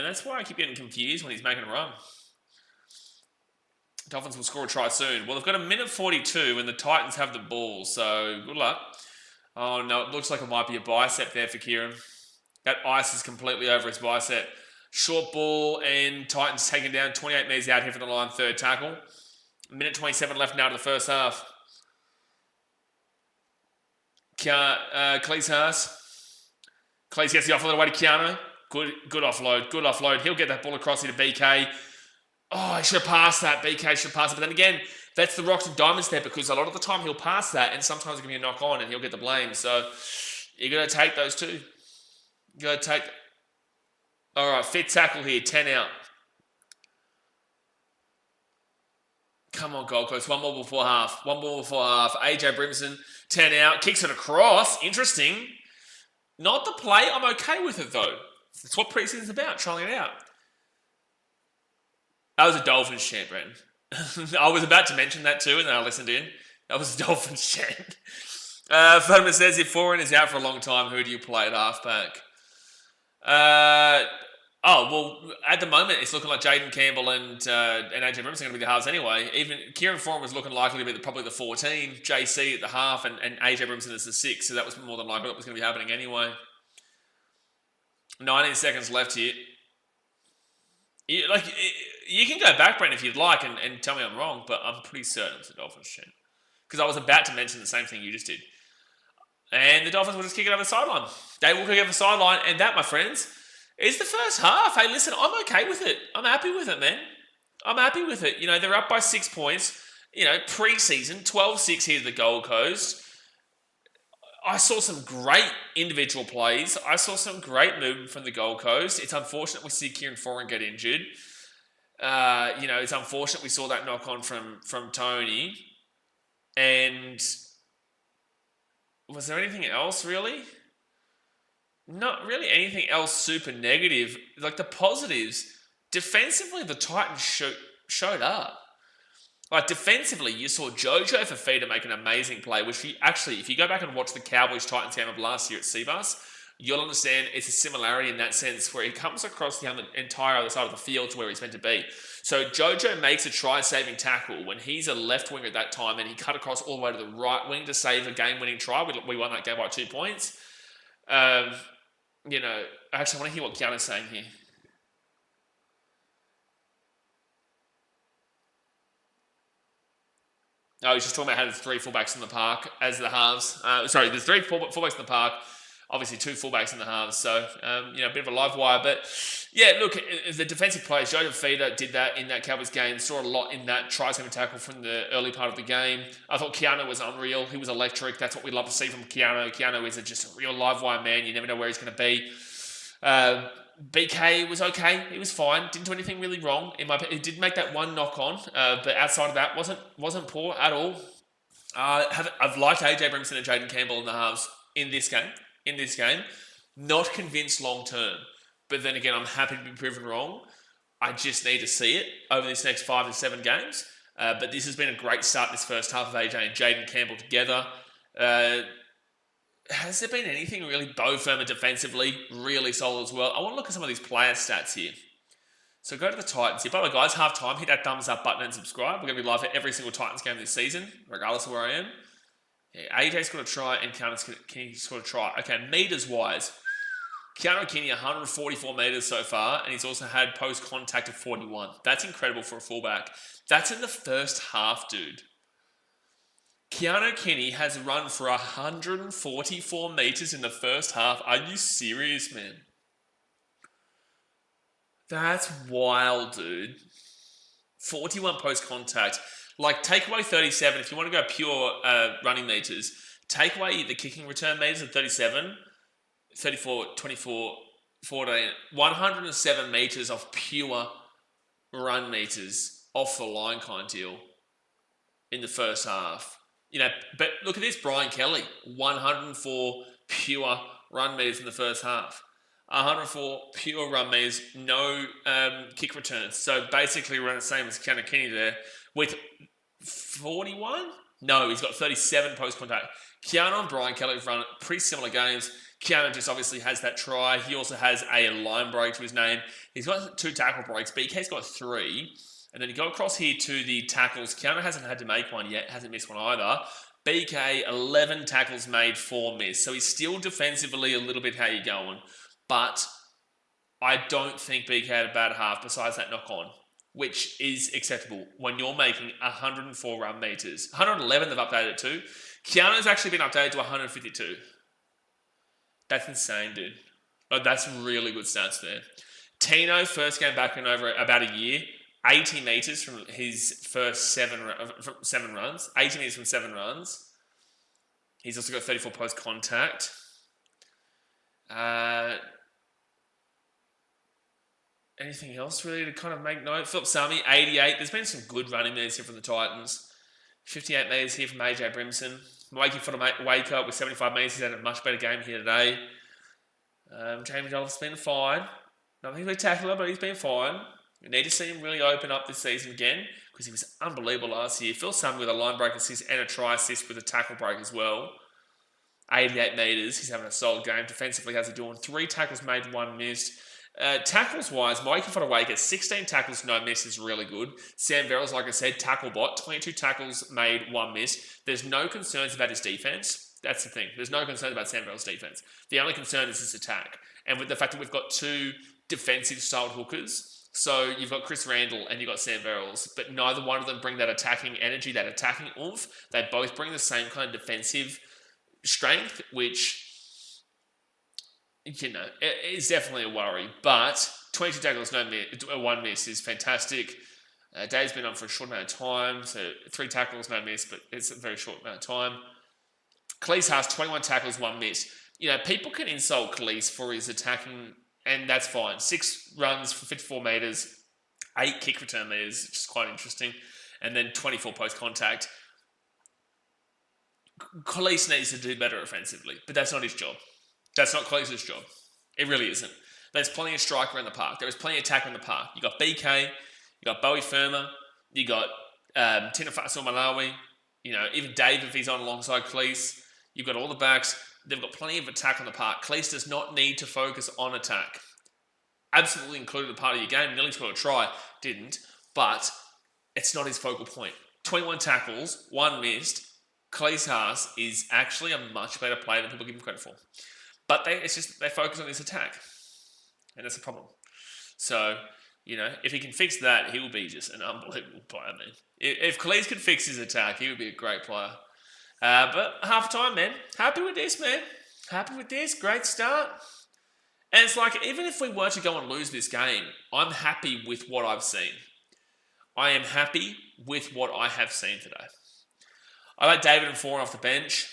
that's why I keep getting confused when he's making a run. Dolphins will score a try soon. Well, they've got a minute 42 and the Titans have the ball, so good luck. Oh, no, it looks like it might be a bicep there for Kieran. That ice is completely over his bicep. Short ball and Titans taken down 28 metres out here for the line, third tackle. Minute 27 left now to the first half. Cleese Haas. Cleese gets the offload away to Keanu. Good offload. He'll get that ball across here to BK. Oh, he should have passed that. BK should have passed it. But then again, that's the rocks and diamonds there, because a lot of the time he'll pass that and sometimes it'll be a knock on and he'll get the blame. So you got to take those two. You got to take... All right, fifth tackle here, 10 out. Come on, Gold Coast. One more before half. AJ Brimson, 10 out. Kicks it across. Interesting. Not the play. I'm okay with it, though. That's what preseason's about, trying it out. That was a Dolphins chant, Brenton. I was about to mention that too, and then I listened in. That was a Dolphins chant. Furman says, if Foran is out for a long time, who do you play at halfback? Well, at the moment, it's looking like Jaden Campbell and AJ Brimson are going to be the halves anyway. Even Kieran Foran was looking likely to be probably the 14, JC at the half, and AJ Brimson as the 6, so that was more than likely what was going to be happening anyway. 19 seconds left here. You can go back, Brent, if you'd like, and tell me I'm wrong, but I'm pretty certain it's a Dolphins chant. Because I was about to mention the same thing you just did. And the Dolphins will just kick it over the sideline. They will kick it over the sideline, and that, my friends, is the first half. Hey, listen, I'm okay with it. I'm happy with it, man. I'm happy with it. You know, they're up by 6 points. You know, preseason, 12-6 here to the Gold Coast. I saw some great individual plays. I saw some great movement from the Gold Coast. It's unfortunate we see Kieran Foran get injured. It's unfortunate we saw that knock on from Tony. And was there anything else, really? Not really anything else super negative. Like the positives, defensively, the Titans showed up. Like defensively, you saw Jojo Fafita make an amazing play, which if you go back and watch the Cowboys-Titans game of last year at Seabus, you'll understand it's a similarity in that sense where he comes across the entire other side of the field to where he's meant to be. So Jojo makes a try-saving tackle when he's a left winger at that time, and he cut across all the way to the right wing to save a game-winning try. We won that game by 2 points. Actually, I want to hear what Keanu's saying here. Oh, he's just talking about how there's 3 fullbacks in the park as the halves. There's 3 fullbacks in the park. Obviously, 2 fullbacks in the halves. So, a bit of a live wire. But, yeah, look, the defensive players, Jojo Fafita did that in that Cowboys game. Saw a lot in that try-saving tackle from the early part of the game. I thought Keanu was unreal. He was electric. That's what we love to see from Keanu. Keanu is just a real live wire man. You never know where he's going to be. BK was okay. He was fine. Didn't do anything really wrong. He did make that one knock on, but outside of that, wasn't poor at all. I've liked AJ Brimson and Jaden Campbell in the halves in this game. Not convinced long term, but then again, I'm happy to be proven wrong. I just need to see it over this next 5 to 7 games. But this has been a great start this first half of AJ and Jaden Campbell together. Has there been anything really? Bo Firma defensively, really solid as well. I want to look at some of these player stats here. So go to the Titans here. By the way, guys, half time, hit that thumbs up button and subscribe. We're going to be live at every single Titans game this season, regardless of where I am. Yeah, AJ's got to try and Kenny's got to try. Okay, meters-wise, Keanu Kenny, 144 meters so far, and he's also had post-contact of 41. That's incredible for a fullback. That's in the first half, dude. Keanu Kenny has run for 144 meters in the first half. Are you serious, man? That's wild, dude. 41 post-contact. Like, take away 37. If you want to go pure running meters, take away the kicking return meters of 37, 34, 24, 14, 107 meters of pure run meters off the line kind of deal in the first half. But look at this, Brian Kelly, 104 pure run meters in the first half. 104 pure run meters, no kick returns. So basically we're the same as Keanu Kenny there with 41? No, he's got 37 post-contact. Keanu and Brian Kelly have run pretty similar games. Keanu just obviously has that try. He also has a line break to his name. He's got 2 tackle breaks. BK's got 3. And then you go across here to the tackles. Keanu hasn't had to make one yet. Hasn't missed one either. BK, 11 tackles made, 4 missed. So he's still defensively a little bit how you going. But I don't think BK had a bad half besides that knock on, which is acceptable when you're making 104 run meters. 111 they've updated it to. Keanu's actually been updated to 152. That's insane, dude. Like, that's really good stats there. Tino, first game back in over about a year, 80 meters from his first seven runs. 80 meters from 7 runs. He's also got 34 post contact. Anything else really to kind of make note? Philip Sami, 88. There's been some good running meters here from the Titans. 58 metres here from AJ Brimson. Wakey for the wake up with 75 metres. He's had a much better game here today. Jamie Dolph's been fine. Nothing spectacular, but he's been fine. We need to see him really open up this season again because he was unbelievable last year. Phil Sami with a line break assist and a try assist with a tackle break as well. 88 metres. He's having a solid game. Defensively, how's he doing? 3 tackles made, 1 missed. Tackles-wise, Mikey Fodawaker, 16 tackles, no miss is really good. Sam Verrills, like I said, tackle bot, 22 tackles made, 1 miss. There's no concerns about his defense. That's the thing. There's no concerns about Sam Verrills' defense. The only concern is his attack. And with the fact that we've got 2 defensive-styled hookers, so you've got Chris Randall and you've got Sam Verrills, but neither one of them bring that attacking energy, that attacking oomph. They both bring the same kind of defensive strength, which, you know, is definitely a worry. But 22 tackles, 1 miss is fantastic. Dave's been on for a short amount of time, so 3 tackles, no miss, but it's a very short amount of time. Khalees has 21 tackles, 1 miss. You know, people can insult Khalees for his attacking, and that's fine. 6 runs for 54 metres, 8 kick return metres, which is quite interesting, and then 24 post-contact. Khalees needs to do better offensively, but that's not his job. That's not Khalees' job. It really isn't. There's plenty of striker in the park. There is plenty of attacker in the park. You got BK, you got Bowie Firma, you got Tina Malawi, you know, even Dave if he's on alongside Khalees. You've got all the backs. They've got plenty of attack on the park. Khalees does not need to focus on attack. Absolutely included a part of your game. Nearly scored a try. Didn't. But it's not his focal point. 21 tackles, 1 missed. Khalees Haas is actually a much better player than people give him credit for. But they focus on his attack. And that's a problem. So, you know, if he can fix that, he will be just an unbelievable player, man. If Khalees could fix his attack, he would be a great player. But half time, man. Happy with this, man. Happy with this. Great start. And it's like, even if we were to go and lose this game, I'm happy with what I've seen. I am happy with what I have seen today. I like David and Foran off the bench.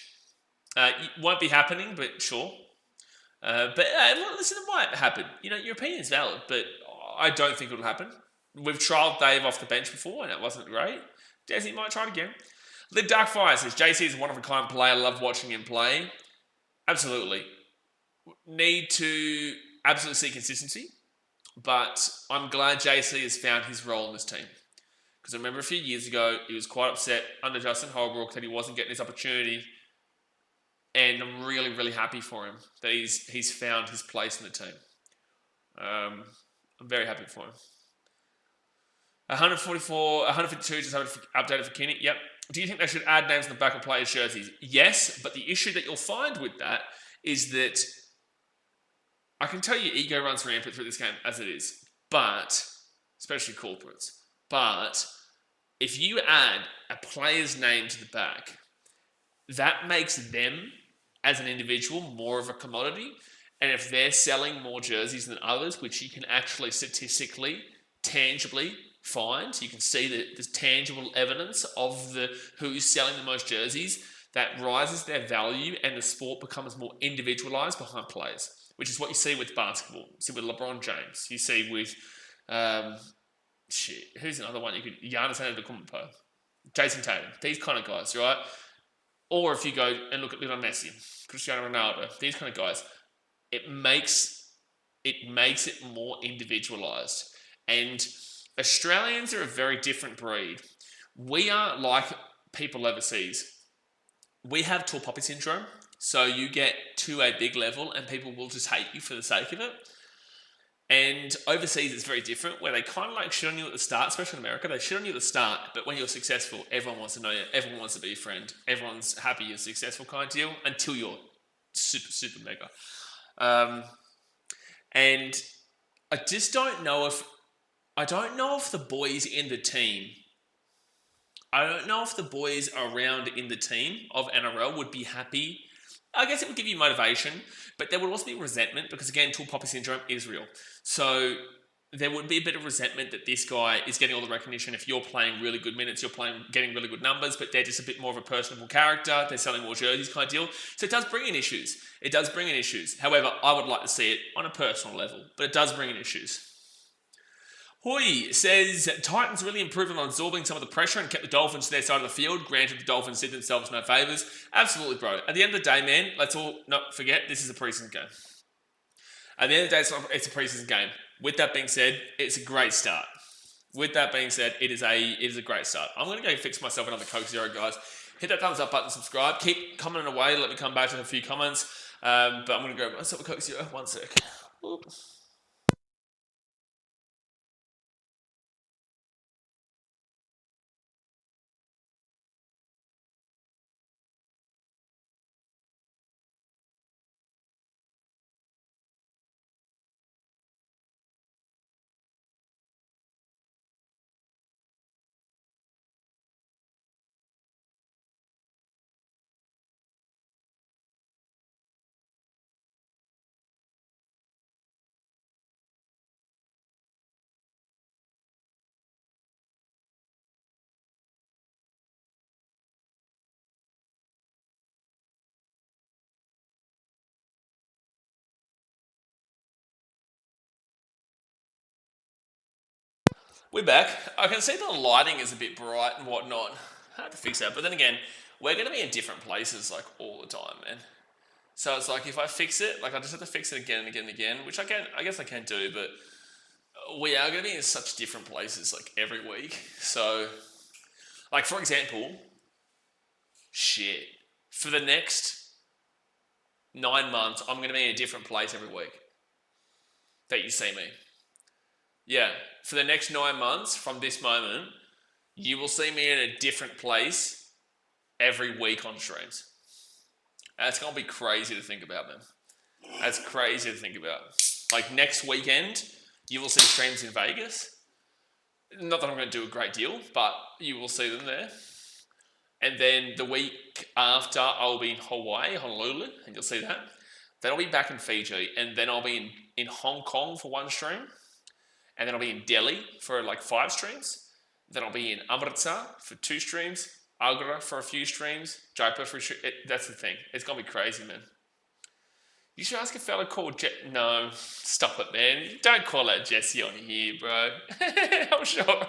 It won't be happening, but sure. But listen, it might happen. You know, your opinion is valid, but I don't think it'll happen. We've trialled Dave off the bench before, and it wasn't great. Desi might try it again. Lid Darkfire says, JC is a one-of-a-kind player. I love watching him play. Absolutely. Need to absolutely see consistency, but I'm glad JC has found his role in this team. Because I remember a few years ago, he was quite upset under Justin Holbrook that he wasn't getting his opportunity. And I'm really, really happy for him that he's found his place in the team. I'm very happy for him. 152 just updated for Kenny. Yep. Do you think they should add names on the back of players' jerseys? Yes, but the issue that you'll find with that is that I can tell you ego runs rampant through this game as it is, but especially corporates. But if you add a player's name to the back, that makes them as an individual more of a commodity. And if they're selling more jerseys than others, which you can actually statistically, tangibly find, you can see that there's tangible evidence of who's selling the most jerseys, that rises their value and the sport becomes more individualized behind players, which is what you see with basketball. You see with LeBron James. You see with, who's another one? You could, Giannis Antetokounmpo, Jason Tatum, these kind of guys, right? Or if you go and look at Lionel Messi, Cristiano Ronaldo, these kind of guys, it makes it more individualized. And Australians are a very different breed. We are like people overseas. We have tall poppy syndrome. So you get to a big level and people will just hate you for the sake of it. And overseas it's very different, where they kind of like shit on you at the start, especially in America. They shit on you at the start, but when you're successful, everyone wants to know you. Everyone wants to be your friend. Everyone's happy you're successful kind of deal until you're super, super mega. And I just don't know if the boys in the team. I don't know if the boys around in the team of NRL would be happy. I guess it would give you motivation, but there would also be resentment because, again, tall poppy syndrome is real. So there would be a bit of resentment that this guy is getting all the recognition. If you're playing really good minutes, you're getting really good numbers, but they're just a bit more of a personable character. They're selling more jerseys kind of deal. So it does bring in issues. However, I would like to see it on a personal level, but it does bring in issues. Hoy says, Titans really improved on absorbing some of the pressure and kept the Dolphins to their side of the field. Granted, the Dolphins did themselves no favours. Absolutely, bro. At the end of the day, man, let's all not forget, this is a preseason game. At the end of the day, it's a preseason game. With that being said, it's a great start. It is a great start. I'm going to go fix myself another Coke Zero, guys. Hit that thumbs up button, subscribe. Keep commenting away. Let me come back to a few comments. But I'm going to grab myself a Coke Zero. One sec. Oop. We're back. I can see the lighting is a bit bright and whatnot. Hard to fix that. But then again, we're going to be in different places like all the time, man. So it's like if I fix it, like I just have to fix it again and again and again, which I guess I can do, but we are going to be in such different places like every week. So, like for example, for the next 9 months, I'm going to be in a different place every week that you see me. Yeah, for the next 9 months from this moment, you will see me in a different place every week on streams. That's going to be crazy to think about, man. That's crazy to think about. Like next weekend, you will see streams in Vegas. Not that I'm going to do a great deal, but you will see them there. And then the week after, I'll be in Hawaii, Honolulu, and you'll see that. Then I'll be back in Fiji, and then I'll be in Hong Kong for one stream. And then I'll be in Delhi for like 5 streams. Then I'll be in Amritsar for 2 streams. Agra for a few streams. Jaipur for a stream. That's the thing. It's going to be crazy, man. You should ask a fella called No, stop it, man. Don't call out Jesse on here, bro. I'm sure.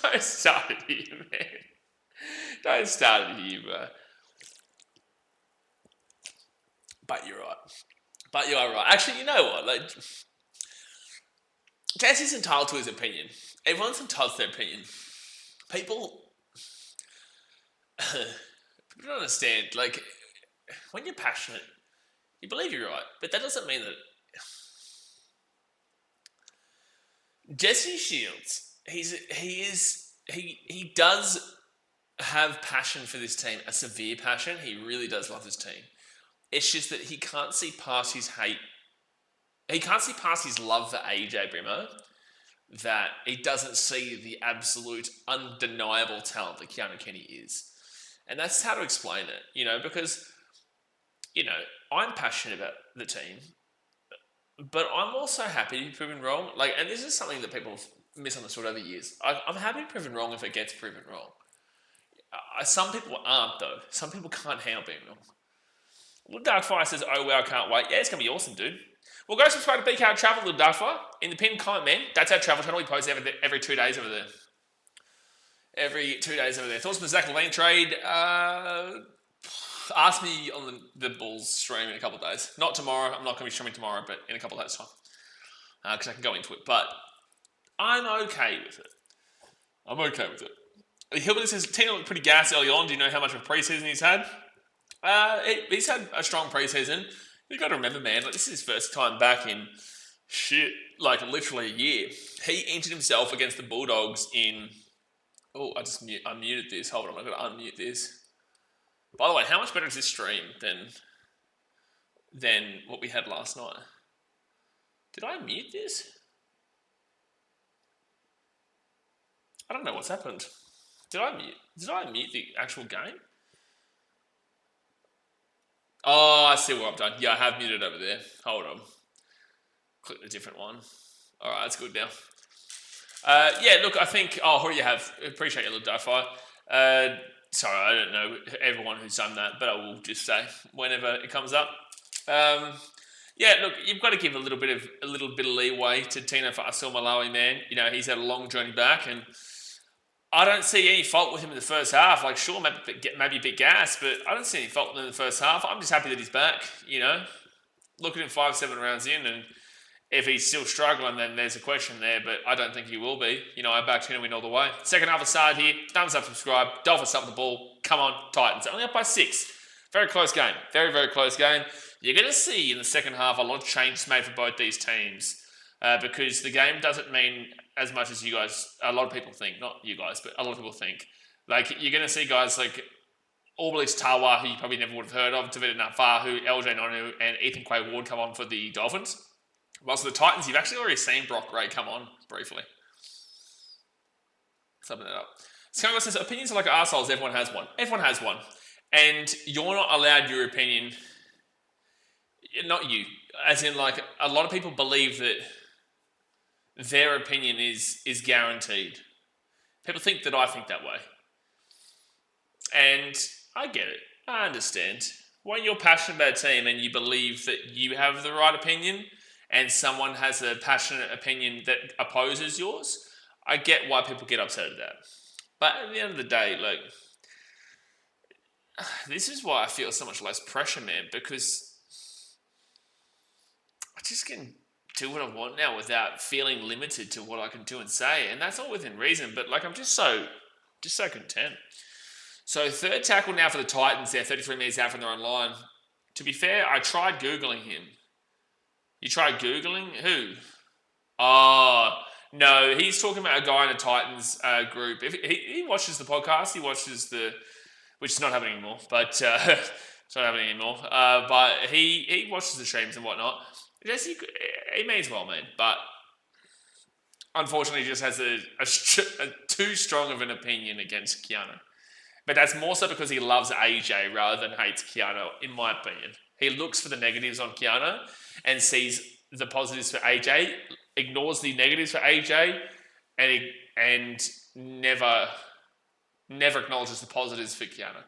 Don't start it here, man. Don't start it here, bro. But you're right. But you are right. Actually, you know what? Like, Jesse's entitled to his opinion. Everyone's entitled to their opinion. People don't understand. Like, when you're passionate, you believe you're right, but that doesn't mean that. Jesse Shields, he does have passion for this team, a severe passion. He really does love his team. It's just that he can't see past his hate. He can't see past his love for AJ Brimo, that he doesn't see the absolute undeniable talent that Keanu Kenny is. And that's how to explain it, because, I'm passionate about the team, but I'm also happy to be proven wrong. Like, and this is something that people have misunderstood over years. I'm happy to be proven wrong if it gets proven wrong. Some people aren't, though. Some people can't handle being wrong. Little Darkfire says, oh, wow, I can't wait. Yeah, it's going to be awesome, dude. Well, go subscribe to BKRtravel, Little Darkfire. In the pinned comment, man. That's our travel channel. We post every 2 days over there. Every 2 days over there. Thoughts on the Zach Lane trade? Ask me on the Bulls stream in a couple of days. Not tomorrow. I'm not going to be streaming tomorrow, but in a couple of days' time. Because I can go into it. But I'm okay with it. Hillbilly says, Tina looked pretty gas early on. Do you know how much of a preseason he's had? He's had a strong preseason. You've got to remember, man, like, this is his first time back in literally a year. He injured himself against the Bulldogs in... Oh, I muted this. Hold on, I've got to unmute this. By the way, how much better is this stream than what we had last night? Did I mute this? I don't know what's happened. Did I mute the actual game? Oh, I see what I've done. Yeah, I have muted over there. Hold on. Click the different one. All right, that's good now. Yeah, look, I think... Oh, who do you have? Appreciate your little Fi. Sorry, I don't know everyone who's done that, but I will just say whenever it comes up. Yeah, look, you've got to give a little bit of leeway to Tino Fa'asuamaleaui, man. You know, he's had a long journey back, and I don't see any fault with him in the first half. Like, sure, maybe a bit gas, but I don't see any fault with him in the first half. I'm just happy that he's back, you know. Look at him 5-7 rounds in, and if he's still struggling, then there's a question there, but I don't think he will be. You know, I backed him to win all the way. Second half aside here, thumbs up, subscribe. Dolphins up the ball. Come on, Titans. Only up by 6. Very close game. Very, very close game. You're going to see in the second half a lot of changes made for both these teams because the game doesn't mean as much as you guys, a lot of people think, not you guys, but a lot of people think. Like, you're going to see guys like Orbelis Tawa, who you probably never would have heard of, Tavita Nafahu, LJ Nonu, and Ethan Quay Ward come on for the Dolphins. Whilst for the Titans, you've actually already seen Brock Ray come on briefly. Summing that up. Skungo says, opinions are like arseholes, everyone has one. Everyone has one. And you're not allowed your opinion. Not you. As in, like, a lot of people believe that their opinion is guaranteed. People think that I think that way. And I get it. I understand. When you're passionate about a team and you believe that you have the right opinion and someone has a passionate opinion that opposes yours, I get why people get upset at that. But at the end of the day, like, this is why I feel so much less pressure, man, because I just can do what I want now without feeling limited to what I can do and say. And that's all within reason, but like, I'm just so content. So third tackle now for the Titans there, 33 metres out from their own line. To be fair, I tried Googling him. You tried Googling? Who? Oh, no, he's talking about a guy in the Titans group. If he watches the podcast, he watches which is not happening anymore, but it's not happening anymore. But he watches the streams and whatnot. Yes, he means well, man, but unfortunately he just has a too strong of an opinion against Keanu. But that's more so because he loves AJ rather than hates Keanu, in my opinion. He looks for the negatives on Keanu and sees the positives for AJ, ignores the negatives for AJ, and never acknowledges the positives for Keanu.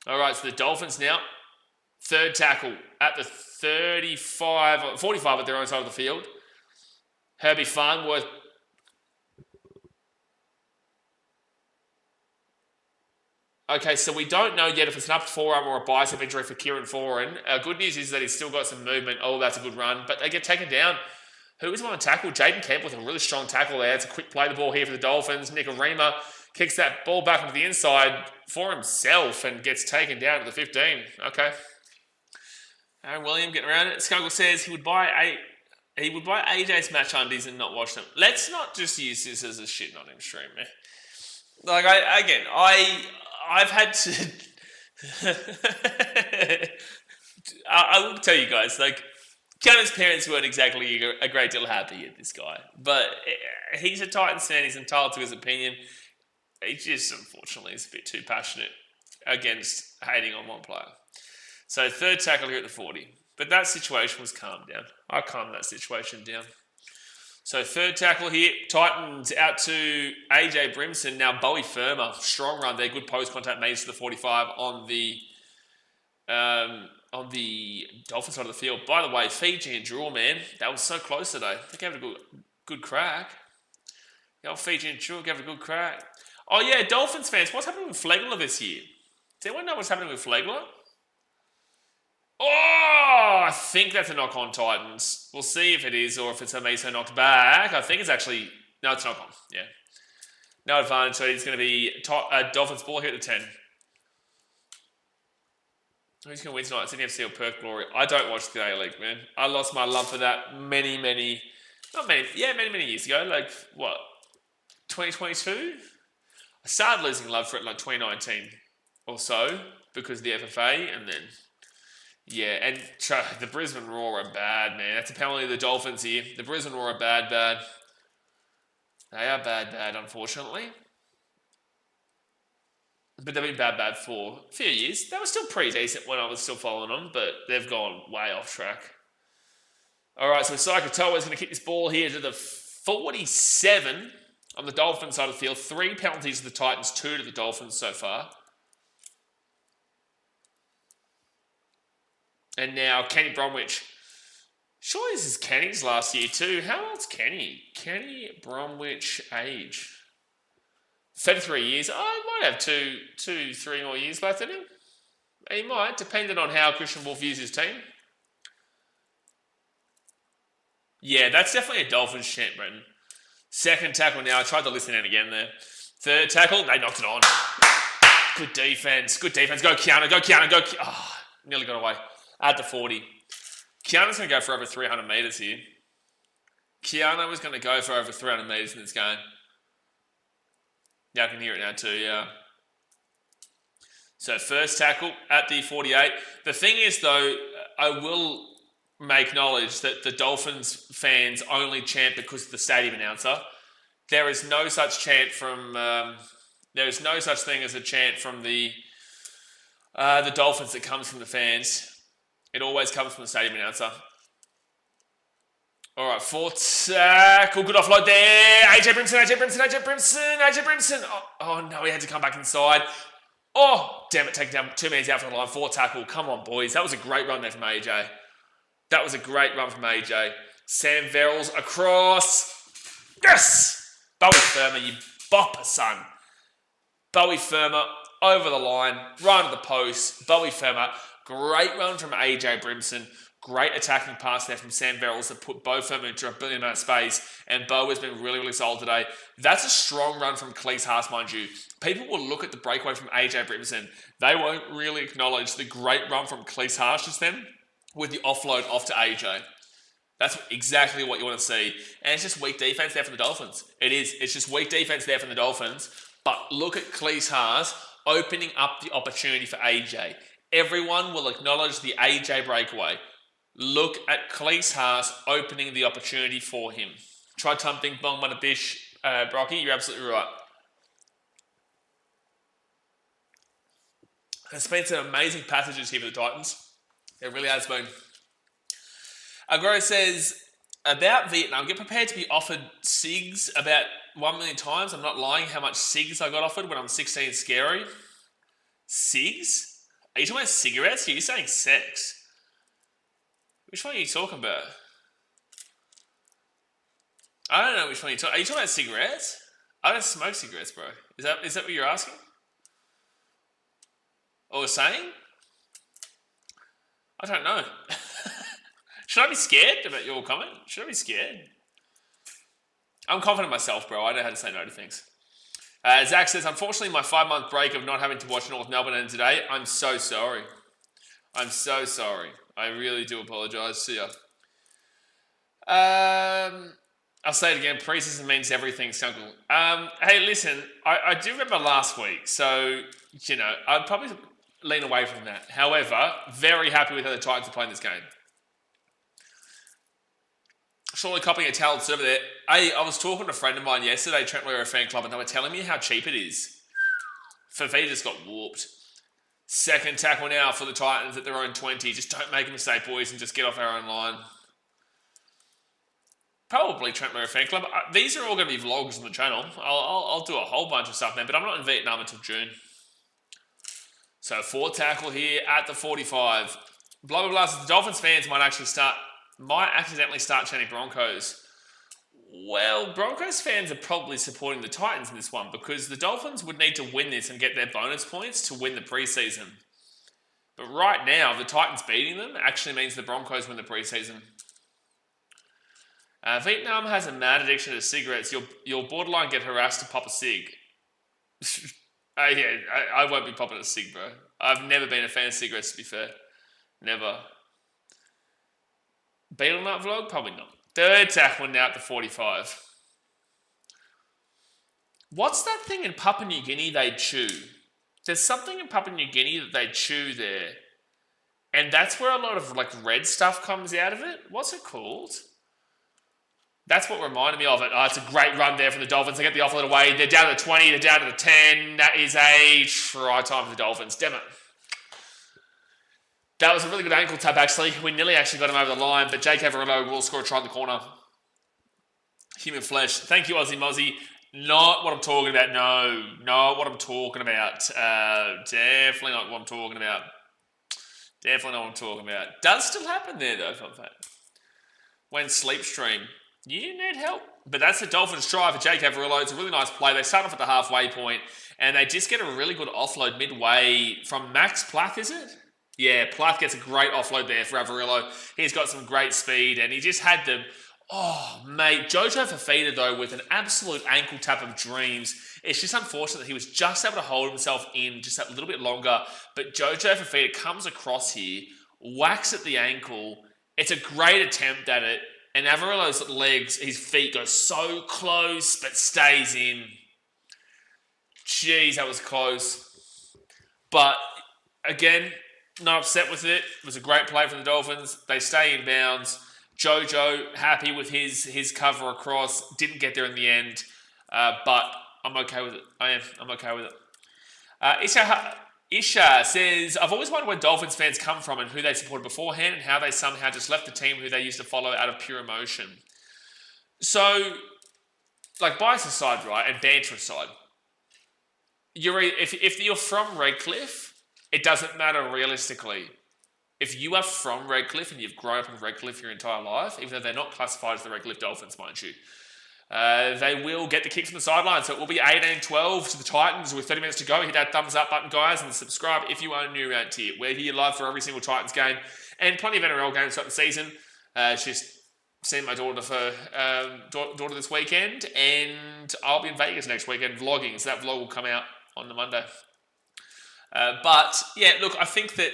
All right, so the Dolphins now, third tackle at the 45 at their own side of the field. Herbie Farnworth. Okay, so we don't know yet if it's an up forearm or a bicep injury for Kieran Foran. Good news is that he's still got some movement. Oh, that's a good run. But they get taken down. Who is on the tackle? Jaden Kemp with a really strong tackle there. It's a quick play the ball here for the Dolphins. Nick Arima kicks that ball back into the inside for himself and gets taken down to the 15. Okay. Aaron William getting around it. Scuggle says he would buy AJ's match undies and not wash them. Let's not just use this as a shit on him stream, man. Like, I've had to... I will tell you guys, like, Keanu's parents weren't exactly a great deal happy at this guy. But he's a Titans fan, he's entitled to his opinion. He just, unfortunately, is a bit too passionate against hating on one player. So, third tackle here at the 40. But that situation was calmed down. I calmed that situation down. So, third tackle here. Titans out to AJ Brimson. Now, Bowie Firma. Strong run there. Good post contact made to the 45 on the Dolphins side of the field. By the way, Fiji and Jewel, man, that was so close today. They gave it a good crack. The old Fiji and Jewel gave it a good crack. Oh, yeah, Dolphins fans, what's happening with Flegler this year? Does anyone know what's happening with Flegler? Oh, I think that's a knock on Titans. We'll see if it is or if it's a Meso knocked back. I think it's actually... No, it's knock on. Yeah. No advantage. So it's going to be Dolphins ball here at the 10. Who's going to win tonight? Sydney FC or Perth Glory? I don't watch the A-League, man. I lost my love for that many years ago. Like, what? 2022? I started losing love for it like 2019 or so because of the FFA, and then... Yeah, and the Brisbane Roar are bad, man. That's apparently the Dolphins here. The Brisbane Roar are bad. They are bad, unfortunately. But they've been bad for a few years. They were still pretty decent when I was still following them, but they've gone way off track. All right, so Sakatoa is going to kick this ball here to the 47 on the Dolphins side of the field. 3 penalties to the Titans, 2 to the Dolphins so far. And now Kenny Bromwich. Surely this is Kenny's last year too. How old's Kenny? Kenny Bromwich age. 33 years. Oh, he might have two, 3 more years left in him. He might, depending on how Christian Wolf views his team. Yeah, that's definitely a Dolphins chant, Brenton. Second tackle now. I tried to listen in again there. Third tackle. They knocked it on. Good defense. Good defense. Go Keanu. Go Keanu. Go. Oh, nearly got away. At the 40. Keanu's going to go for over 300 metres here. Keanu was going to go for over 300 metres in this game. Yeah, I can hear it now too, yeah. So first tackle at the 48. The thing is, though, I will make knowledge that the Dolphins fans only chant because of the stadium announcer. There is no such chant from... there is no such thing as a chant from the Dolphins that comes from the fans. It always comes from the stadium announcer. All right, fourth tackle. Good offload there. AJ Brimson. Oh, no, he had to come back inside. Oh, damn it, take down 2 minutes out from the line. Fourth tackle. Come on, boys. That was a great run there from AJ. Sam Verrills across. Yes! Bowie Firma, you bopper, son. Bowie Firma over the line, right to the post. Bowie Firma. Great run from AJ Brimson. Great attacking pass there from Sam Verrills that put Bo Firma into a brilliant amount of space. And Bo has been really, really solid today. That's a strong run from Cleese Haas, mind you. People will look at the breakaway from AJ Brimson. They won't really acknowledge the great run from Cleese Haas just then with the offload off to AJ. That's exactly what you want to see. And it's just weak defense there from the Dolphins. It is. It's just weak defense there from the Dolphins. But look at Cleese Haas opening up the opportunity for AJ. Everyone will acknowledge the AJ breakaway. Look at Cleese Haas opening the opportunity for him. Try something, bong, bada, bish, Brocky. You're absolutely right. There's been some amazing passages here for the Titans. There really has been. Agro says, about Vietnam, get prepared to be offered SIGs about 1 million times. I'm not lying how much SIGs I got offered when I'm 16 scary. SIGs? Are you talking about cigarettes? Are you saying sex? Which one are you talking about? I don't know which one you're talking about. Are you talking about cigarettes? I don't smoke cigarettes, bro. Is that what you're asking? Or saying? I don't know. Should I be scared about your comment? Should I be scared? I'm confident in myself, bro. I know how to say no to things. Zach says, unfortunately, my 5-month break of not having to watch North Melbourne ended today. I'm so sorry. I'm so sorry. I really do apologise to you. I'll say it again. Preseason means everything, Skunkle. Hey, listen, I do remember last week. So, you know, I'd probably lean away from that. However, very happy with how the Titans are playing this game. Surely copying a talent server there. I was talking to a friend of mine yesterday, Trent Lawyer Fan Club, and they were telling me how cheap it is. Fafita just got whooped. Second tackle now for the Titans at their own 20. Just don't make a mistake, boys, and just get off our own line. Probably Trent Lawyer Fan Club. These are all going to be vlogs on the channel. I'll do a whole bunch of stuff, man, but I'm not in Vietnam until June. So, 4th tackle here at the 45. Blah, blah, blah. So the Dolphins fans might accidentally start chanting Broncos. Well, Broncos fans are probably supporting the Titans in this one because the Dolphins would need to win this and get their bonus points to win the preseason. But right now, the Titans beating them actually means the Broncos win the preseason. Vietnam has a mad addiction to cigarettes. You'll borderline get harassed to pop a cig. I won't be popping a cig, bro. I've never been a fan of cigarettes, to be fair. Never. Beetlenut vlog? Probably not. 3rd tackle now at the 45. What's that thing in Papua New Guinea they chew? There's something in Papua New Guinea that they chew there. And that's where a lot of like red stuff comes out of it. What's it called? That's what reminded me of it. It's a great run there from the Dolphins. They get the offload away. They're down to the 20. They're down to the 10. That is a try time for the Dolphins. Damn it. That was a really good ankle tap, actually. We nearly actually got him over the line, but Jake Averillo will score a try in the corner. Human flesh. Thank you, Aussie Mozzie. Not what I'm talking about. No, not what I'm talking about. Definitely not what I'm talking about. Definitely not what I'm talking about. Does still happen there, though, fun fact. When sleep stream. You need help. But that's the Dolphins try for Jake Averillo. It's a really nice play. They start off at the halfway point, and they just get a really good offload midway from Max Plath, is it? Yeah, Plath gets a great offload there for Averillo. He's got some great speed, and he just had the... Oh, mate. Jojo Fafita, though, with an absolute ankle tap of dreams. It's just unfortunate that he was just able to hold himself in just a little bit longer. But Jojo Fafita comes across here, whacks at the ankle. It's a great attempt at it. And Averillo's legs, his feet go so close, but stays in. Jeez, that was close. But, again, not upset with it. It was a great play from the Dolphins. They stay in bounds. Jojo, happy with his cover across. Didn't get there in the end, but I'm okay with it. I'm okay with it. Isha says, I've always wondered where Dolphins fans come from and who they supported beforehand and how they somehow just left the team who they used to follow out of pure emotion. So, like, bias aside, right, and banter aside, if you're from Redcliffe, it doesn't matter realistically. If you are from Redcliffe and you've grown up in Redcliffe your entire life, even though they're not classified as the Redcliffe Dolphins, mind you, they will get the kick from the sideline. So it will be 18-12 to the Titans with 30 minutes to go. Hit that thumbs up button, guys, and subscribe if you are new around here. We're here live for every single Titans game and plenty of NRL games throughout the season. She's seen my daughter for daughter this weekend, and I'll be in Vegas next weekend vlogging, so that vlog will come out on the Monday. But yeah, look, I think that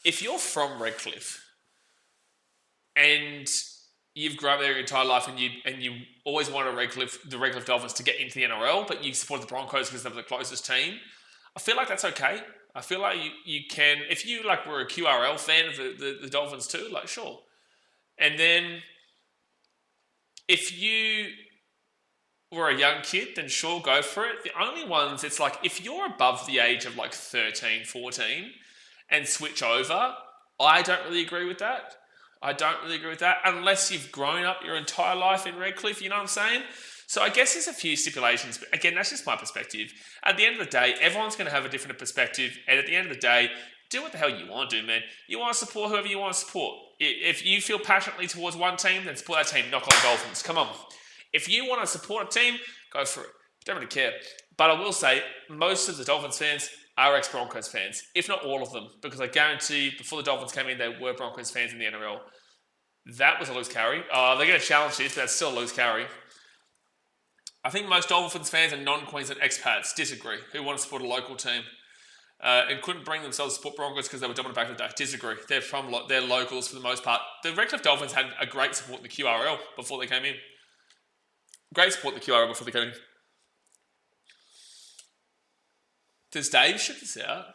if you're from Redcliffe and you've grown up there your entire life and you always wanted the Redcliffe Dolphins to get into the NRL, but you support the Broncos because they're the closest team, I feel like that's okay. I feel like you can, if you like were a QRL fan of the Dolphins too, like sure. And then if you were a young kid, then sure, go for it. The only ones, it's like if you're above the age of like 13, 14 and switch over, I don't really agree with that. I don't really agree with that unless you've grown up your entire life in Redcliffe, you know what I'm saying? So I guess there's a few stipulations, but again, that's just my perspective. At the end of the day, everyone's going to have a different perspective, and at the end of the day, do what the hell you want to do, man. You want to support whoever you want to support. If you feel passionately towards one team, then support that team. Knock on Dolphins. Come on. If you want to support a team, go for it. Don't really care. But I will say, most of the Dolphins fans are ex-Broncos fans, if not all of them, because I guarantee before the Dolphins came in, they were Broncos fans in the NRL. That was a loose carry. They're going to challenge this, but that's still a loose carry. I think most Dolphins fans are non-Queensland expats disagree, who want to support a local team and couldn't bring themselves to support Broncos because they were dominant back in the day. Disagree. They're locals for the most part. The Redcliffe Dolphins had a great support in the QRL before they came in. Great support in the QRL before they came in. Does Dave ship this out?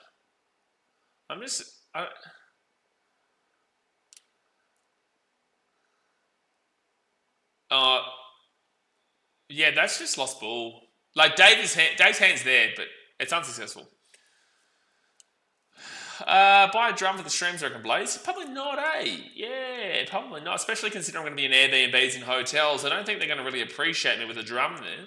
Yeah, that's just lost ball. Like Dave's hand's there, but it's unsuccessful. Buy a drum for the streams, I reckon, Blaze. Probably not, eh? Yeah, probably not. Especially considering I'm going to be in Airbnbs and hotels. I don't think they're going to really appreciate me with a drum there.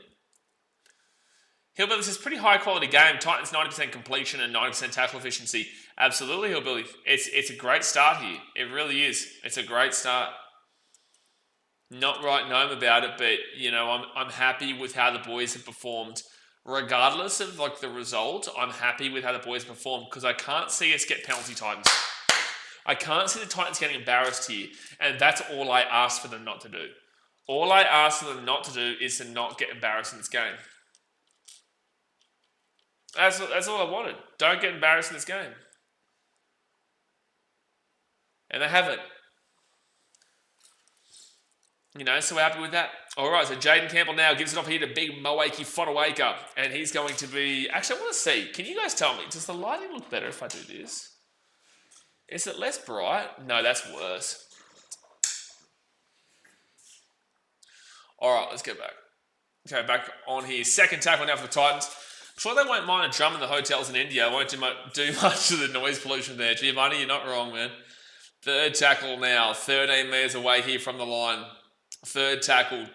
Hillbilly, this is a pretty high quality game. Titans 90% completion and 90% tackle efficiency. Absolutely, Hillbilly. It's a great start here. It really is. It's a great start. Not right gnome about it, but you know, I'm happy with how the boys have performed. Regardless of like the result, I'm happy with how the boys performed because I can't see us get penalty Titans. I can't see the Titans getting embarrassed here, and that's all I ask for them not to do. All I ask for them not to do is to not get embarrassed in this game. That's all I wanted. Don't get embarrassed in this game. And they haven't. You know, so we're happy with that. All right, so Jaden Campbell now gives it off here to big Moaki Fodawaker. And he's going to be... Actually, I want to see. Can you guys tell me, does the lighting look better if I do this? Is it less bright? No, that's worse. All right, let's get back. Okay, back on here. Second tackle now for the Titans. I'm sure they won't mind a drum in the hotels in India. Won't do much to the noise pollution there. Giovanni, you're not wrong, man. Third tackle now. 13 metres away here from the line. Third tackle.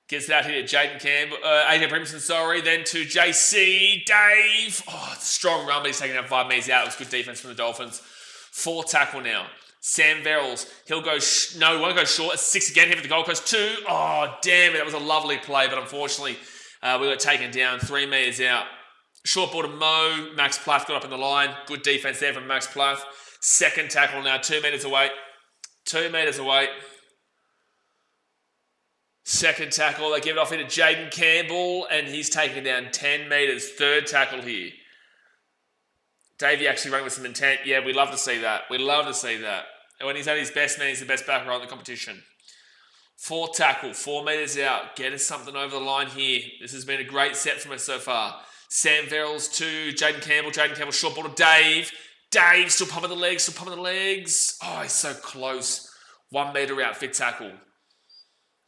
Gets that here to Jaden Campbell. AJ Brimson, sorry. Then to JC. Dave. Oh, it's a strong run, but he's taking out 5 metres out. It was good defence from the Dolphins. Fourth tackle now. Sam Verrills. He'll go... no, won't go short. It's 6 again here for the Gold Coast. 2. Oh, damn it. That was a lovely play, but unfortunately, we got taken down. 3 metres out. Short ball to Mo. Max Plath got up in the line. Good defence there from Max Plath. Second tackle now. 2 metres away. 2 metres away. Second tackle. They give it off here to Jaden Campbell, and he's taken down 10 metres. Third tackle here. Davey actually ran with some intent. Yeah, we love to see that. We love to see that. And when he's at his best, man, he's the best back row in the competition. Fourth tackle, 4 metres out. Get us something over the line here. This has been a great set from us so far. Sam Verrills to Jaden Campbell. Jaden Campbell, short ball to Dave. Dave still pumping the legs, still pumping the legs. Oh, he's so close. 1 metre out, fit tackle.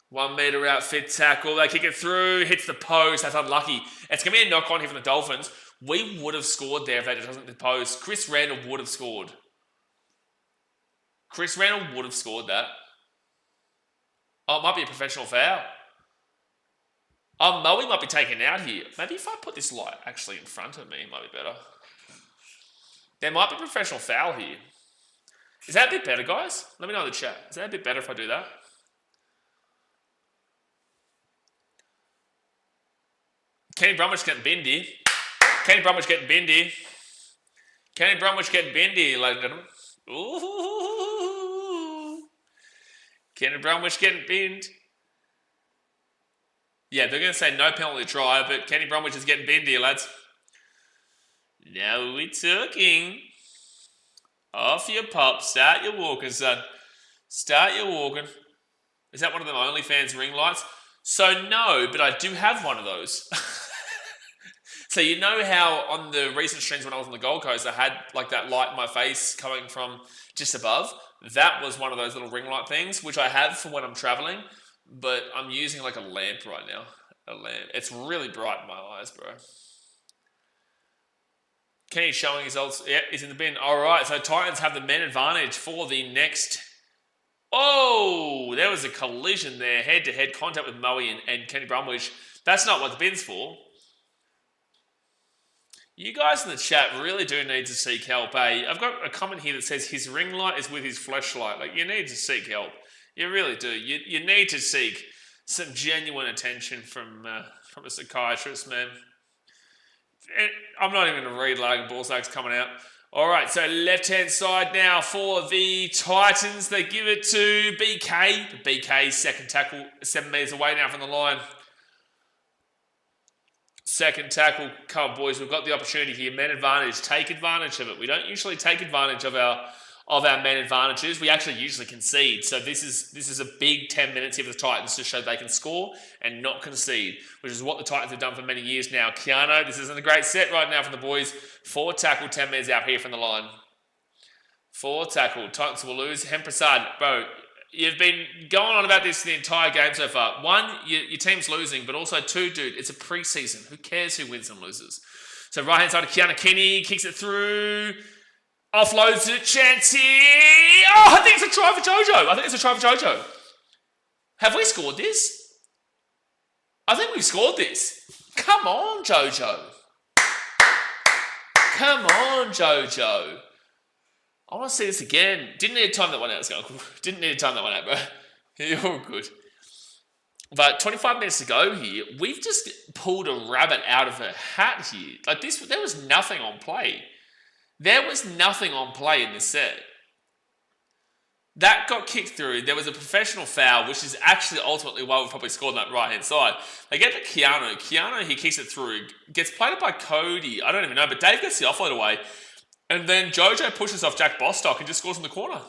1 metre out, fit tackle. They kick it through, hits the post. That's unlucky. It's going to be a knock on here from the Dolphins. We would have scored there if they just wasn't the post. Chris Randall would have scored. Chris Randall would have scored that. Oh, it might be a professional foul. Oh, Moe might be taken out here. Maybe if I put this light actually in front of me, it might be better. There might be a professional foul here. Is that a bit better, guys? Let me know in the chat. Is that a bit better if I do that? Kenny Brumwich getting binned here. Kenny Brumwich getting binned here. Kenny Brumwich getting binned here, ladies and gentlemen. Ooh. Kenny Brumwich getting binned. Yeah, they're going to say no penalty try, but Kenny Brumwich is getting binned here, lads. Now we're talking. Off your pop. Start your walking, son. Start your walking. Is that one of them OnlyFans ring lights? So no, but I do have one of those. So you know how on the recent streams when I was on the Gold Coast, I had like that light in my face coming from just above? That was one of those little ring light things, which I have for when I'm traveling, but I'm using like a lamp right now. A lamp. It's really bright in my eyes, bro. Kenny's showing his ults. Yeah, he's in the bin. All right, so Titans have the men advantage for the next... Oh, there was a collision there. Head-to-head contact with Moe and Kenny Brumwich. That's not what the bin's for. You guys in the chat really do need to seek help, eh? I've got a comment here that says his ring light is with his flashlight. Like, you need to seek help. You really do. You need to seek some genuine attention from a psychiatrist, man. And I'm not even going to read Logan Ballsack's coming out. All right, so left-hand side now for the Titans. They give it to BK. BK, second tackle, 7 metres away now from the line. Second tackle. Come on, boys, we've got the opportunity here. Men advantage. Take advantage of it. We don't usually take advantage of our men advantages. We actually usually concede. So this is a big 10 minutes here for the Titans to show they can score and not concede, which is what the Titans have done for many years now. Keanu, this isn't a great set right now from the boys. 4 tackle, 10 metres out here from the line. 4 tackle. Titans will lose. Prasad, bro, you've been going on about this the entire game so far. 1, your team's losing, but also 2, dude, it's a preseason. Who cares who wins and loses? So right-hand side of Keanu Kinney, kicks it through. Offloads it, chance here. Oh, I think it's a try for Jojo. Have we scored this? I think we've scored this. Come on, Jojo. Come on, Jojo. I want to see this again. Didn't need to time that one out, Skunk. Didn't need to time that one out, bro. You're all good. But 25 minutes to go here, we've just pulled a rabbit out of a hat here. Like this, there was nothing on play. There was nothing on play in this set. That got kicked through. There was a professional foul, which is actually ultimately why we probably scored on that right-hand side. They get to Keanu. Keanu, he kicks it through. Gets played by Cody. I don't even know, but Dave gets the offload away. And then Jojo pushes off Jack Bostock and just scores in the corner.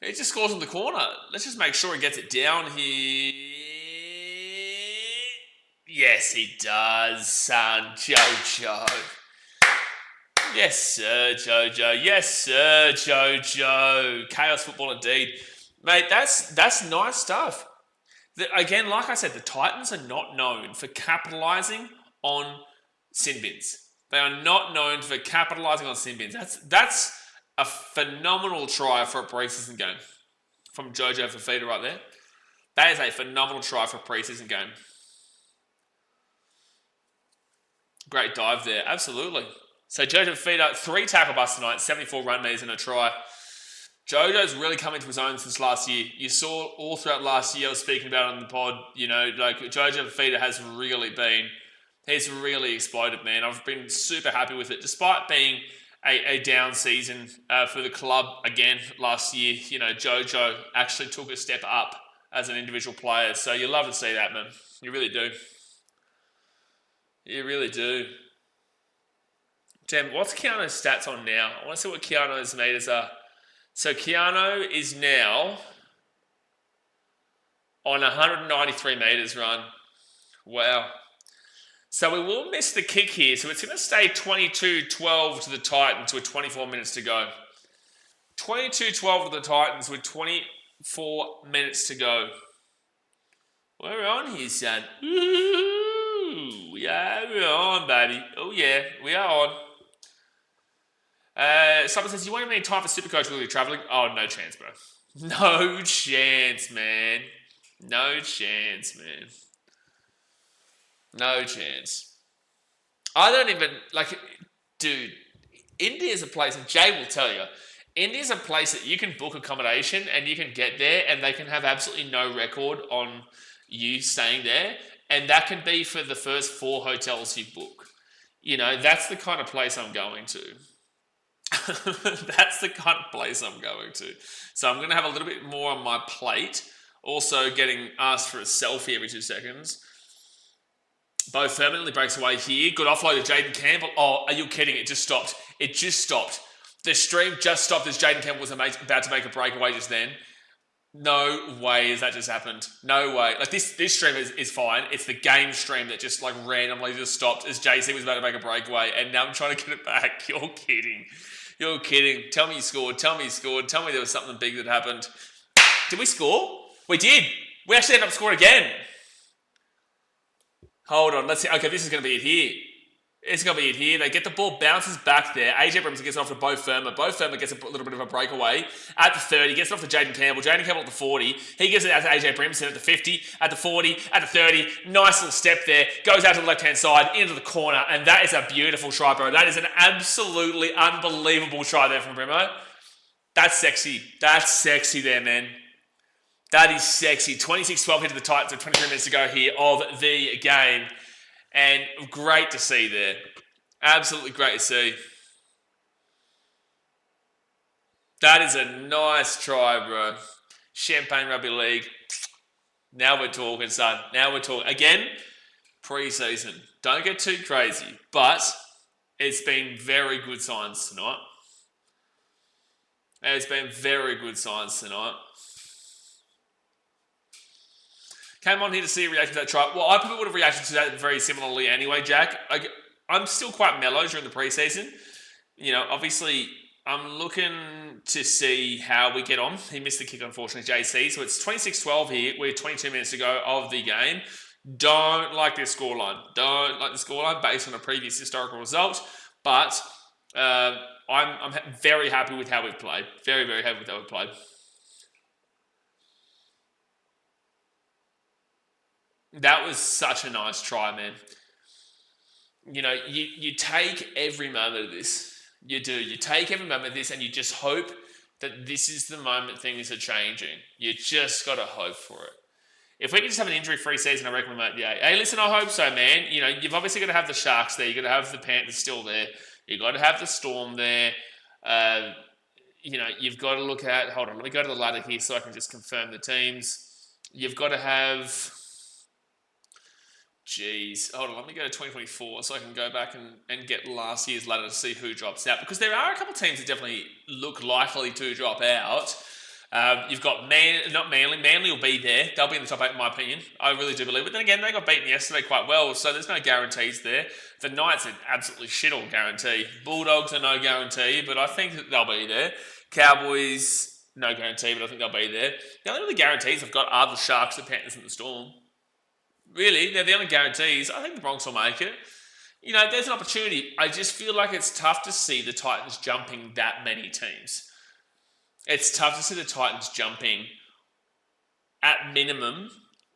He just scores in the corner. Let's just make sure he gets it down here. Yes, he does, son. Jojo. Yes, sir, Jojo. Yes, sir, Jojo. Chaos football indeed. Mate, that's nice stuff. Again, like I said, the Titans are not known for capitalising on sin bins. They are not known for capitalising on sin bins. That's a phenomenal try for a preseason game from Jojo Fafita right there. That is a phenomenal try for a preseason game. Great dive there, absolutely. So Jojo Fafita, 3 tackle busts tonight, 74 run meters and a try. Jojo's really come into his own since last year. You saw all throughout last year, I was speaking about it on the pod, like Jojo Fafita has really been, he's really exploded, man. I've been super happy with it, despite being a down season for the club again last year. Jojo actually took a step up as an individual player. So you love to see that, man. You really do. You really do. Damn, what's Keanu's stats on now? I want to see what Keanu's meters are. So Keanu is now on 193 meters run. Wow. So we will miss the kick here. So it's going to stay 22-12 to the Titans with 24 minutes to go. 22-12 to the Titans with 24 minutes to go. We're on here, son. Ooh, yeah, we're on, baby. Oh, yeah, we are on. Someone says, you won't have any time for Supercoach while you're travelling? Oh, no chance, bro. No chance, man. No chance, man. No chance. I don't even, dude, India's a place, and Jay will tell you, India's a place that you can book accommodation and you can get there and they can have absolutely no record on you staying there. And that can be for the first 4 hotels you book. That's the kind of place I'm going to. That's the kind of place I'm going to. So I'm going to have a little bit more on my plate. Also getting asked for a selfie every 2 seconds. Bo permanently breaks away here. Good offload to Jaden Campbell. Oh, are you kidding? It just stopped. It just stopped. The stream just stopped as Jaden Campbell was about to make a breakaway just then. No way has that just happened. No way. This stream is fine. It's the game stream that just randomly just stopped as JC was about to make a breakaway, and now I'm trying to get it back. You're kidding. You're kidding. Tell me you scored. Tell me you scored. Tell me there was something big that happened. Did we score? We did. We actually ended up scoring again. Hold on. Let's see. Okay, this is going to be it here. It's going to be it here. They get the ball, bounces back there. AJ Brimson gets it off to Bo Firma. Bo Firma gets a little bit of a breakaway. At the 30, gets it off to Jaden Campbell. Jaden Campbell at the 40. He gives it out to AJ Brimson at the 50, at the 40, at the 30. Nice little step there. Goes out to the left-hand side, into the corner. And that is a beautiful try, bro. That is an absolutely unbelievable try there from Brimo. That's sexy. That's sexy there, man. That is sexy. 26-12 into the Titans with 23 minutes to go here of the game. And great to see there. Absolutely great to see. That is a nice try, bro. Champagne Rugby League. Now we're talking, son. Now we're talking. Again, pre-season. Don't get too crazy. But it's been very good signs tonight. It's been very good signs tonight. Came on here to see a reaction to that try. Well, I probably would have reacted to that very similarly anyway, Jack. I'm still quite mellow during the preseason. Obviously, I'm looking to see how we get on. He missed the kick, unfortunately, JC. So it's 26-12 here with 22 minutes to go of the game. Don't like this scoreline. Don't like the scoreline based on a previous historical result. But I'm very happy with how we've played. Very, very happy with how we've played. That was such a nice try, man. You take every moment of this. You do. You take every moment of this and you just hope that this is the moment things are changing. You just got to hope for it. If we can just have an injury-free season, I reckon we might be. Hey, listen, I hope so, man. You've obviously got to have the Sharks there. You've got to have the Panthers still there. You've got to have the Storm there. You've got to look at... Hold on, let me go to the ladder here so I can just confirm the teams. You've got to have... Jeez, hold on, let me go to 2024 so I can go back and get last year's ladder to see who drops out. Because there are a couple of teams that definitely look likely to drop out. You've got Manly. Manly will be there. They'll be in the top 8 in my opinion. I really do believe it. But then again, they got beaten yesterday quite well, so there's no guarantees there. The Knights are absolutely shit all guarantee. Bulldogs are no guarantee, but I think that they'll be there. Cowboys, No guarantee, but I think they'll be there. The only other guarantees I've got are the Sharks, the Panthers, and the Storm. Really, they're the only guarantees. I think the Bronx will make it. You know, there's an opportunity. I just feel like it's tough to see the Titans jumping that many teams. It's tough to see the Titans jumping at minimum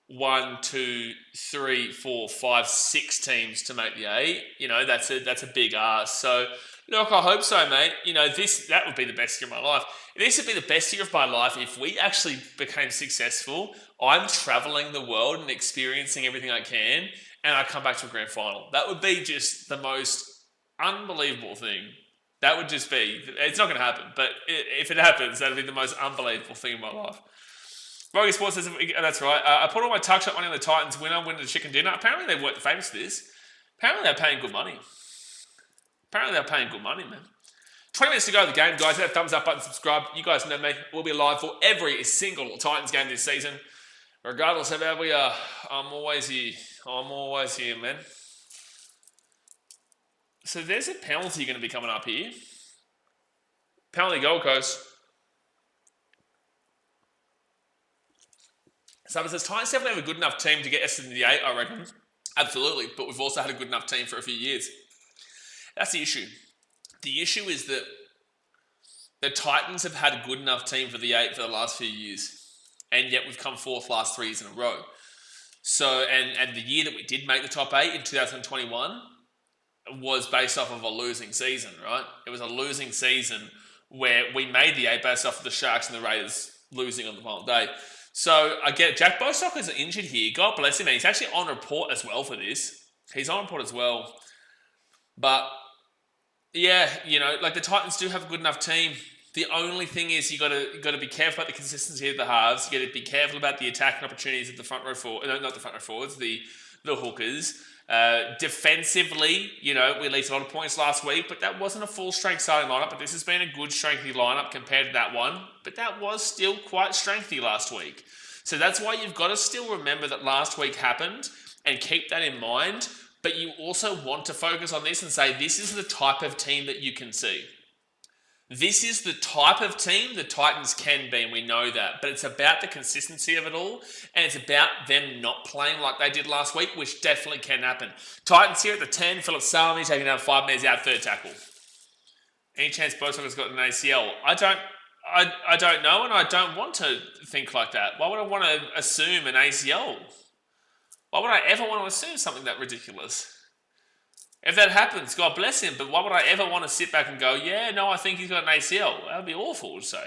1, 2, 3, 4, 5, 6 teams to make the 8. You know, that's a big ask. So, look, I hope so, mate. You know, that would be the best year of my life. This would be the best year of my life if we actually became successful. I'm traveling the world and experiencing everything I can, and I come back to a grand final. That would be just the most unbelievable thing. That would just be, it's not going to happen, but if it happens, that would be the most unbelievable thing in my life. Rogie Sports says, that's right. I put all my tuck shot money on the Titans win the chicken dinner. Apparently they weren't famous for this. Apparently they're paying good money. Man. 20 minutes to go of the game, guys. Hit that thumbs up button, subscribe. You guys know me. We'll be live for every single Titans game this season. Regardless of how we are, I'm always here, man. So there's a penalty going to be coming up here. Penalty Gold Coast. So it says, Titans definitely have a good enough team to get us into the 8, I reckon. Absolutely, but we've also had a good enough team for a few years. That's the issue. The issue is that the Titans have had a good enough team for the 8 for the last few years. And yet we've come 4th last 3 years in a row. So, and the year that we did make the top 8 in 2021 was based off of a losing season, right? It was a losing season where we made the 8 based off of the Sharks and the Raiders losing on the final day. So, I get Jack Bostock is injured here. God bless him, man. He's actually on report as well for this. He's on report as well. But, yeah, you know, like the Titans do have a good enough team. The only thing is you got to be careful about the consistency of the halves. You got to be careful about the attacking opportunities of the front row forward. No, not the front row forwards, the hookers. Defensively, you know, we leaked a lot of points last week, but that wasn't a full strength starting lineup. But this has been a good strengthy lineup compared to that one. But that was still quite strengthy last week. So that's why you've got to still remember that last week happened and keep that in mind. But you also want to focus on this and say, this is the type of team that you can see. This is the type of team the Titans can be, and we know that. But it's about the consistency of it all, and it's about them not playing like they did last week, which definitely can happen. Titans here at the 10, Philip Salmi taking down 5 metres out, 3rd tackle. Any chance Bostock has got an ACL? I don't know, and I don't want to think like that. Why would I want to assume an ACL? Why would I ever want to assume something that ridiculous? If that happens, God bless him, but why would I ever want to sit back and go, yeah, no, I think he's got an ACL? That would be awful to say.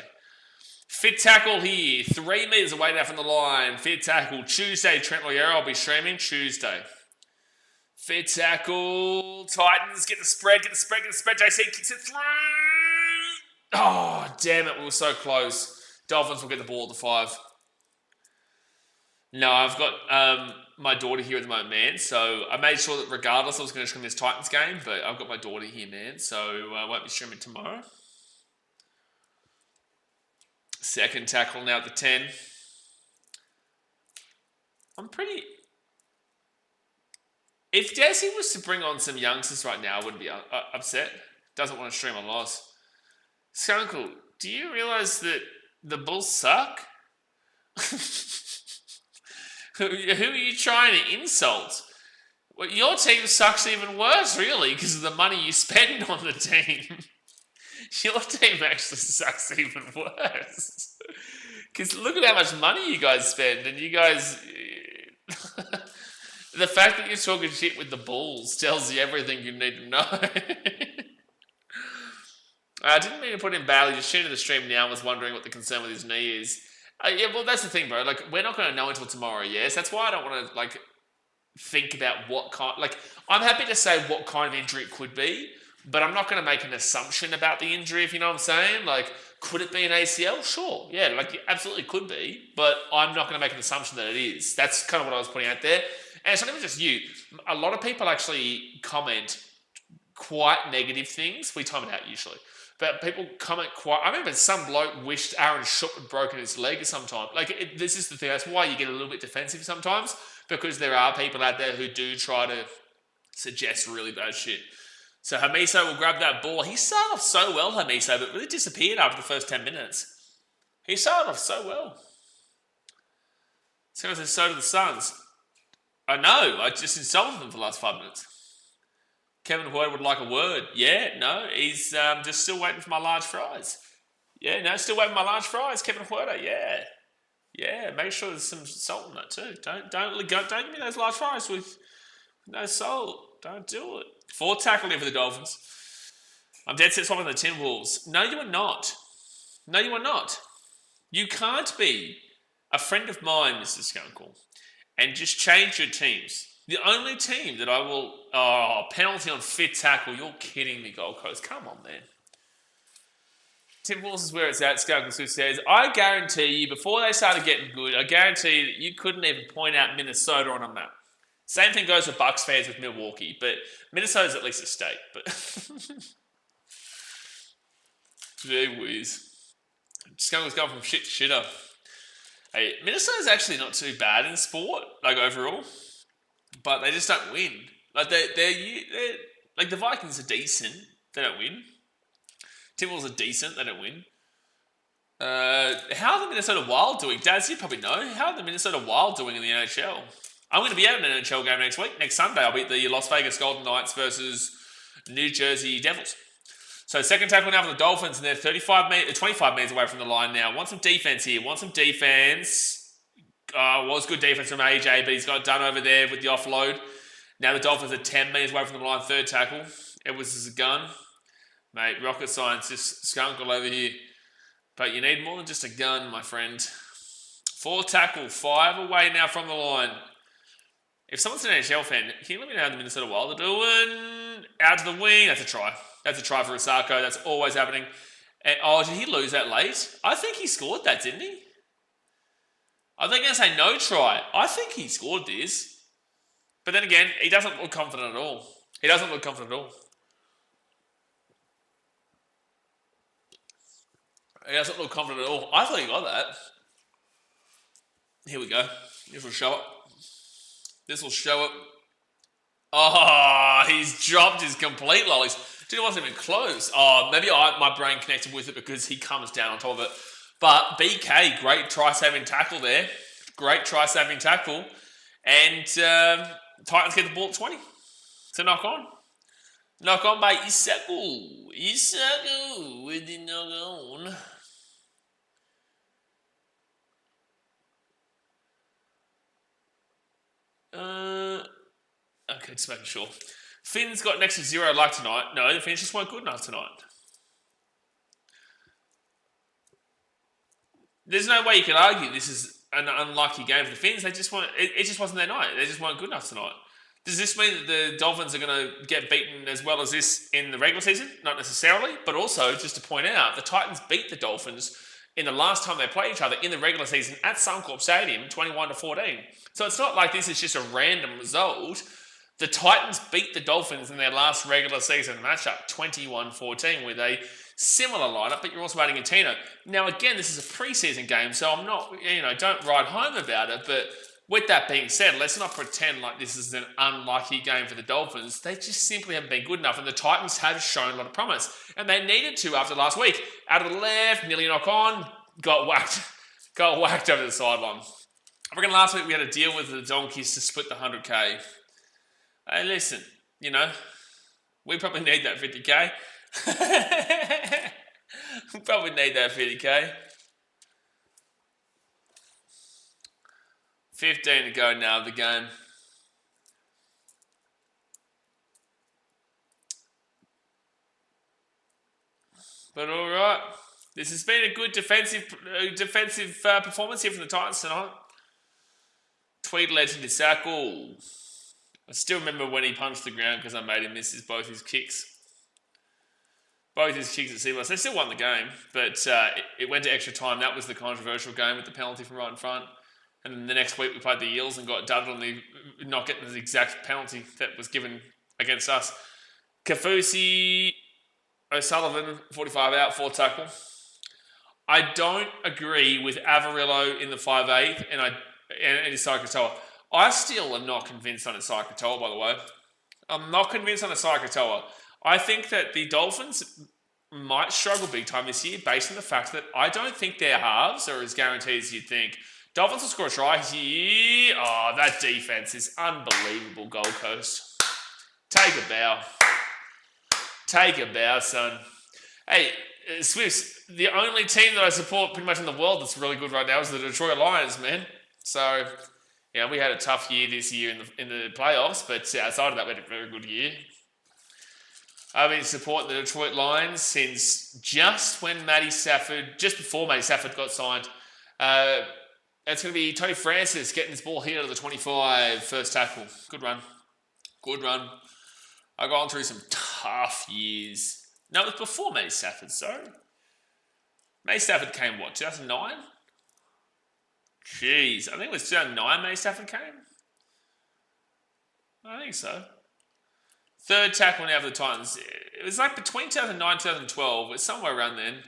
Fit tackle here, 3 metres away now from the line. Fit tackle, Tuesday, Trent Loiero. I'll be streaming Tuesday. Fit tackle, Titans, get the spread. JC kicks it through. Oh, damn it, we were so close. Dolphins will get the ball at the 5. No, I've got my daughter here at the moment, man. So I made sure that regardless I was going to stream this Titans game, but I've got my daughter here, man. So I won't be streaming tomorrow. 2nd tackle now at the 10. If Desi was to bring on some youngsters right now, I wouldn't be upset. Doesn't want to stream a loss. Skunkle, do you realise that the Bulls suck? Who are you trying to insult? Well, your team sucks even worse, really, because of the money you spend on the team. Your team actually sucks even worse. Because look at how much money you guys spend, and you guys... the fact that you're talking shit with the Bulls tells you everything you need to know. I didn't mean to put him badly, just tuned to the stream now and was wondering what the concern with his knee is. Yeah, well, that's the thing, bro. Like, we're not going to know until tomorrow, yes? That's why I don't want to, like, think about what kind... Like, I'm happy to say what kind of injury it could be, but I'm not going to make an assumption about the injury, if you know what I'm saying. Like, could it be an ACL? Sure. Yeah, like, it absolutely could be, but I'm not going to make an assumption that it is. That's kind of what I was putting out there. And it's not even just you. A lot of people actually comment quite negative things. We time it out, usually. But people comment quite... I remember some bloke wished Aaron Shook had broken his leg sometime. Like, this is the thing. That's why you get a little bit defensive sometimes, because there are people out there who do try to suggest really bad shit. So Hamiso will grab that ball. He started off so well, Hamiso, but really disappeared after the first 10 minutes. He started off so well. So did the Suns. I know, I just insulted them for the last 5 minutes. Kevin Hoyt would like a word. Yeah, no, he's just still waiting for my large fries. Yeah, no, still waiting for my large fries, Kevin Hoyt. Yeah. Yeah, make sure there's some salt in that too. Don't give me those large fries with no salt. Don't do it. 4 tackle in for the Dolphins. I'm dead set swapping the Timberwolves. No, you are not. No, you are not. You can't be a friend of mine, Mr. Skunkle, and just change your teams. The only team that I will... Oh, penalty on fit tackle. You're kidding me, Gold Coast. Come on, man. Timberwolves is where it's at. Skunkle Swift says, I guarantee you, before they started getting good, I guarantee you that you couldn't even point out Minnesota on a map. Same thing goes for Bucks fans with Milwaukee, but Minnesota's at least a state. But gee whiz. Skunkle's gone from shit to shitter. Hey, Minnesota's actually not too bad in sport, like overall, but they just don't win. Like they're like the Vikings are decent, they don't win. Timberwolves are decent, they don't win. How are the Minnesota Wild doing? Daz, you probably know. How are the Minnesota Wild doing in the NHL? I'm going to be at an NHL game next week. Next Sunday, I'll be at the Las Vegas Golden Knights versus New Jersey Devils. So second tackle now for the Dolphins, and they're 25 meters away from the line now. Want some defense here. Want some defense. Was good defense from AJ, but he's got done over there with the offload. Now the Dolphins are 10 meters away from the line. Third tackle. Edwards is a gun. Mate, rocket science, just skunkle over here. But you need more than just a gun, my friend. 4 tackle, 5 away now from the line. If someone's an NHL fan, can you let me know how the Minnesota Wild are doing? Out to the wing, that's a try. That's a try for Osako, that's always happening. And, oh, did he lose that late? I think he scored that, didn't he? I think I'm going to say no try. I think he scored this. But then again, he doesn't look confident at all. He doesn't look confident at all. He doesn't look confident at all. I thought he got that. Here we go. This will show it. This will show it. Oh, he's dropped his complete lollies. Dude, it wasn't even close. Oh, maybe my brain connected with it because he comes down on top of it. But BK, great try-saving tackle there. Great try-saving tackle. And Titans get the ball at 20 to knock on. Knock on by Isaku. Isaku with the knock on. Okay, just making sure. Finn's got next to 0 luck tonight. No, the Finns just weren't good enough tonight. There's no way you can argue this is an unlucky game for the Finns. They just weren't. It just wasn't their night. They just weren't good enough tonight. Does this mean that the Dolphins are going to get beaten as well as this in the regular season? Not necessarily, but also just to point out, the Titans beat the Dolphins in the last time they played each other in the regular season at Suncorp Stadium, 21-14. So it's not like this is just a random result. The Titans beat the Dolphins in their last regular season matchup, 21-14, with a similar lineup, but you're also adding a Tino. Now, again, this is a preseason game, so I'm not, don't ride home about it, but with that being said, let's not pretend like this is an unlucky game for the Dolphins. They just simply haven't been good enough, and the Titans have shown a lot of promise, and they needed to after last week. Out of the left, nearly knock on, got whacked over the sideline. I reckon last week we had to deal with the Donkeys to split the 100K. Hey, listen, we probably need that 50K. We probably need that 50K. 15 to go now of the game. But all right, this has been a good defensive performance here from the Titans tonight. Tweed legend Isaku. I still remember when he punched the ground because I made him miss both his kicks. Both his kicks at Seabass. They still won the game, but it went to extra time. That was the controversial game with the penalty from right in front. And then the next week we played the Eels and got dudded on the not getting the exact penalty that was given against us. Kafusi, O'Sullivan, 45 out, 4 tackle. I don't agree with Avarillo in the 5'8", and Isai Katoa. I still am not convinced on Isai Katoa, by the way. I'm not convinced on Isai Katoa. I think that the Dolphins might struggle big time this year based on the fact that I don't think their halves are as guaranteed as you'd think. Dolphins will score a try here. Oh, that defense is unbelievable, Gold Coast. Take a bow. Take a bow, son. Hey, Swifts, the only team that I support pretty much in the world that's really good right now is the Detroit Lions, man. So, yeah, we had a tough year this year in the playoffs, but outside of that, we had a very good year. I've been supporting the Detroit Lions since just before Matty Stafford got signed. It's going to be Tony Francis getting this ball hit out of the 25, first tackle. Good run. Good run. I've gone through some tough years. No, it was before Matty Stafford, sorry. Matty Stafford came, what, 2009? Jeez, I think it was 2009 Matty Stafford came. I think so. Third tackle now for the Titans. It was like between 2009 and 2012. It's somewhere around then.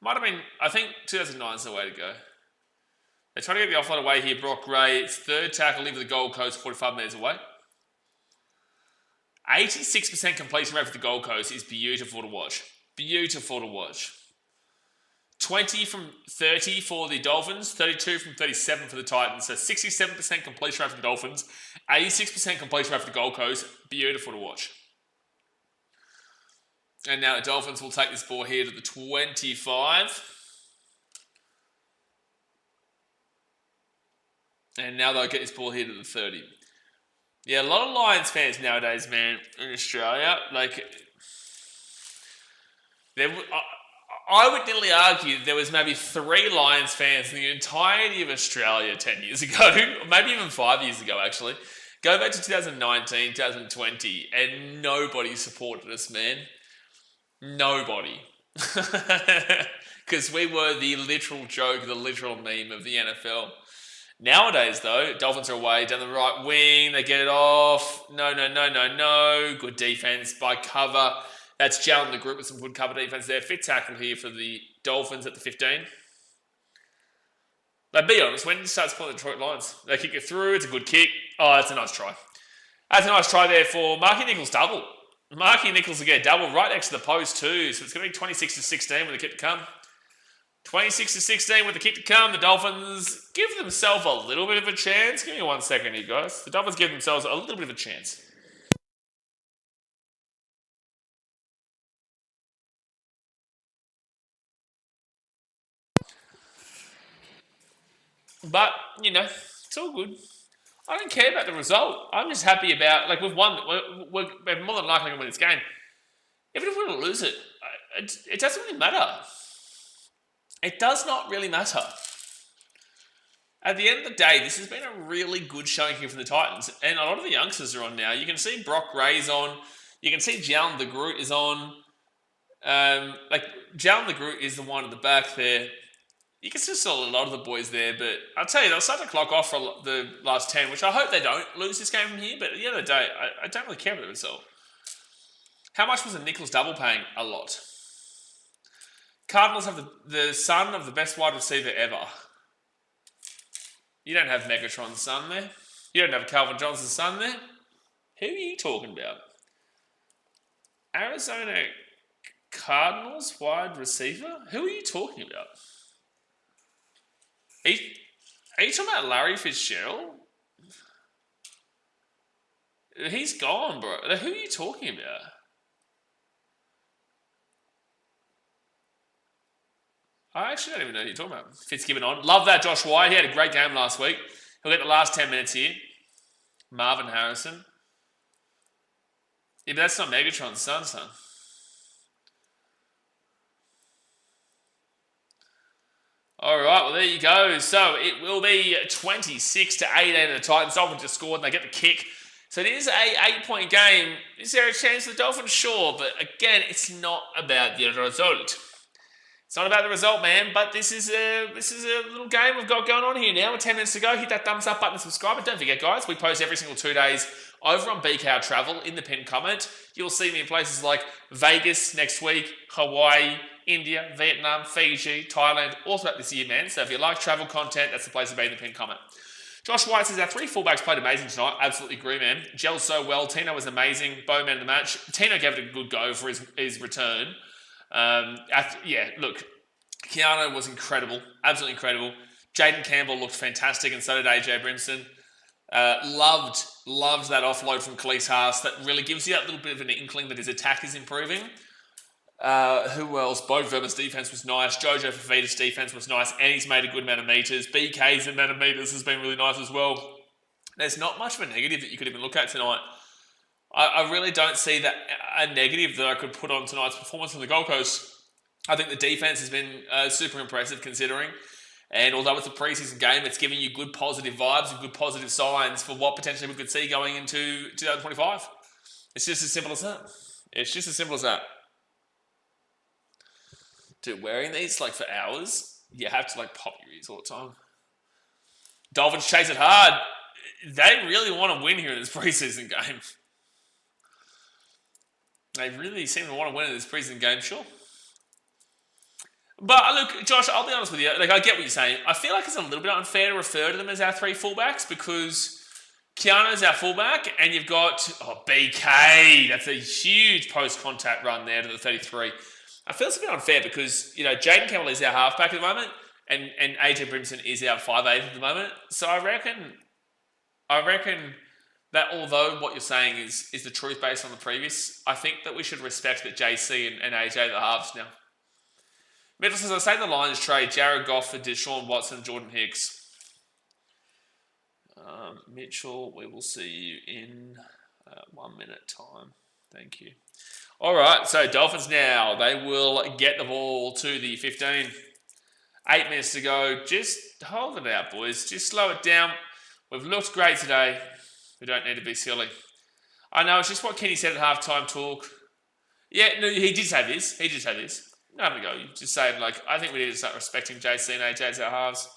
Might have been, I think 2009 is the way to go. They're trying to get the offload away here. Brock Gray. It's third tackle into the Gold Coast, 45 metres away. 86% completion rate for the Gold Coast is beautiful to watch. Beautiful to watch. 20 from 30 for the Dolphins, 32 from 37 for the Titans. So 67% completion rate for the Dolphins, 86% completion rate for the Gold Coast. Beautiful to watch. And now the Dolphins will take this ball here to the 25. And now they'll get this ball here to the 30. Yeah, a lot of Lions fans nowadays, man, in Australia. Like, I would nearly argue there was maybe 3 Lions fans in the entirety of Australia 10 years ago, maybe even 5 years ago, actually. Go back to 2019, 2020, and nobody supported us, man. Nobody. Because we were the literal joke, the literal meme of the NFL. Nowadays, though, Dolphins are away down the right wing. They get it off. No. Good defense by cover. That's Jalen the group with some good cover defense there. Fit tackle here for the Dolphins at the 15. But be honest, when you start supporting the Detroit Lions, they kick it through. It's a good kick. Oh, that's a nice try. That's a nice try there for Marky Nichols double. Marky Nichols will get a double right next to the post too. So it's going to be 26-16 with the kick to come. 26-16 with the kick to come. The Dolphins give themselves a little bit of a chance. Give me 1 second here, guys. The Dolphins give themselves a little bit of a chance. But, you know, it's all good. I don't care about the result. I'm just happy about, like, we've won. We're more than likely going to win this game. Even if we were to lose it, it doesn't really matter. It does not really matter. At the end of the day, this has been a really good showing here for the Titans. And a lot of the youngsters are on now. You can see Brock Gray's on. You can see Jalen the Groot is on. Jalen the Groot is the one at the back there. You can still see a lot of the boys there, but I'll tell you, they'll start to clock off for the last 10, which I hope they don't lose this game from here, but at the end of the day, I don't really care about the result. How much was a Nichols double paying? A lot. Cardinals have the son of the best wide receiver ever. You don't have Megatron's son there. You don't have Calvin Johnson's son there. Who are you talking about? Arizona Cardinals wide receiver? Who are you talking about? Are you talking about Larry Fitzgerald? He's gone, bro. Who are you talking about? I actually don't even know who you're talking about. Fitzgibbon on. Love that Josh White. He had a great game last week. He'll get the last 10 minutes here. Marvin Harrison. Yeah, but that's not Megatron's son. All right, well, there you go. So it will be 26-18 of the Titans. Dolphins just scored and they get the kick. So it is a 8-point game. Is there a chance the Dolphins? Sure, but again, it's not about the result. It's not about the result, man, but this is a little game we've got going on here now. With 10 minutes to go, hit that thumbs up button and subscribe. And don't forget, guys, we post every single 2 days over on BKRtravel in the pinned comment. You'll see me in places like Vegas next week, Hawaii, India, Vietnam, Fiji, Thailand, all throughout this year, man. So if you like travel content, that's the place to be in the pinned comment. Josh White says our 3 fullbacks played amazing tonight. Absolutely agree, man. Gelled so well. Tino was amazing. Bo man of the match. Tino gave it a good go for his return. Yeah, look, Keanu was incredible, absolutely incredible. Jaden Campbell looked fantastic, and so did AJ Brimson. Loved that offload from Khalees Haas. That really gives you that little bit of an inkling that his attack is improving. Who else? Bo Verma's defense was nice. Jojo Fafita's defense was nice, and he's made a good amount of meters. BK's amount of meters has been really nice as well. There's not much of a negative that you could even look at tonight. I really don't see that a negative that I could put on tonight's performance on the Gold Coast. I think the defense has been super impressive considering. And although it's a preseason game, it's giving you good positive vibes and good positive signs for what potentially we could see going into 2025. It's just as simple as that. It's just as simple as that. Dude, wearing these like for hours, you have to like pop your ears all the time. Dolphins chase it hard. They really want to win here in this preseason game. They really seem to want to win in this preseason game, sure. But look, Josh, I'll be honest with you. Like, I get what you're saying. I feel like it's a little bit unfair to refer to them as our three fullbacks because Keanu's our fullback, and you've got BK. That's a huge post-contact run there to the 33. I feel it's a bit unfair because Jaden Campbell is our halfback at the moment, and AJ Brimson is our 5'8" at the moment. So I reckon that although what you're saying is the truth based on the previous, I think that we should respect that JC and AJ are the halves now. Mitchell says, I say the Lions trade Jared Goff for Deshaun Watson and Jordan Hicks. Mitchell, we will see you in 1 minute time. Thank you. All right, so Dolphins now. They will get the ball to the 15. 8 minutes to go. Just hold it out, boys. Just slow it down. We've looked great today. We don't need to be silly. I know, it's just what Kenny said at halftime talk. Yeah, no, he did say this. No, to go. You just saying, I think we need to start respecting JC and AJ as our halves.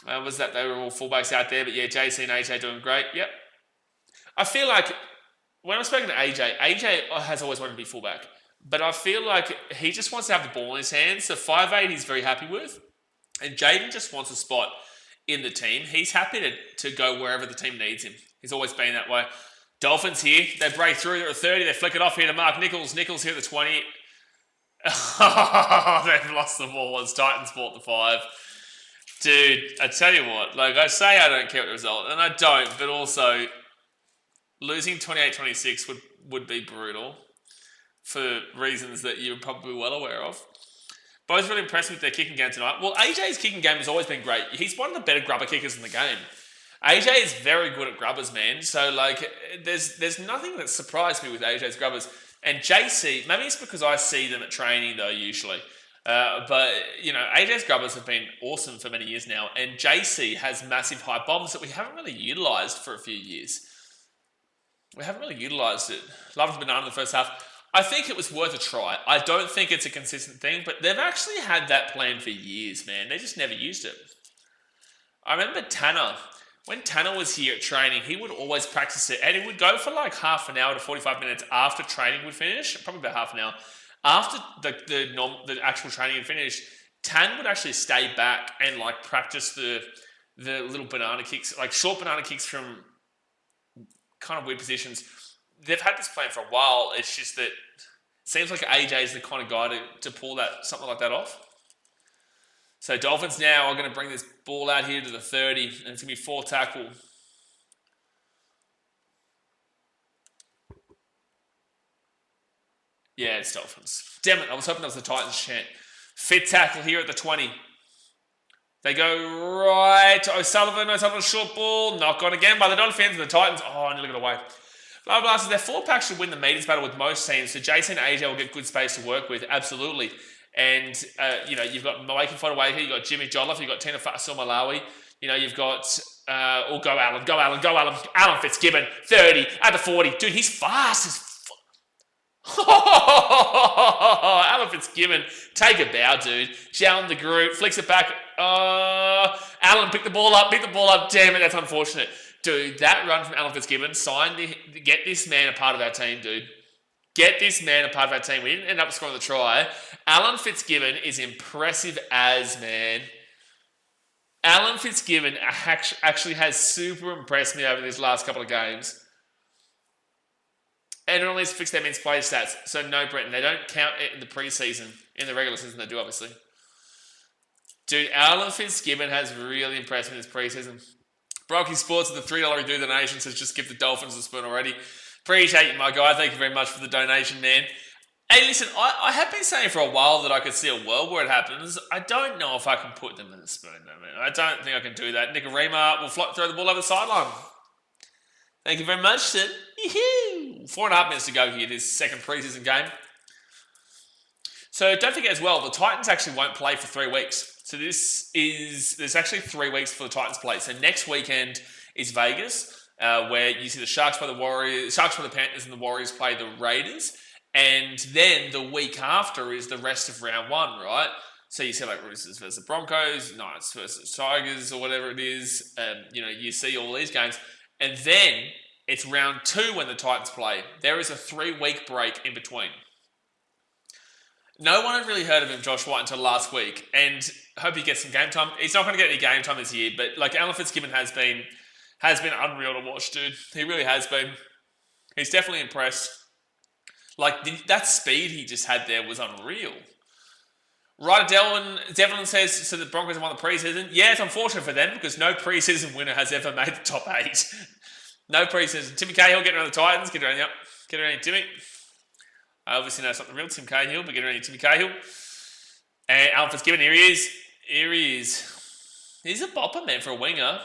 Was that they were all fullbacks out there, but yeah, JC and AJ doing great. Yep. I feel like when I'm speaking to AJ has always wanted to be fullback, but I feel like he just wants to have the ball in his hands. So 5'8" he's very happy with, and Jaden just wants a spot in the team. He's happy to go wherever the team needs him. He's always been that way. Dolphins here, they break through, they're at 30, they flick it off here to Mark Nichols. Nichols here at the 20. They've lost the ball as Titans bought the 5. Dude, I tell you what, I say I don't care what the result, and I don't, but also losing 28-26 would be brutal for reasons that you're probably well aware of. Both really impressed with their kicking game tonight. Well, AJ's kicking game has always been great. He's one of the better grubber kickers in the game. AJ is very good at grubbers, man. So, there's nothing that surprised me with AJ's grubbers. And JC, maybe it's because I see them at training, though, usually. But AJ's grubbers have been awesome for many years now. And JC has massive high bombs that we haven't really utilised for a few years. We haven't really utilised it. Loved banana in the first half. I think it was worth a try. I don't think it's a consistent thing, but they've actually had that plan for years, man. They just never used it. I remember Tanner. When Tanner was here at training, he would always practice it, and he would go for half an hour to 45 minutes after training would finish, probably about half an hour. After the actual training had finished, Tan would actually stay back and practice the little banana kicks, short banana kicks from kind of weird positions. They've had this plan for a while. It's just that it seems like AJ is the kind of guy to pull something like that off. So Dolphins now are going to bring this ball out here to the 30, and it's going to be 4 tackle. Yeah, it's Dolphins. Damn it, I was hoping that was the Titans chant. Fit tackle here at the 20. They go right to O'Sullivan. Short ball. Knock on again by the Dolphins and the Titans. Oh, I nearly got away. Blah, blah, so their 4 pack should win the meters battle with most teams. So Jason and AJ will get good space to work with. Absolutely. And, you've got Mawaki Fodawaker, you've got Jimmy Jolliffe, you've got Tina Fa'asumalawi, you've got, go Alan. Alan Fitzgibbon, 30, at the 40. Dude, he's fast as Alan Fitzgibbon, take a bow, dude. Jalen the group, flicks it back. Alan pick the ball up. Damn it, that's unfortunate. Dude, that run from Alan Fitzgibbon, get this man a part of our team, dude. Get this man a part of our team. We didn't end up scoring the try. Alan Fitzgibbon is impressive as, man. Alan Fitzgibbon actually has super impressed me over these last couple of games. NRL needs to fix their men's play stats. So no, Brenton, they don't count it in the preseason. In the regular season, they do, obviously. Dude, Alan Fitzgibbon has really impressed me this preseason. Brocky Sports with the $3 do donation says just give the Dolphins a spoon already. Appreciate you, my guy. Thank you very much for the donation, man. Hey, listen, I have been saying for a while that I could see a world where it happens. I don't know if I can put them in the spoon, though, man. I don't think I can do that. Nicarima will throw the ball over the sideline. Thank you very much, Sid. 4.5 minutes to go here, this second preseason game. So don't forget as well, the Titans actually won't play for 3 weeks. So there's actually 3 weeks for the Titans play. So next weekend is Vegas, where you see the Sharks play the Panthers, and the Warriors play the Raiders. And then the week after is the rest of round 1, right? So you see like Roosters versus the Broncos, Knights versus Tigers, or whatever it is. You see all these games. And then it's round 2 when the Titans play. There is a 3-week break in between. No one had really heard of him, Josh White, until last week, and hope he gets some game time. He's not going to get any game time this year, but like Alan Fitzgibbon has been unreal to watch, dude. He really has been. He's definitely impressed. Like that speed he just had there was unreal. Ryder Devlin says, so the Broncos have won the preseason. Yeah, it's unfortunate for them because no preseason winner has ever made the top 8. No preseason. Timmy Cahill getting around the Titans. Get around you, Timmy. I obviously know it's not the real Tim Cahill, but get around you, Timmy Cahill. And Alan Fitzgibbon, here he is. He's a bopper, man, for a winger.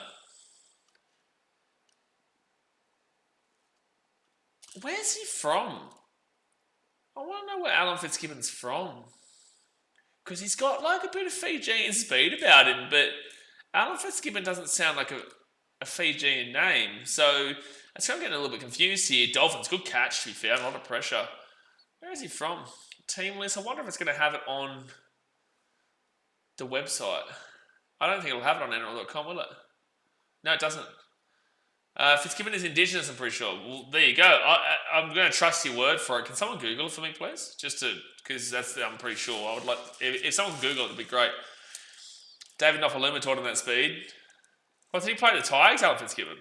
Where's he from? I want to know where Alan Fitzgibbon's from. Because he's got like a bit of Fijian speed about him, but Alan Fitzgibbon doesn't sound like a Fijian name. So that's why I'm getting a little bit confused here. Dolphins, good catch to be fair, a lot of pressure. Where is he from? Team list. I wonder if it's going to have it on the website. I don't think it'll have it on NRL.com, will it? No, it doesn't. Fitzgibbon is Indigenous, I'm pretty sure. Well, there you go. I'm going to trust your word for it. Can someone Google it for me, please? Because I'm pretty sure. I would like if someone can Google it, it'd be great. David Nofaluma taught him that speed. Well, did he play the Tigers, Alan Fitzgibbon?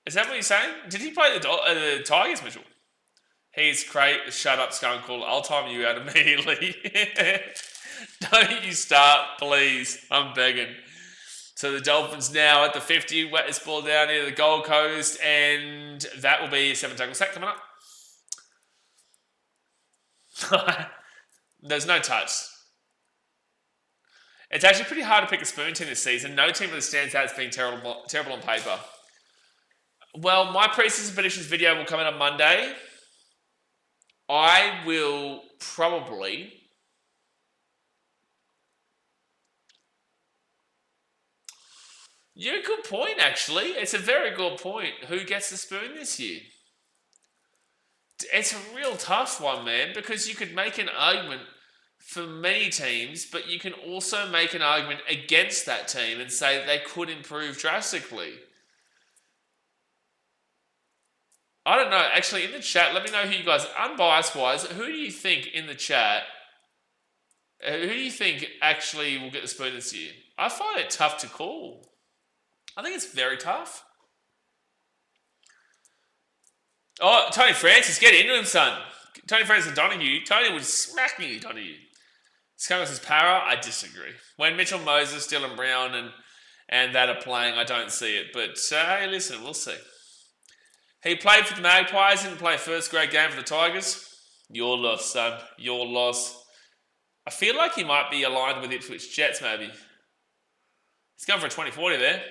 Is that what you're saying? Did he play the Tigers, Mitchell? He's great. Shut up, Skunkle. I'll time you out immediately. Don't you start, please. I'm begging. So the Dolphins now at the 50. Wet this ball down near the Gold Coast. And that will be a 7-tackle sack coming up. There's no touch. It's actually pretty hard to pick a spoon team this season. No team really stands out as being terrible on paper. Well, my preseason predictions video will come out on Monday. I will probably... You're a good point, actually. It's a very good point. Who gets the spoon this year? It's a real tough one, man, because you could make an argument for many teams, but you can also make an argument against that team and say they could improve drastically. I don't know. Actually, in the chat, let me know who you guys, unbiased-wise, who do you think in the chat, who do you think actually will get the spoon this year? I find it tough to call. I think it's very tough. Oh, Tony Francis, get into him, son. Tony Francis and Donahue. Tony would smack me, Donahue. Skunk says Para. I disagree. When Mitchell Moses, Dylan Brown, and that are playing, I don't see it. But hey, listen, we'll see. He played for the Magpies, didn't play a first grade game for the Tigers. Your loss, son. Your loss. I feel like he might be aligned with Ipswich Jets, maybe. He's going for a 20-40 there.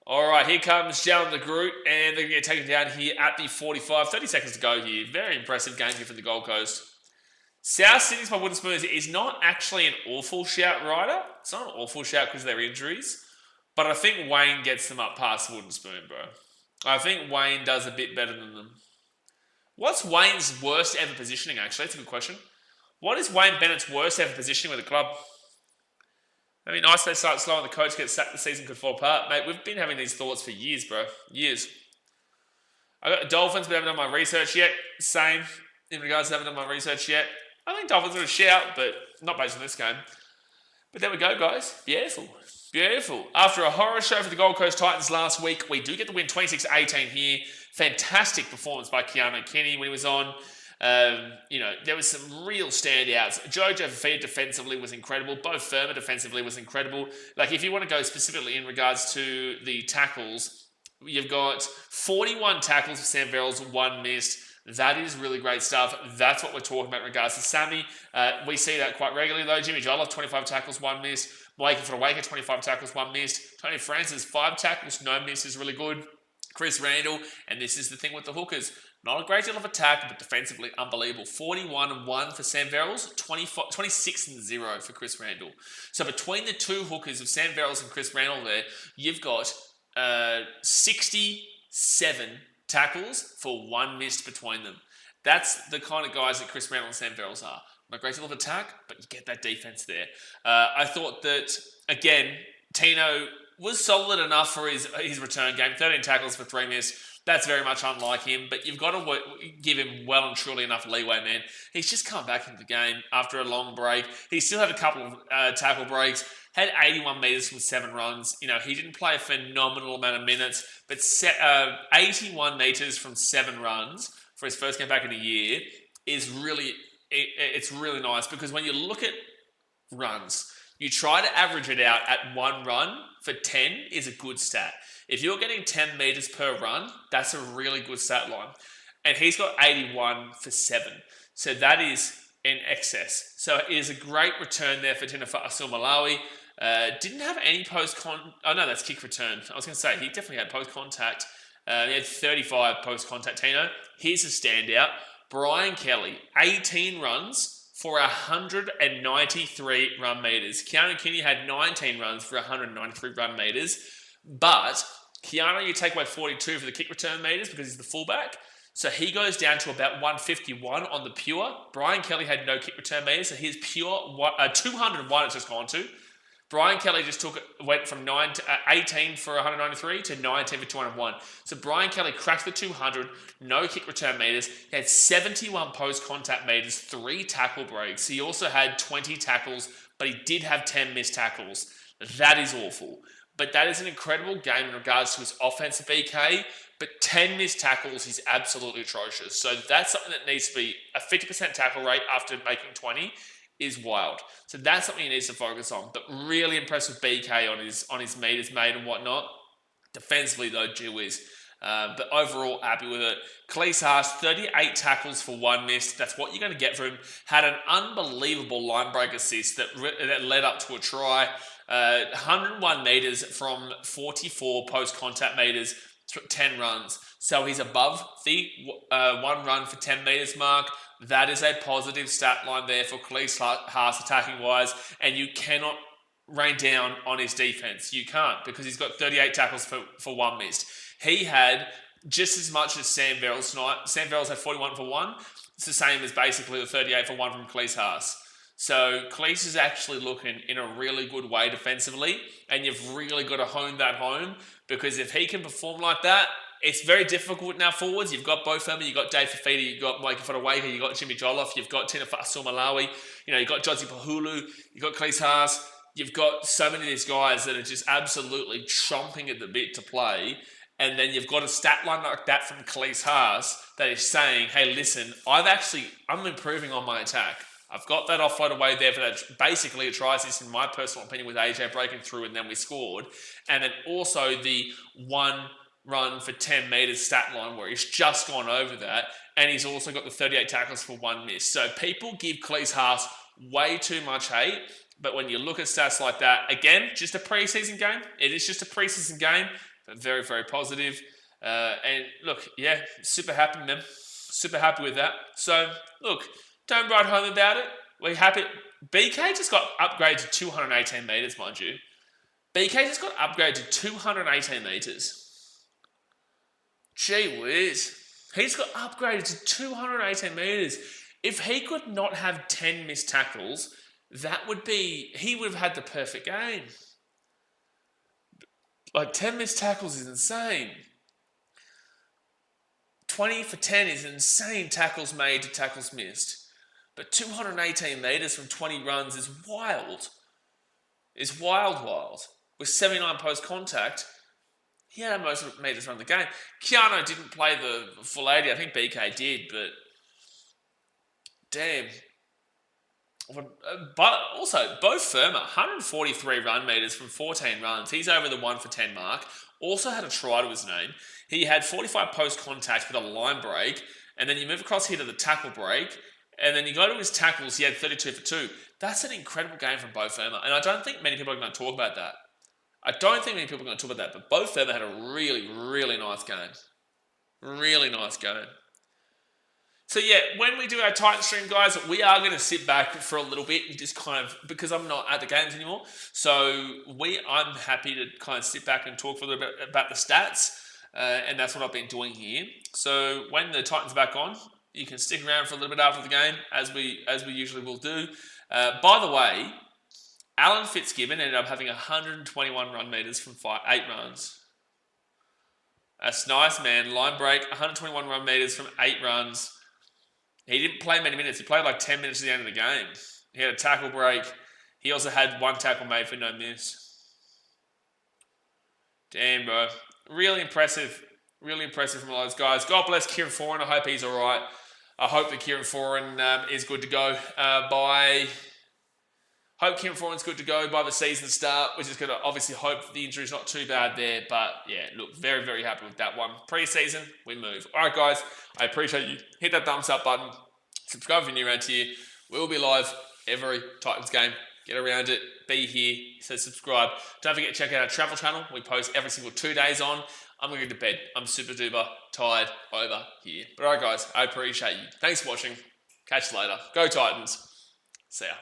All right, here comes Jalen the Groot, and they're going to get taken down here at the 45. 30 seconds to go here. Very impressive game here from the Gold Coast. South Sydney's by Wooden Spoons is not actually an awful shout, Ryder. It's not an awful shout because of their injuries. But I think Wayne gets them up past Wooden Spoon, bro. I think Wayne does a bit better than them. What's Wayne's worst ever positioning, actually? That's a good question. What is Wayne Bennett's worst ever positioning with the club? I mean, nice they start slow and the coach gets sacked, the season could fall apart. Mate, we've been having these thoughts for years, bro. Years. I got the Dolphins, but I haven't done my research yet. Same in regards to haven't done my research yet. I think Dolphins are a shout, but not based on this game. But there we go, guys. Beautiful. Beautiful. After a horror show for the Gold Coast Titans last week, we do get the win 26-18 here. Fantastic performance by Keanu Kenny when he was on. There was some real standouts. Jojo Fafita defensively was incredible. Bo Firma defensively was incredible. Like, if you want to go specifically in regards to the tackles, you've got 41 tackles for Sam Verrills, 1 missed. That is really great stuff. That's what we're talking about in regards to Sammy. We see that quite regularly, though. Jimmy Jolliffe, 25 tackles, 1 missed. Waker for Waker, 25 tackles, 1 missed. Tony Francis, 5 tackles, no miss is really good. Chris Randall, and this is the thing with the hookers, not a great deal of attack, but defensively unbelievable. 41-1 for Sam Verrills, 26-0 for Chris Randall. So between the two hookers of Sam Verrills and Chris Randall there, you've got 67 tackles for 1 missed between them. That's the kind of guys that Chris Randall and Sam Verrills are. Not a great deal of attack, but you get that defense there. I thought that, again, Tino was solid enough for his return game. 13 tackles for 3 missed. That's very much unlike him, but you've got to give him well and truly enough leeway, man. He's just come back into the game after a long break. He still had a couple of tackle breaks, had 81 metres from 7 runs. He didn't play a phenomenal amount of minutes, but 81 metres from 7 runs for his first game back in a year is really... It's really nice, because when you look at runs, you try to average it out at 1 run for 10 is a good stat. If you're getting 10 metres per run, that's a really good stat line. And he's got 81 for 7. So that is in excess. So it is a great return there for Tinafa Malawi. Didn't have any oh no, that's kick return. I was going to say, he definitely had post-contact. He had 35 post-contact Tino. Here's a standout. Brian Kelly, 18 runs for 193 run meters. Keanu Kenny had 19 runs for 193 run meters. But Keanu, you take away 42 for the kick return meters because he's the fullback. So he goes down to about 151 on the pure. Brian Kelly had no kick return meters, so his pure 201 it's just gone to. Brian Kelly just went from 18 for 193 to 19 for 201. So Brian Kelly cracked the 200, no kick return meters. He had 71 post-contact meters, 3 tackle breaks. He also had 20 tackles, but he did have 10 missed tackles. That is awful. But that is an incredible game in regards to his offensive BK. But 10 missed tackles is absolutely atrocious. So that's something that needs to be a 50% tackle rate after making 20. Is wild. So that's something he needs to focus on. But really impressed with BK on his meters made and whatnot. Defensively though, gee whiz. But overall, happy with it. Cleese Haas, 38 tackles for 1 missed. That's what you're going to get from him. Had an unbelievable line break assist that led up to a try. 101 meters from 44 post-contact meters, 10 runs. So he's above the 1 run for 10 meters mark. That is a positive stat line there for Cleese Haas attacking-wise, and you cannot rain down on his defense. You can't, because he's got 38 tackles for 1 missed. He had just as much as Sam Verrills tonight. Sam Verrills had 41 for 1. It's the same as basically the 38 for 1 from Cleese Haas. So Cleese is actually looking in a really good way defensively, and you've really got to hone that home, because if he can perform like that, it's very difficult now forwards. You've got Bo Firma, you've got Dave Fafita, you've got Waker for Waker, you've got Jimmy Jolliffe, you've got Tina Malawi, you've got Josie Pahulu, you've got Cleese Haas. You've got so many of these guys that are just absolutely chomping at the bit to play. And then you've got a stat line like that from Cleese Haas that is saying, hey, listen, I'm improving on my attack. I've got that offload away there for that. Basically, it tries this, in my personal opinion, with AJ breaking through and then we scored. And then also the 1 run for 10 metres stat line where he's just gone over that, and he's also got the 38 tackles for 1 miss. So people give Cleese Haas way too much hate, but when you look at stats like that, again, just a preseason game. It is just a preseason game, but very, very positive. And look, yeah, super happy, man. Super happy with that. So look, don't write home about it. We're happy. BK just got upgraded to 218 metres, mind you. BK just got upgraded to 218 metres. Gee whiz. He's got upgraded to 218 metres. If he could not have 10 missed tackles, he would have had the perfect game. Like, 10 missed tackles is insane. 20 for 10 is insane tackles made to tackles missed. But 218 metres from 20 runs is wild. It's wild. with 79 post-contact. He had most meters run the game. Keanu didn't play the full 80. I think BK did, but damn. But also, Bo Firma, 143 run meters from 14 runs. He's over the 1 for 10 mark. Also had a try to his name. He had 45 post-contact with a line break. And then you move across here to the tackle break. And then you go to his tackles, he had 32 for 2. That's an incredible game from Bo Firma. And I don't think many people are going to talk about that. But Bo Firma had a really, really nice game. Really nice game. So yeah, when we do our Titan stream, guys, we are going to sit back for a little bit and just kind of, because I'm not at the games anymore, so I'm happy to kind of sit back and talk for a little bit about the stats, and that's what I've been doing here. So when the Titans are back on, you can stick around for a little bit after the game, as we usually will do. By the way, Alan Fitzgibbon ended up having 121 run meters from 8 runs. That's nice, man. Line break, 121 run meters from 8 runs. He didn't play many minutes. He played like 10 minutes at the end of the game. He had a tackle break. He also had 1 tackle made for no miss. Damn, bro. Really impressive. Really impressive from all those guys. God bless Kieran Foran. I hope he's all right. I hope that Kieran Foran is good to go Hope Kieran Foran's good to go by the season start. We're just going to obviously hope the injury's not too bad there. But yeah, look, very, very happy with that one. Pre-season, we move. All right, guys, I appreciate you. Hit that thumbs up button. Subscribe if you're new around here. We'll be live every Titans game. Get around it. Be here. So subscribe. Don't forget to check out our travel channel. We post every single 2 days on. I'm going to go to bed. I'm super duper tired over here. But all right, guys, I appreciate you. Thanks for watching. Catch you later. Go Titans. See ya.